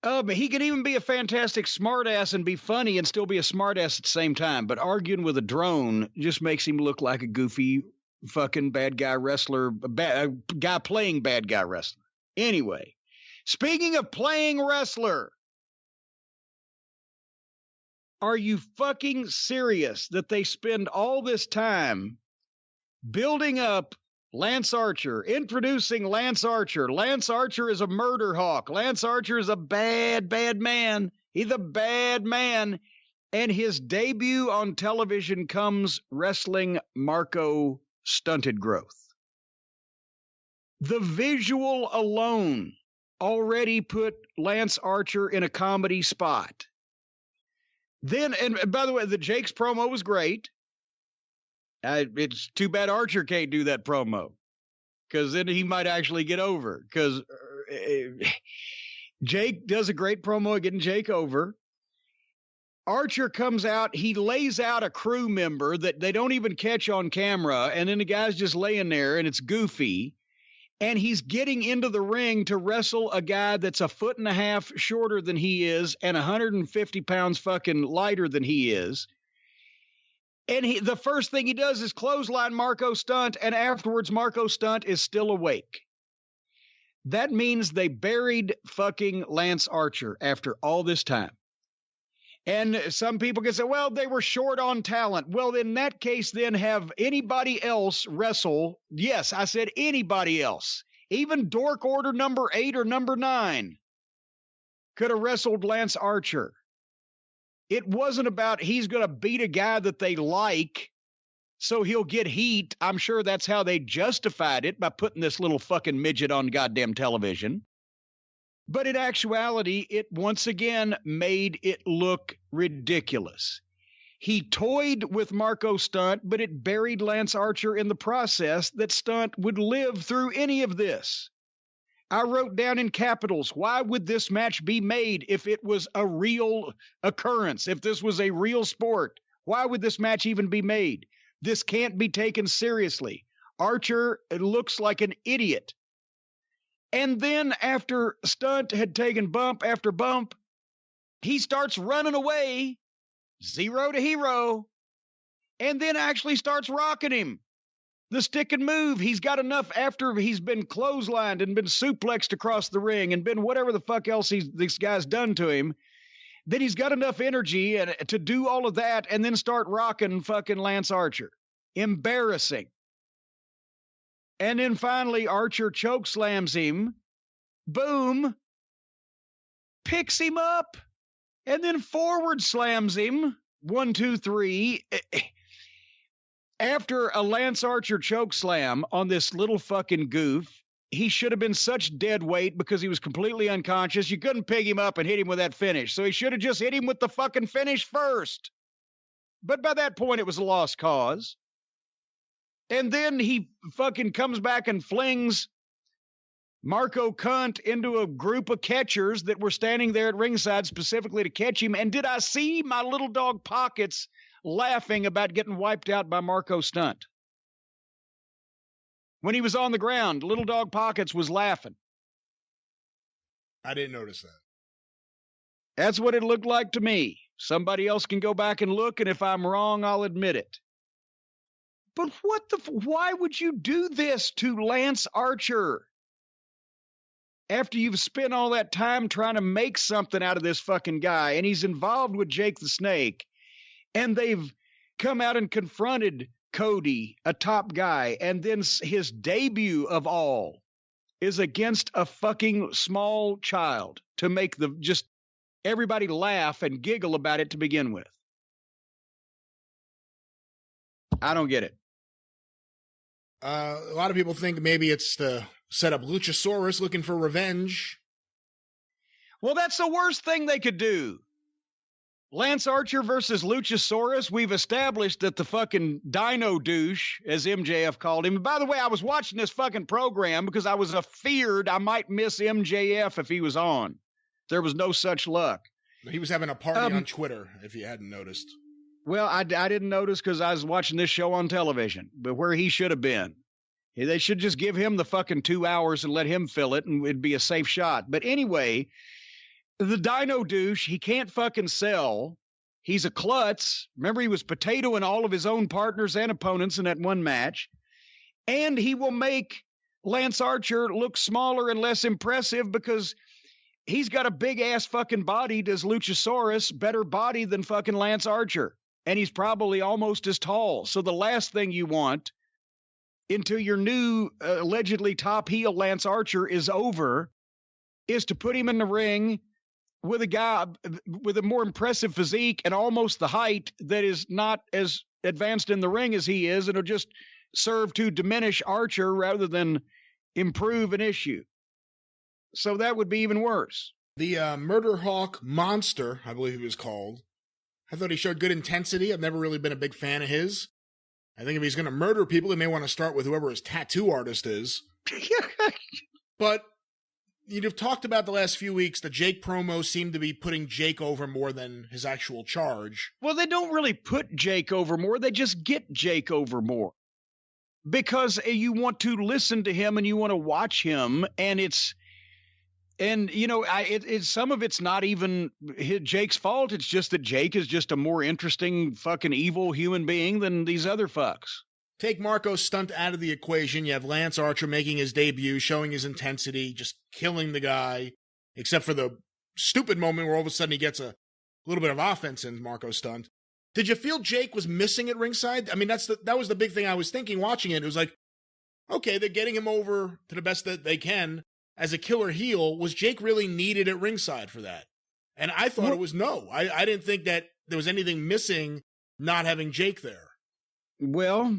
but he can even be a fantastic smartass and be funny and still be a smartass at the same time. But arguing with a drone just makes him look like a goofy fucking bad guy wrestler, a guy playing bad guy wrestler. Anyway, speaking of playing wrestler, are you fucking serious that they spend all this time building up Lance Archer, introducing Lance Archer? Lance Archer is a murder hawk. Lance Archer is a bad, bad man. He's a bad man. And his debut on television comes wrestling Marco Stunted Growth. The visual alone already put Lance Archer in a comedy spot. Then, and by the way, the Jake's promo was great. It's too bad Archer can't do that promo, because then he might actually get over, because Jake does a great promo at getting Jake over. Archer comes out, he lays out a crew member that they don't even catch on camera, and then the guy's just laying there, and it's goofy. And he's getting into the ring to wrestle a guy that's 1.5 feet shorter than he is and 150 pounds fucking lighter than he is. And the first thing he does is clothesline Marco Stunt, and afterwards Marco Stunt is still awake. That means they buried fucking Lance Archer after all this time. And some people can say, well, they were short on talent. Well, in that case, then have anybody else wrestle. Yes, I said anybody else. Even Dork Order number 8 or number 9 could have wrestled Lance Archer. It wasn't about he's going to beat a guy that they like, so he'll get heat. I'm sure that's how they justified it, by putting this little fucking midget on goddamn television. But in actuality, it once again made it look ridiculous. He toyed with Marco Stunt, but it buried Lance Archer in the process that Stunt would live through any of this. I wrote down in capitals, why would this match be made if it was a real occurrence, if this was a real sport? Why would this match even be made? This can't be taken seriously. Archer looks like an idiot. And then after Stunt had taken bump after bump, he starts running away, 0 to hero, and then actually starts rocking him. The stick and move. He's got enough after he's been clotheslined and been suplexed across the ring and been whatever the fuck else this guy's done to him, that he's got enough energy to do all of that and then start rocking fucking Lance Archer. Embarrassing. And then finally, Archer choke slams him. Boom. Picks him up. And then forward slams him. 1, 2, 3. After a Lance Archer choke slam on this little fucking goof, he should have been such dead weight because he was completely unconscious. You couldn't pick him up and hit him with that finish. So he should have just hit him with the fucking finish first. But by that point, it was a lost cause. And then he fucking comes back and flings Marco Cunt into a group of catchers that were standing there at ringside specifically to catch him. And did I see my little dog Pockets laughing about getting wiped out by Marco Stunt? When he was on the ground, little dog Pockets was laughing. I didn't notice that. That's what it looked like to me. Somebody else can go back and look, and if I'm wrong, I'll admit it. But why would you do this to Lance Archer? After you've spent all that time trying to make something out of this fucking guy, and he's involved with Jake the Snake, and they've come out and confronted Cody, a top guy, and then his debut of all is against a fucking small child to make just everybody laugh and giggle about it to begin with. I don't get it. A lot of people think maybe it's to set up Luchasaurus looking for revenge. Well, that's the worst thing they could do. Lance Archer versus Luchasaurus. We've established that the fucking dino douche, as MJF called him. And by the way, I was watching this fucking program because I was feared I might miss MJF if he was on. There was no such luck. He was having a party on Twitter, if you hadn't noticed. Well, I didn't notice because I was watching this show on television, but where he should have been. They should just give him the fucking 2 hours and let him fill it, and it'd be a safe shot. But anyway, the dino douche, he can't fucking sell. He's a klutz. Remember, he was potatoing all of his own partners and opponents in that one match. And he will make Lance Archer look smaller and less impressive because he's got a big-ass fucking body, does Luchasaurus, better body than fucking Lance Archer. And he's probably almost as tall. So the last thing you want until your new allegedly top heel Lance Archer is over is to put him in the ring with a guy with a more impressive physique and almost the height that is not as advanced in the ring as he is. It'll just serve to diminish Archer rather than improve an issue. So that would be even worse. The Murder Hawk Monster, I believe he was called. I thought he showed good intensity. I've never really been a big fan of his. I think if he's going to murder people, he may want to start with whoever his tattoo artist is. But you've talked about the last few weeks, the Jake promos seem to be putting Jake over more than his actual charge. Well, they don't really put Jake over more. They just get Jake over more. Because you want to listen to him and you want to watch him, and it's... And, you know, some of it's not even Jake's fault. It's just that Jake is just a more interesting fucking evil human being than these other fucks. Take Marco's stunt out of the equation. You have Lance Archer making his debut, showing his intensity, just killing the guy, except for the stupid moment where all of a sudden he gets a little bit of offense in Marco's stunt. Did you feel Jake was missing at ringside? I mean, that was the big thing I was thinking watching it. It was like, okay, they're getting him over to the best that they can. As a killer heel, was Jake really needed at ringside for that? And I thought it was no. I didn't think that there was anything missing not having Jake there. Well,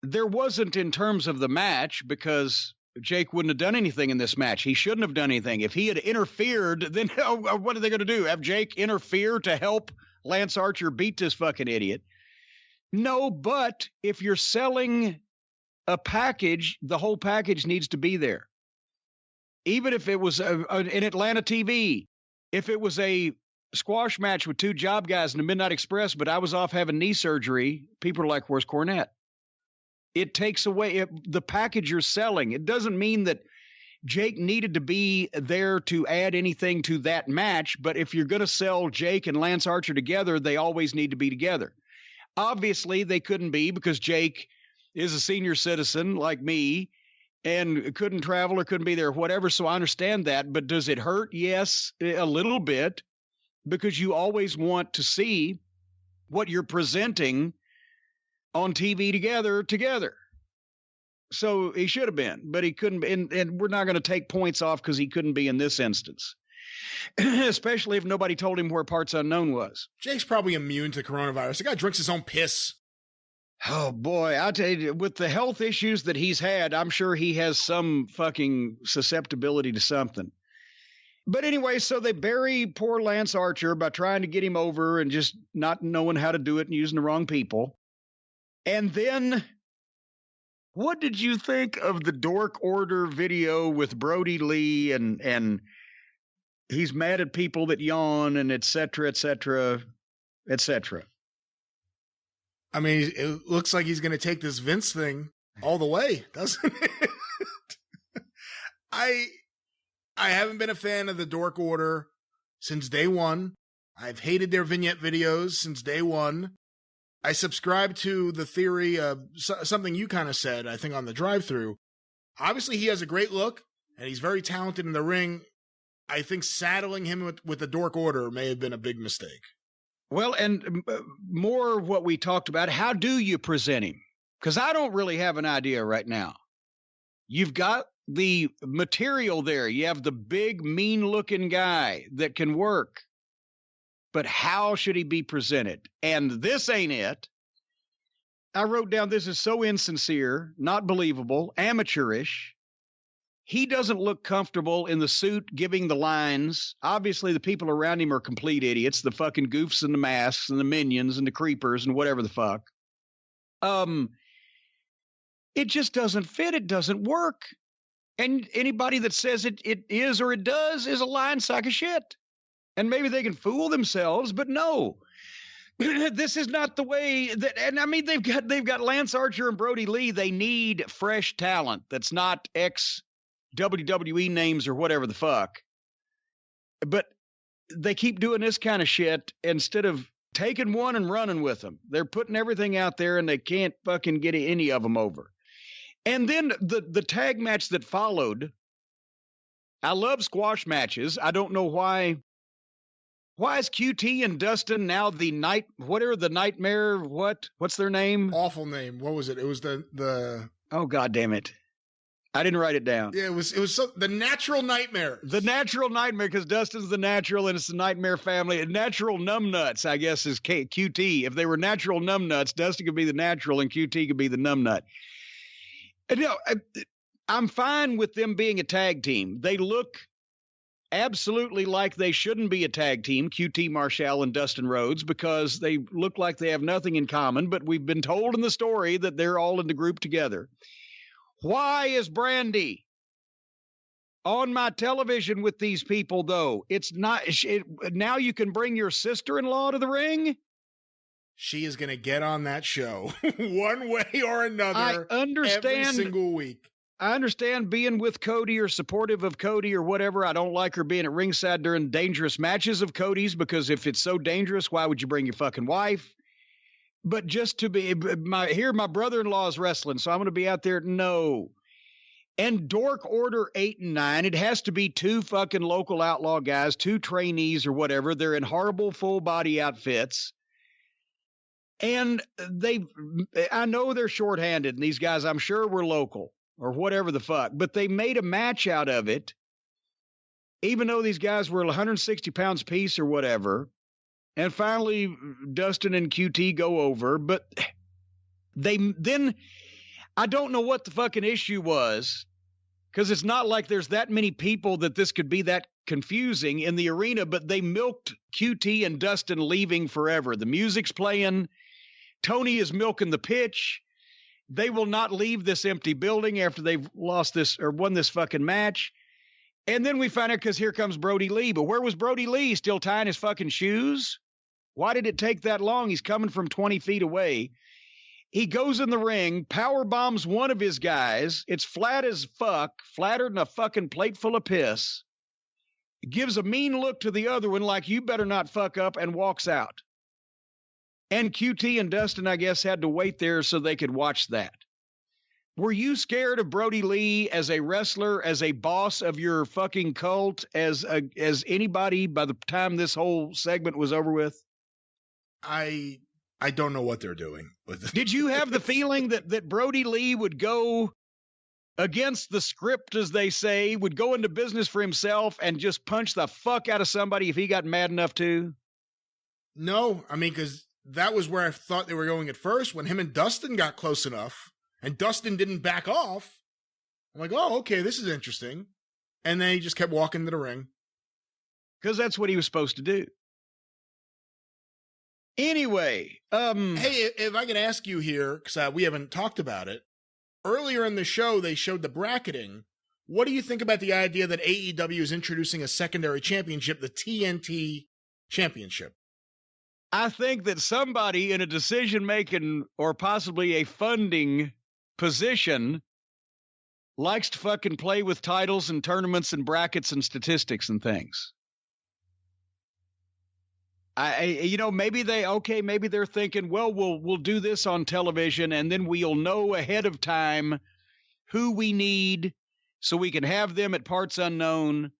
there wasn't in terms of the match because Jake wouldn't have done anything in this match. He shouldn't have done anything. If he had interfered, then what are they going to do? Have Jake interfere to help Lance Archer beat this fucking idiot? No, but if you're selling a package, the whole package needs to be there. Even if it was in Atlanta TV, if it was a squash match with two job guys in the Midnight Express, but I was off having knee surgery, people are like, where's Cornette? It takes away the package you're selling. It doesn't mean that Jake needed to be there to add anything to that match, but if you're going to sell Jake and Lance Archer together, they always need to be together. Obviously, they couldn't be because Jake is a senior citizen like me, and couldn't travel or couldn't be there, whatever. So I understand that. But does it hurt? Yes, a little bit, because you always want to see what you're presenting on TV together. So he should have been, but he couldn't. And we're not going to take points off because he couldn't be in this instance, especially if nobody told him where Parts Unknown was. Jake's probably immune to coronavirus. The guy drinks his own piss. Oh, boy, I tell you, with the health issues that he's had, I'm sure he has some fucking susceptibility to something. But anyway, so they bury poor Lance Archer by trying to get him over and just not knowing how to do it and using the wrong people. And then, what did you think of the Dork Order video with Brody Lee and he's mad at people that yawn and et cetera, et cetera, et cetera? I mean, it looks like he's going to take this Vince thing all the way, doesn't it? I haven't been a fan of the Dork Order since day one. I've hated their vignette videos since day one. I subscribe to the theory of something you kind of said, I think, on the drive-thru. Obviously, he has a great look, and he's very talented in the ring. I think saddling him with the Dork Order may have been a big mistake. Well, and more what we talked about, how do you present him? Because I don't really have an idea right now. You've got the material there. You have the big, mean-looking guy that can work. But how should he be presented? And this ain't it. I wrote down, this is so insincere, not believable, amateurish. He doesn't look comfortable in the suit giving the lines. Obviously, the people around him are complete idiots. The fucking goofs and the masks and the minions and the creepers and whatever the fuck. It just doesn't fit. It doesn't work. And anybody that says it is or it does is a lying sack of shit. And maybe they can fool themselves, but no. This is not the way that, and I mean, they've got Lance Archer and Brody Lee. They need fresh talent that's not ex-WWE names or whatever the fuck. But they keep doing this kind of shit instead of taking one and running with them. They're putting everything out there and they can't fucking get any of them over. And then the tag match that followed, I love squash matches. I don't know why. Why is QT and Dustin now the nightmare? What's their name? Awful name. What was it? It was the. Oh, God damn it. I didn't write it down. Yeah, it was the Natural Nightmare. The Natural Nightmare, because Dustin's the Natural and it's the Nightmare family. And Natural Numbnuts, I guess, is QT. If they were Natural Numbnuts, Dustin could be the Natural and QT could be the Numbnut. And, you know, I'm fine with them being a tag team. They look absolutely like they shouldn't be a tag team, QT Marshall and Dustin Rhodes, because they look like they have nothing in common, but we've been told in the story that they're all in the group together. Why is Brandy on my television with these people, though? It's not. Now you can bring your sister-in-law to the ring? She is going to get on that show one way or another. I understand. Every single week. I understand being with Cody or supportive of Cody or whatever. I don't like her being at ringside during dangerous matches of Cody's, because if it's so dangerous, why would you bring your fucking wife? But just to be my brother-in-law is wrestling, so I'm going to be out there. No. And Dork Order 8 and 9, it has to be two fucking local outlaw guys, two trainees or whatever. They're in horrible full body outfits. And I know they're shorthanded, and these guys, I'm sure, were local or whatever the fuck, but they made a match out of it, even though these guys were 160 pounds apiece or whatever. And finally, Dustin and QT go over, but then I don't know what the fucking issue was, because it's not like there's that many people that this could be that confusing in the arena, but they milked QT and Dustin leaving forever. The music's playing. Tony is milking the pitch. They will not leave this empty building after they've lost this or won this fucking match. And then we find out, because here comes Brody Lee. But where was Brody Lee? Still tying his fucking shoes? Why did it take that long? He's coming from 20 feet away. He goes in the ring, power bombs one of his guys. It's flat as fuck, flatter than a fucking plate full of piss. Gives a mean look to the other one like, you better not fuck up, and walks out. And QT and Dustin, I guess, had to wait there so they could watch that. Were you scared of Brody Lee as a wrestler, as a boss of your fucking cult, as anybody by the time this whole segment was over with? I don't know what they're doing with it. Did you have the feeling that Brody Lee would go against the script, as they say, would go into business for himself and just punch the fuck out of somebody if he got mad enough to? No, I mean, because that was where I thought they were going at first, when him and Dustin got close enough. And Dustin didn't back off. I'm like, oh, okay, this is interesting. And then he just kept walking to the ring. Because that's what he was supposed to do. Anyway. Hey, if I could ask you here, because we haven't talked about it. Earlier in the show, they showed the bracketing. What do you think about the idea that AEW is introducing a secondary championship, the TNT Championship? I think that somebody in a decision-making or possibly a funding position likes to fucking play with titles and tournaments and brackets and statistics and things. Maybe they're thinking, well, we'll do this on television, and then we'll know ahead of time who we need so we can have them at parts unknown,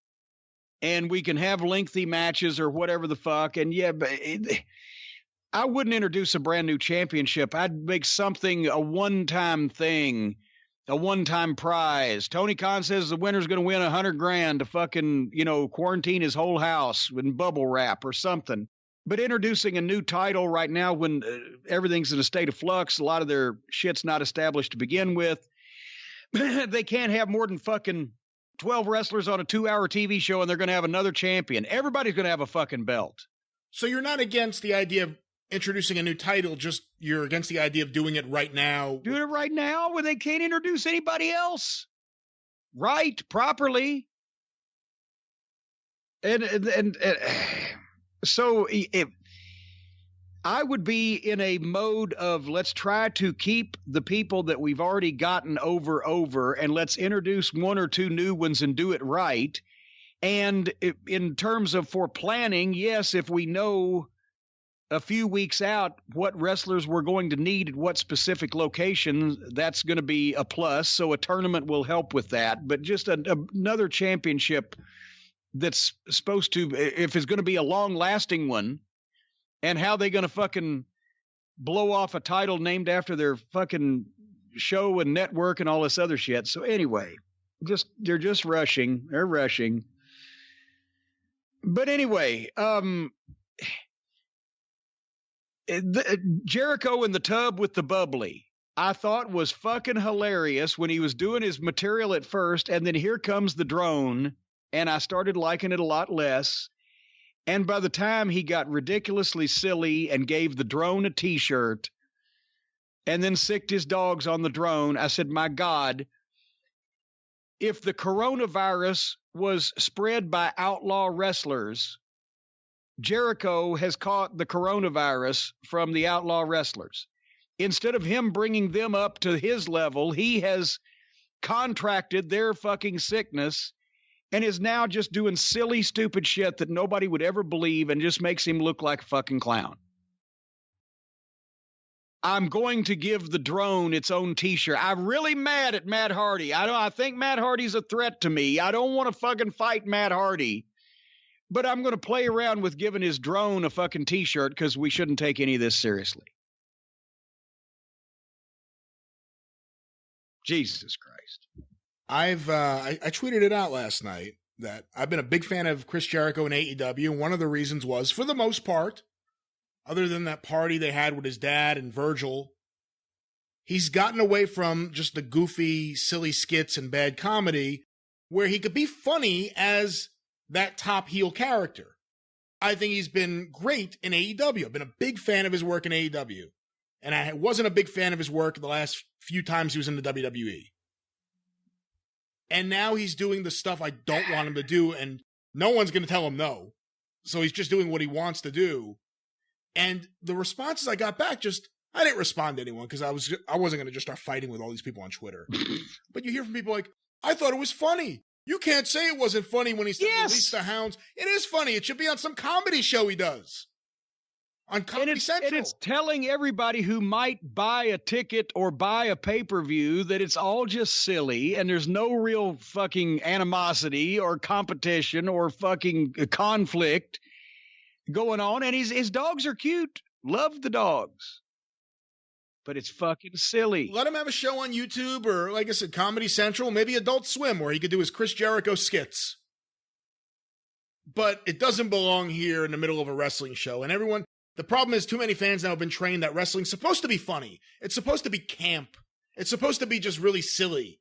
and we can have lengthy matches or whatever the fuck. And yeah, but I wouldn't introduce a brand new championship. I'd make something a one-time thing, a one-time prize. Tony Khan says the winner's going to win $100,000 to fucking, quarantine his whole house in bubble wrap or something. But introducing a new title right now when everything's in a state of flux, a lot of their shit's not established to begin with. They can't have more than fucking 12 wrestlers on a 2-hour TV show and they're going to have another champion. Everybody's going to have a fucking belt. So you're not against the idea of introducing a new title, just you're against the idea of doing it right now. Doing it right now when they can't introduce anybody else. Right, properly. And so if I would be in a mode of let's try to keep the people that we've already gotten over, and let's introduce 1 or 2 new ones and do it right. And in terms of for planning, yes, if we know a few weeks out what wrestlers we're going to need at what specific location, that's going to be a plus. So a tournament will help with that. But just another championship that's supposed to, if it's going to be a long-lasting one, and how they going to fucking blow off a title named after their fucking show and network and all this other shit. So anyway, they're just rushing. They're rushing. But anyway, Jericho in the tub with the bubbly, I thought was fucking hilarious when he was doing his material at first, and then here comes the drone, and I started liking it a lot less. And by the time he got ridiculously silly and gave the drone a T-shirt and then sicked his dogs on the drone, I said, my God, if the coronavirus was spread by outlaw wrestlers, Jericho has caught the coronavirus from the outlaw wrestlers. Instead of him bringing them up to his level, he has contracted their fucking sickness and is now just doing silly, stupid shit that nobody would ever believe and just makes him look like a fucking clown. I'm going to give the drone its own T-shirt. I'm really mad at Matt Hardy. I think Matt Hardy's a threat to me. I don't want to fucking fight Matt Hardy. But I'm going to play around with giving his drone a fucking T-shirt because we shouldn't take any of this seriously. Jesus Christ. I tweeted it out last night that I've been a big fan of Chris Jericho in AEW, and one of the reasons was, for the most part, other than that party they had with his dad and Virgil, he's gotten away from just the goofy, silly skits and bad comedy, where he could be funny as that top heel character. I think he's been great in AEW. I've been a big fan of his work in AEW, and I wasn't a big fan of his work the last few times he was in the WWE. And now he's doing the stuff I don't want him to do, and no one's going to tell him no. So he's just doing what he wants to do. And the responses I got back, I didn't respond to anyone because I wasn't going to just start fighting with all these people on Twitter. But you hear from people like, I thought it was funny. You can't say it wasn't funny when he said Release the Hounds. It is funny. It should be on some comedy show he does. On Comedy Central. And it's telling everybody who might buy a ticket or buy a pay-per-view that it's all just silly and there's no real fucking animosity or competition or fucking conflict going on. And his dogs are cute. Love the dogs. But it's fucking silly. Let him have a show on YouTube or, like I said, Comedy Central, maybe Adult Swim, where he could do his Chris Jericho skits. But it doesn't belong here in the middle of a wrestling show. And everyone... The problem is too many fans now have been trained that wrestling's supposed to be funny. It's supposed to be camp. It's supposed to be just really silly.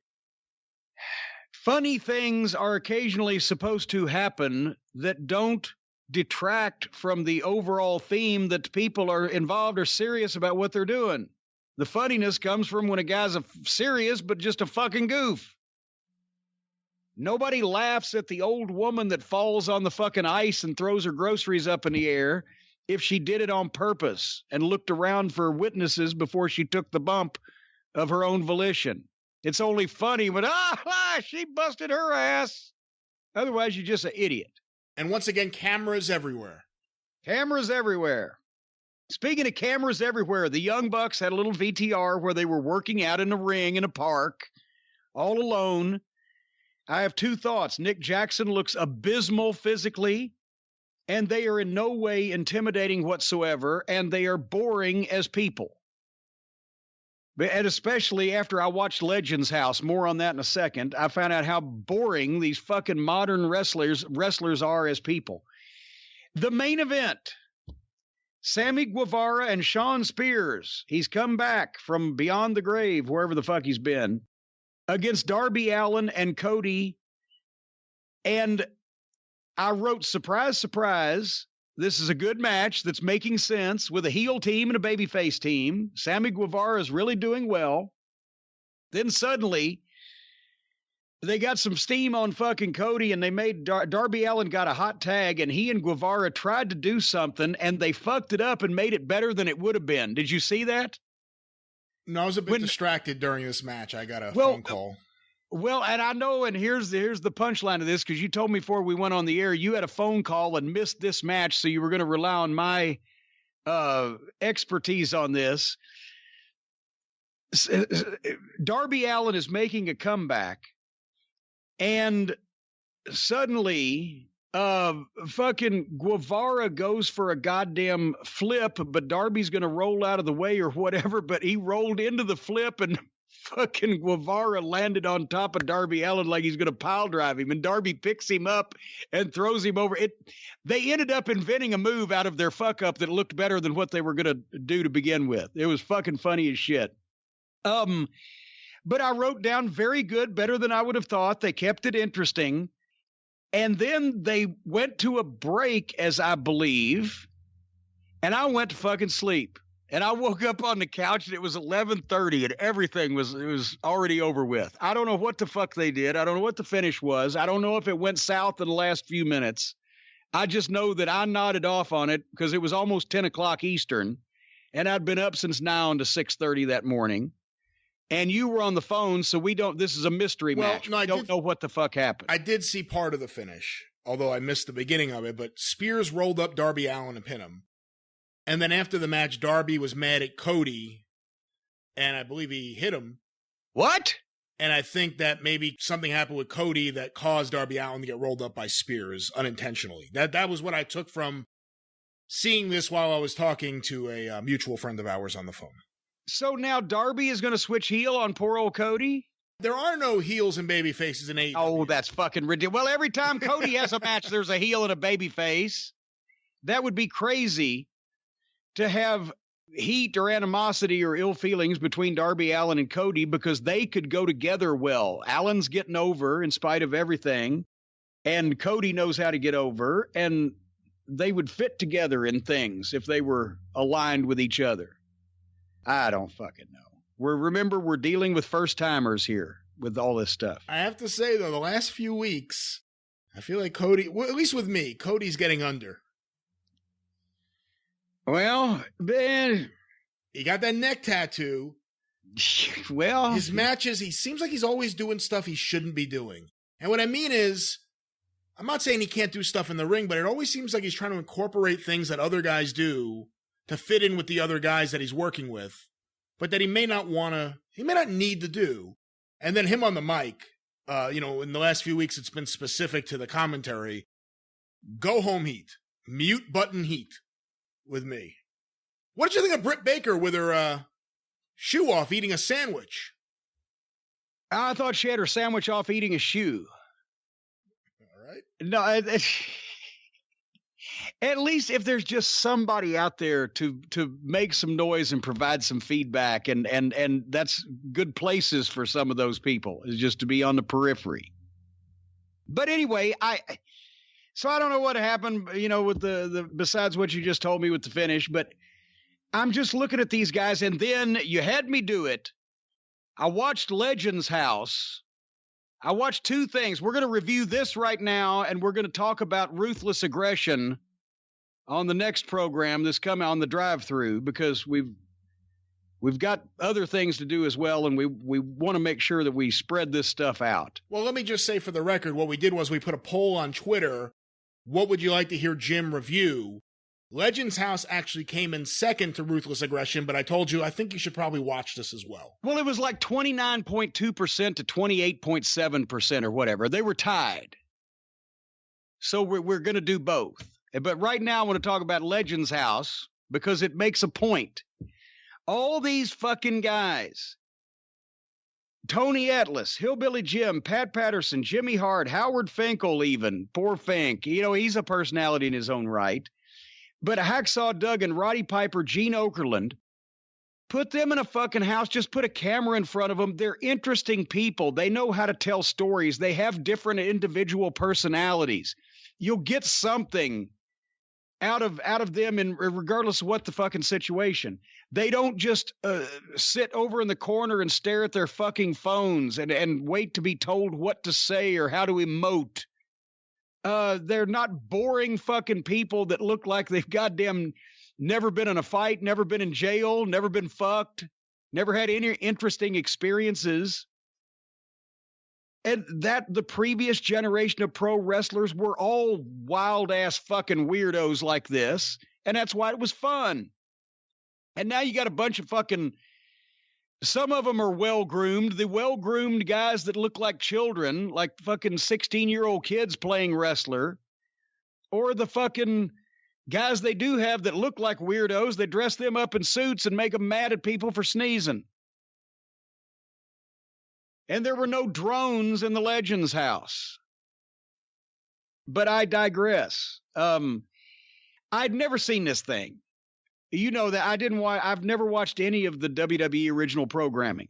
Funny things are occasionally supposed to happen that don't detract from the overall theme that people are involved or serious about what they're doing. The funniness comes from when a guy's serious but just a fucking goof. Nobody laughs at the old woman that falls on the fucking ice and throws her groceries up in the air if she did it on purpose and looked around for witnesses before she took the bump of her own volition. It's only funny when, she busted her ass. Otherwise, you're just an idiot. And once again, cameras everywhere. Cameras everywhere. Speaking of cameras everywhere, the Young Bucks had a little VTR where they were working out in a ring in a park, all alone. I have 2 thoughts. Nick Jackson looks abysmal physically, and they are in no way intimidating whatsoever, and they are boring as people. And especially after I watched Legends House, more on that in a second, I found out how boring these fucking modern wrestlers are as people. The main event, Sammy Guevara and Shawn Spears. He's come back from beyond the grave, wherever the fuck he's been, against Darby Allin and Cody. And I wrote, surprise, surprise, this is a good match that's making sense with a heel team and a babyface team. Sammy Guevara is really doing well. Then suddenly, they got some steam on fucking Cody, and they made Darby Allin got a hot tag, and he and Guevara tried to do something, and they fucked it up and made it better than it would have been. Did you see that? No, I was a bit distracted during this match. I got a phone call. Well, and I know, and here's the punchline of this, because you told me before we went on the air, you had a phone call and missed this match, so you were going to rely on my expertise on this. Darby Allin is making a comeback, and suddenly fucking Guevara goes for a goddamn flip, but Darby's going to roll out of the way or whatever, but he rolled into the flip, and fucking Guevara landed on top of Darby Allin like he's going to pile drive him, and Darby picks him up and throws him over. They ended up inventing a move out of their fuck up that looked better than what they were going to do to begin with. It was fucking funny as shit. But I wrote down very good, better than I would have thought. They kept it interesting. And then they went to a break, as I believe, and I went to fucking sleep. And I woke up on the couch, and it was 11:30, and everything was already over with. I don't know what the fuck they did. I don't know what the finish was. I don't know if it went south in the last few minutes. I just know that I nodded off on it because it was almost 10 o'clock Eastern, and I'd been up since 9 to 6:30 that morning. And you were on the phone, so this is a mystery match. No, we don't know what the fuck happened. I did see part of the finish, although I missed the beginning of it, but Spears rolled up Darby Allin and pinned him. And then after the match, Darby was mad at Cody, and I believe he hit him. What? And I think that maybe something happened with Cody that caused Darby Allin to get rolled up by Spears unintentionally. That was what I took from seeing this while I was talking to a mutual friend of ours on the phone. So now Darby is going to switch heel on poor old Cody? There are no heels and baby faces in AEW. Oh, that's fucking ridiculous. Well, every time Cody has a match, there's a heel and a baby face. That would be crazy to have heat or animosity or ill feelings between Darby Allin and Cody, because they could go together well. Allin's getting over in spite of everything, and Cody knows how to get over, and they would fit together in things if they were aligned with each other. I don't fucking know. Remember, we're dealing with first-timers here with all this stuff. I have to say, though, the last few weeks, I feel like Cody, well, at least with me, Cody's getting under. Well, man, he got that neck tattoo. Well, his matches, he seems like he's always doing stuff he shouldn't be doing. And what I mean is, I'm not saying he can't do stuff in the ring, but it always seems like he's trying to incorporate things that other guys do to fit in with the other guys that he's working with, but that he may not need to do. And then him on the mic, in the last few weeks, it's been specific to the commentary. Go home heat. Mute button heat with me. What did you think of Britt Baker with her shoe off eating a sandwich? I thought she had her sandwich off eating a shoe. All right. No, at least if there's just somebody out there to make some noise and provide some feedback, and that's good places for some of those people, is just to be on the periphery. But anyway, so I don't know what happened, with the besides what you just told me with the finish, but I'm just looking at these guys, and then you had me do it. I watched Legends House. I watched two things. We're going to review this right now, and we're going to talk about Ruthless Aggression on the next program that's coming on the drive-through, because we've got other things to do as well, and we want to make sure that we spread this stuff out. Well, let me just say for the record, what we did was we put a poll on Twitter. What would you like to hear Jim review? Legends House actually came in second to Ruthless Aggression, but I told you I think you should probably watch this as well. Well, it was like 29.2% to 28.7% or whatever. They were tied. So we're going to do both. But right now I want to talk about Legends House because it makes a point. All these fucking guys, Tony Atlas, Hillbilly Jim, Pat Patterson, Jimmy Hart, Howard Finkel even, poor Fink, he's a personality in his own right. But Hacksaw Doug and Roddy Piper, Gene Okerlund, put them in a fucking house, just put a camera in front of them. They're interesting people. They know how to tell stories. They have different individual personalities. You'll get something out of them, and regardless of what the fucking situation. They don't just sit over in the corner and stare at their fucking phones and wait to be told what to say or how to emote. They're not boring fucking people that look like they've goddamn never been in a fight, never been in jail, never been fucked, never had any interesting experiences. And that the previous generation of pro wrestlers were all wild ass fucking weirdos like this. And that's why it was fun. And now you got a bunch of fucking, some of them are well-groomed. The well-groomed guys that look like children, like fucking 16-year-old kids playing wrestler, or the fucking guys they do have that look like weirdos. They dress them up in suits and make them mad at people for sneezing. And there were no drones in the Legends house. But I digress. I'd never seen this thing. You know that I've never watched any of the WWE original programming.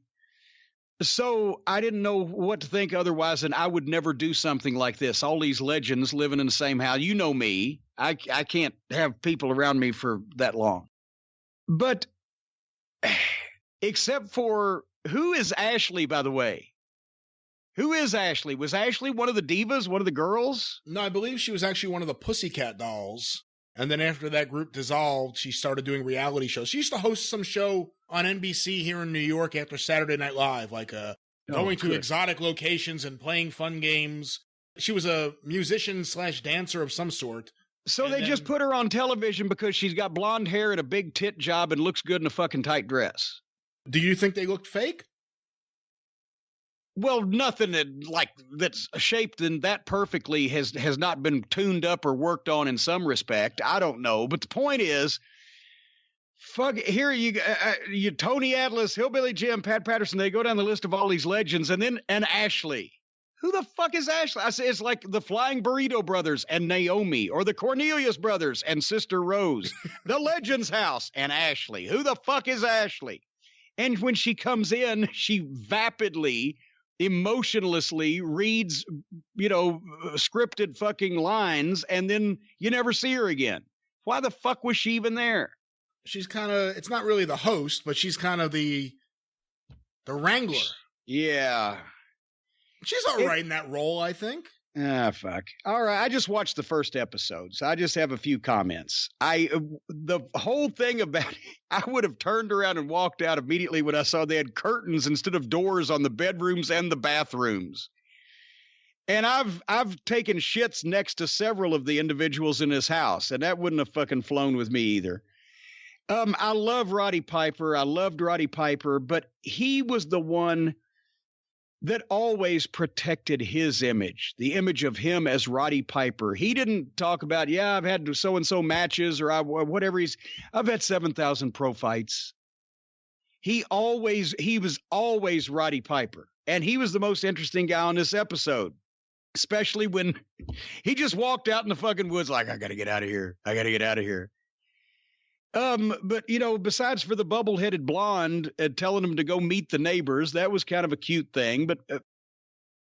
So I didn't know what to think otherwise, and I would never do something like this. All these legends living in the same house. You know me. I can't have people around me for that long. But except for, who is Ashley, by the way? Who is Ashley? Was Ashley one of the divas, one of the girls? No, I believe she was actually one of the Pussycat Dolls. And then after that group dissolved, she started doing reality shows. She used to host some show on NBC here in New York after Saturday Night Live, like going to exotic locations and playing fun games. She was a musician / dancer of some sort. So they just put her on television because she's got blonde hair and a big tit job and looks good in a fucking tight dress. Do you think they looked fake? Well, nothing that's shaped in that perfectly has not been tuned up or worked on in some respect. I don't know. But the point is, fuck, here you Tony Atlas, Hillbilly Jim, Pat Patterson, they go down the list of all these legends, and Ashley. Who the fuck is Ashley? I say it's like the Flying Burrito Brothers and Naomi, or the Cornelius Brothers and Sister Rose, the Legends House and Ashley. Who the fuck is Ashley? And when she comes in, she vapidly, emotionlessly reads, scripted fucking lines, and then you never see her again. Why the fuck was she even there? She's kind of, it's not really the host, but she's kind of the wrangler. Yeah. She's all right in that role, I think. Fuck. All right. I just watched the first episode, so I just have a few comments. The whole thing about it, I would have turned around and walked out immediately when I saw they had curtains instead of doors on the bedrooms and the bathrooms. And I've taken shits next to several of the individuals in this house, and that wouldn't have fucking flown with me either. I love Roddy Piper. I loved Roddy Piper, but he was the one that always protected his image, the image of him as Roddy Piper. He didn't talk about, I've had so-and-so matches or whatever. I've had 7,000 pro fights. He was always Roddy Piper. And he was the most interesting guy on this episode, especially when he just walked out in the fucking woods like, I got to get out of here. I got to get out of here. But, besides for the bubble-headed blonde telling him to go meet the neighbors, that was kind of a cute thing. But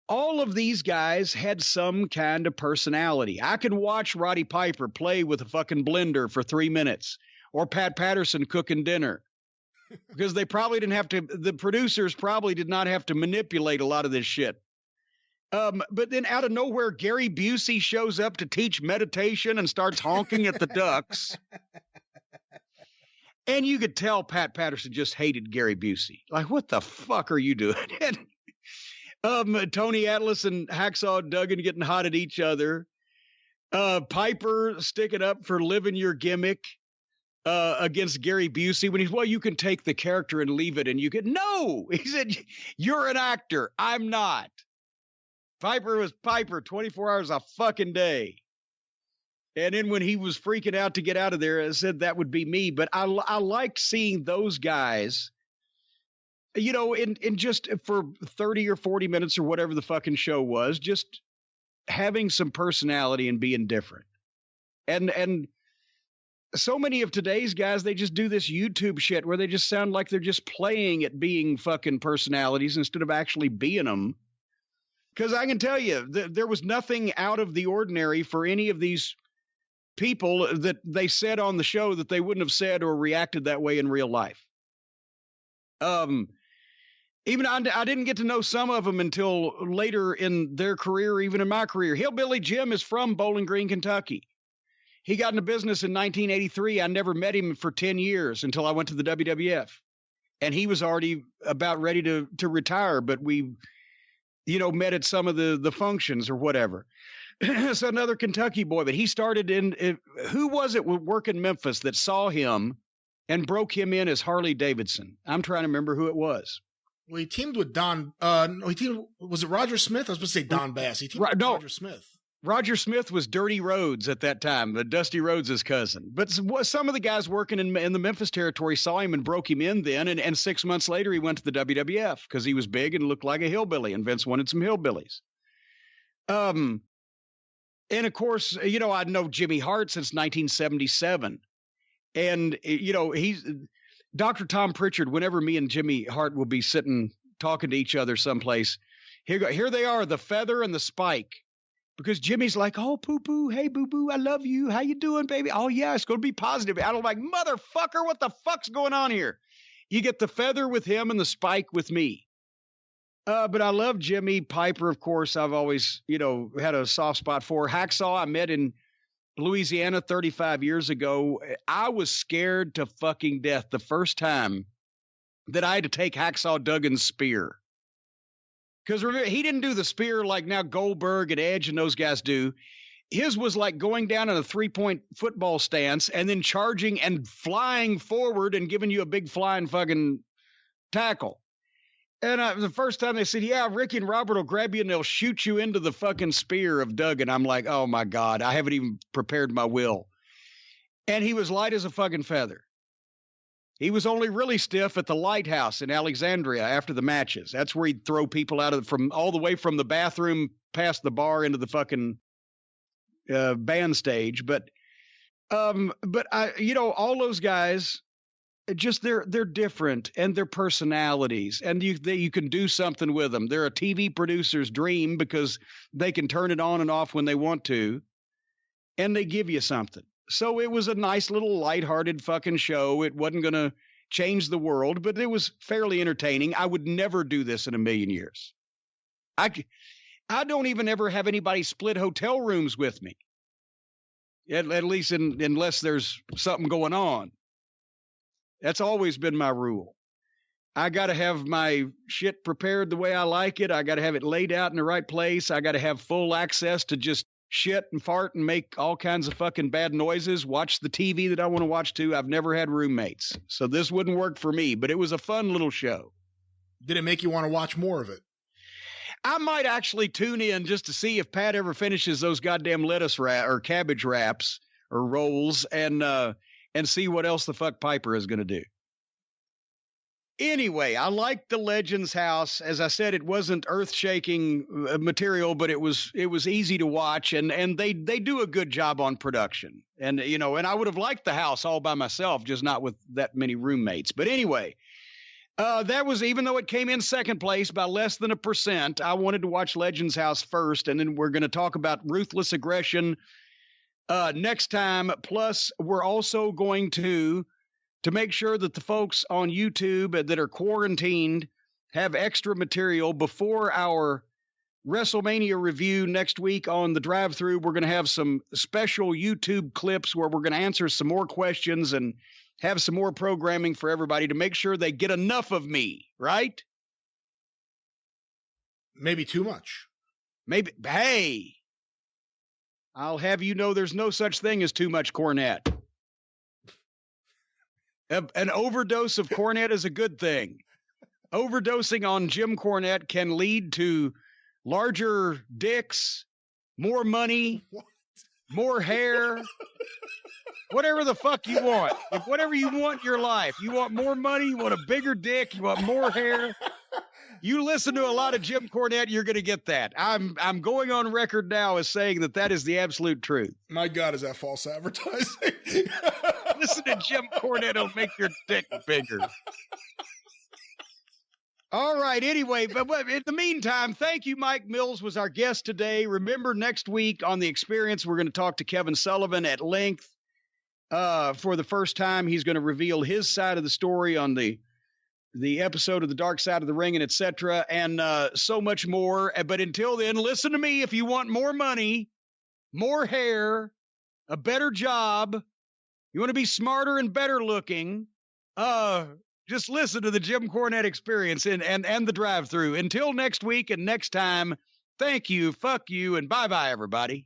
all of these guys had some kind of personality. I could watch Roddy Piper play with a fucking blender for 3 minutes, or Pat Patterson cooking dinner, because they probably didn't have to, the producers probably did not have to manipulate a lot of this shit. But then out of nowhere, Gary Busey shows up to teach meditation and starts honking at the ducks. And you could tell Pat Patterson just hated Gary Busey. Like, what the fuck are you doing? And Tony Atlas and Hacksaw Duggan getting hot at each other. Piper sticking up for living your gimmick against Gary Busey when you can take the character and leave it. And you could, no, he said, you're an actor. I'm not. Piper was Piper 24 hours a fucking day. And then when he was freaking out to get out of there, I said that would be me. But I liked seeing those guys, in just for 30 or 40 minutes or whatever the fucking show was, just having some personality and being different. And so many of today's guys, they just do this YouTube shit where they just sound like they're just playing at being fucking personalities instead of actually being them. Because I can tell you, there was nothing out of the ordinary for any of these people that they said on the show that they wouldn't have said or reacted that way in real life. Even I didn't get to know some of them until later in their career, even in my career. Hillbilly Jim is from Bowling Green, Kentucky. He got into business in 1983. I never met him for 10 years until I went to the WWF. And he was already about ready to retire, but we, met at some of the functions or whatever. So another Kentucky boy, but he started who was it work in Memphis that saw him and broke him in as Harley Davidson? I'm trying to remember who it was. Well, he teamed with Don. Was it Roger Smith? I was supposed to say Don Bass. He teamed with Roger Smith. Roger Smith was Dirty Rhodes at that time, Dusty Rhodes' cousin. But some of the guys working in the Memphis territory saw him and broke him in then. And 6 months later, he went to the WWF because he was big and looked like a hillbilly, and Vince wanted some hillbillies. And of course, I'd known Jimmy Hart since 1977. And, he's Dr. Tom Pritchard, whenever me and Jimmy Hart will be sitting talking to each other someplace, here they are, the feather and the spike. Because Jimmy's like, oh, poo-poo, hey, boo-boo, I love you. How you doing, baby? Oh, yeah, it's going to be positive. I'm like, motherfucker, what the fuck's going on here? You get the feather with him and the spike with me. But I love Jimmy. Piper, of course, I've always, had a soft spot for. Hacksaw, I met in Louisiana 35 years ago. I was scared to fucking death the first time that I had to take Hacksaw Duggan's spear. Because remember, he didn't do the spear like now Goldberg and Edge and those guys do. His was like going down in a 3-point football stance and then charging and flying forward and giving you a big flying fucking tackle. And the first time they said, yeah, Ricky and Robert will grab you and they'll shoot you into the fucking spear of Duggan. I'm like, oh my God, I haven't even prepared my will. And he was light as a fucking feather. He was only really stiff at the Lighthouse in Alexandria after the matches. That's where he'd throw people out from all the way from the bathroom past the bar into the fucking band stage. But I, all those guys, just they're different and their personalities, and you can do something with them. They're a TV producer's dream because they can turn it on and off when they want to, and they give you something. So it was a nice little lighthearted fucking show. It wasn't going to change the world, but it was fairly entertaining. I would never do this in a million years. I don't even ever have anybody split hotel rooms with me. At least unless there's something going on. That's always been my rule. I got to have my shit prepared the way I like it. I got to have it laid out in the right place. I got to have full access to just shit and fart and make all kinds of fucking bad noises, watch the TV that I want to watch too. I've never had roommates, so this wouldn't work for me, but it was a fun little show. Did it make you want to watch more of it? I might actually tune in just to see if Pat ever finishes those goddamn lettuce or cabbage wraps or rolls and see what else the fuck Piper is going to do. Anyway, I liked the Legends house. As I said, it wasn't earth-shaking material, but it was easy to watch, and they do a good job on production. And and I would have liked the house all by myself, just not with that many roommates. But anyway, that was, even though it came in second place by less than 1%, I wanted to watch Legends house first, and then we're going to talk about Ruthless Aggression next time. Plus, we're also going to make sure that the folks on YouTube that are quarantined have extra material before our WrestleMania review next week on the drive-thru. We're going to have some special YouTube clips where we're going to answer some more questions and have some more programming for everybody to make sure they get enough of me, right? Maybe too much. Maybe. Hey, I'll have you know there's no such thing as too much Cornette. An overdose of Cornette is a good thing. Overdosing on Jim Cornette can lead to larger dicks, more money, more hair, whatever the fuck you want. Whatever you want in your life. You want more money, you want a bigger dick, you want more hair. You listen to a lot of Jim Cornette, you're going to get that. I'm going on record now as saying that is the absolute truth. My God, is that false advertising? Listen to Jim Cornette, it'll make your dick bigger. All right. Anyway, but in the meantime, thank you. Mike Mills was our guest today. Remember, next week on The Experience, we're going to talk to Kevin Sullivan at length. For the first time, he's going to reveal his side of the story on the episode of The Dark Side of the Ring and etc. and so much more. But until then, listen to me. If you want more money, more hair, a better job, you want to be smarter and better looking, just listen to the Jim Cornette Experience and the drive-through. Until next week and next time, thank you, fuck you, and bye-bye, everybody.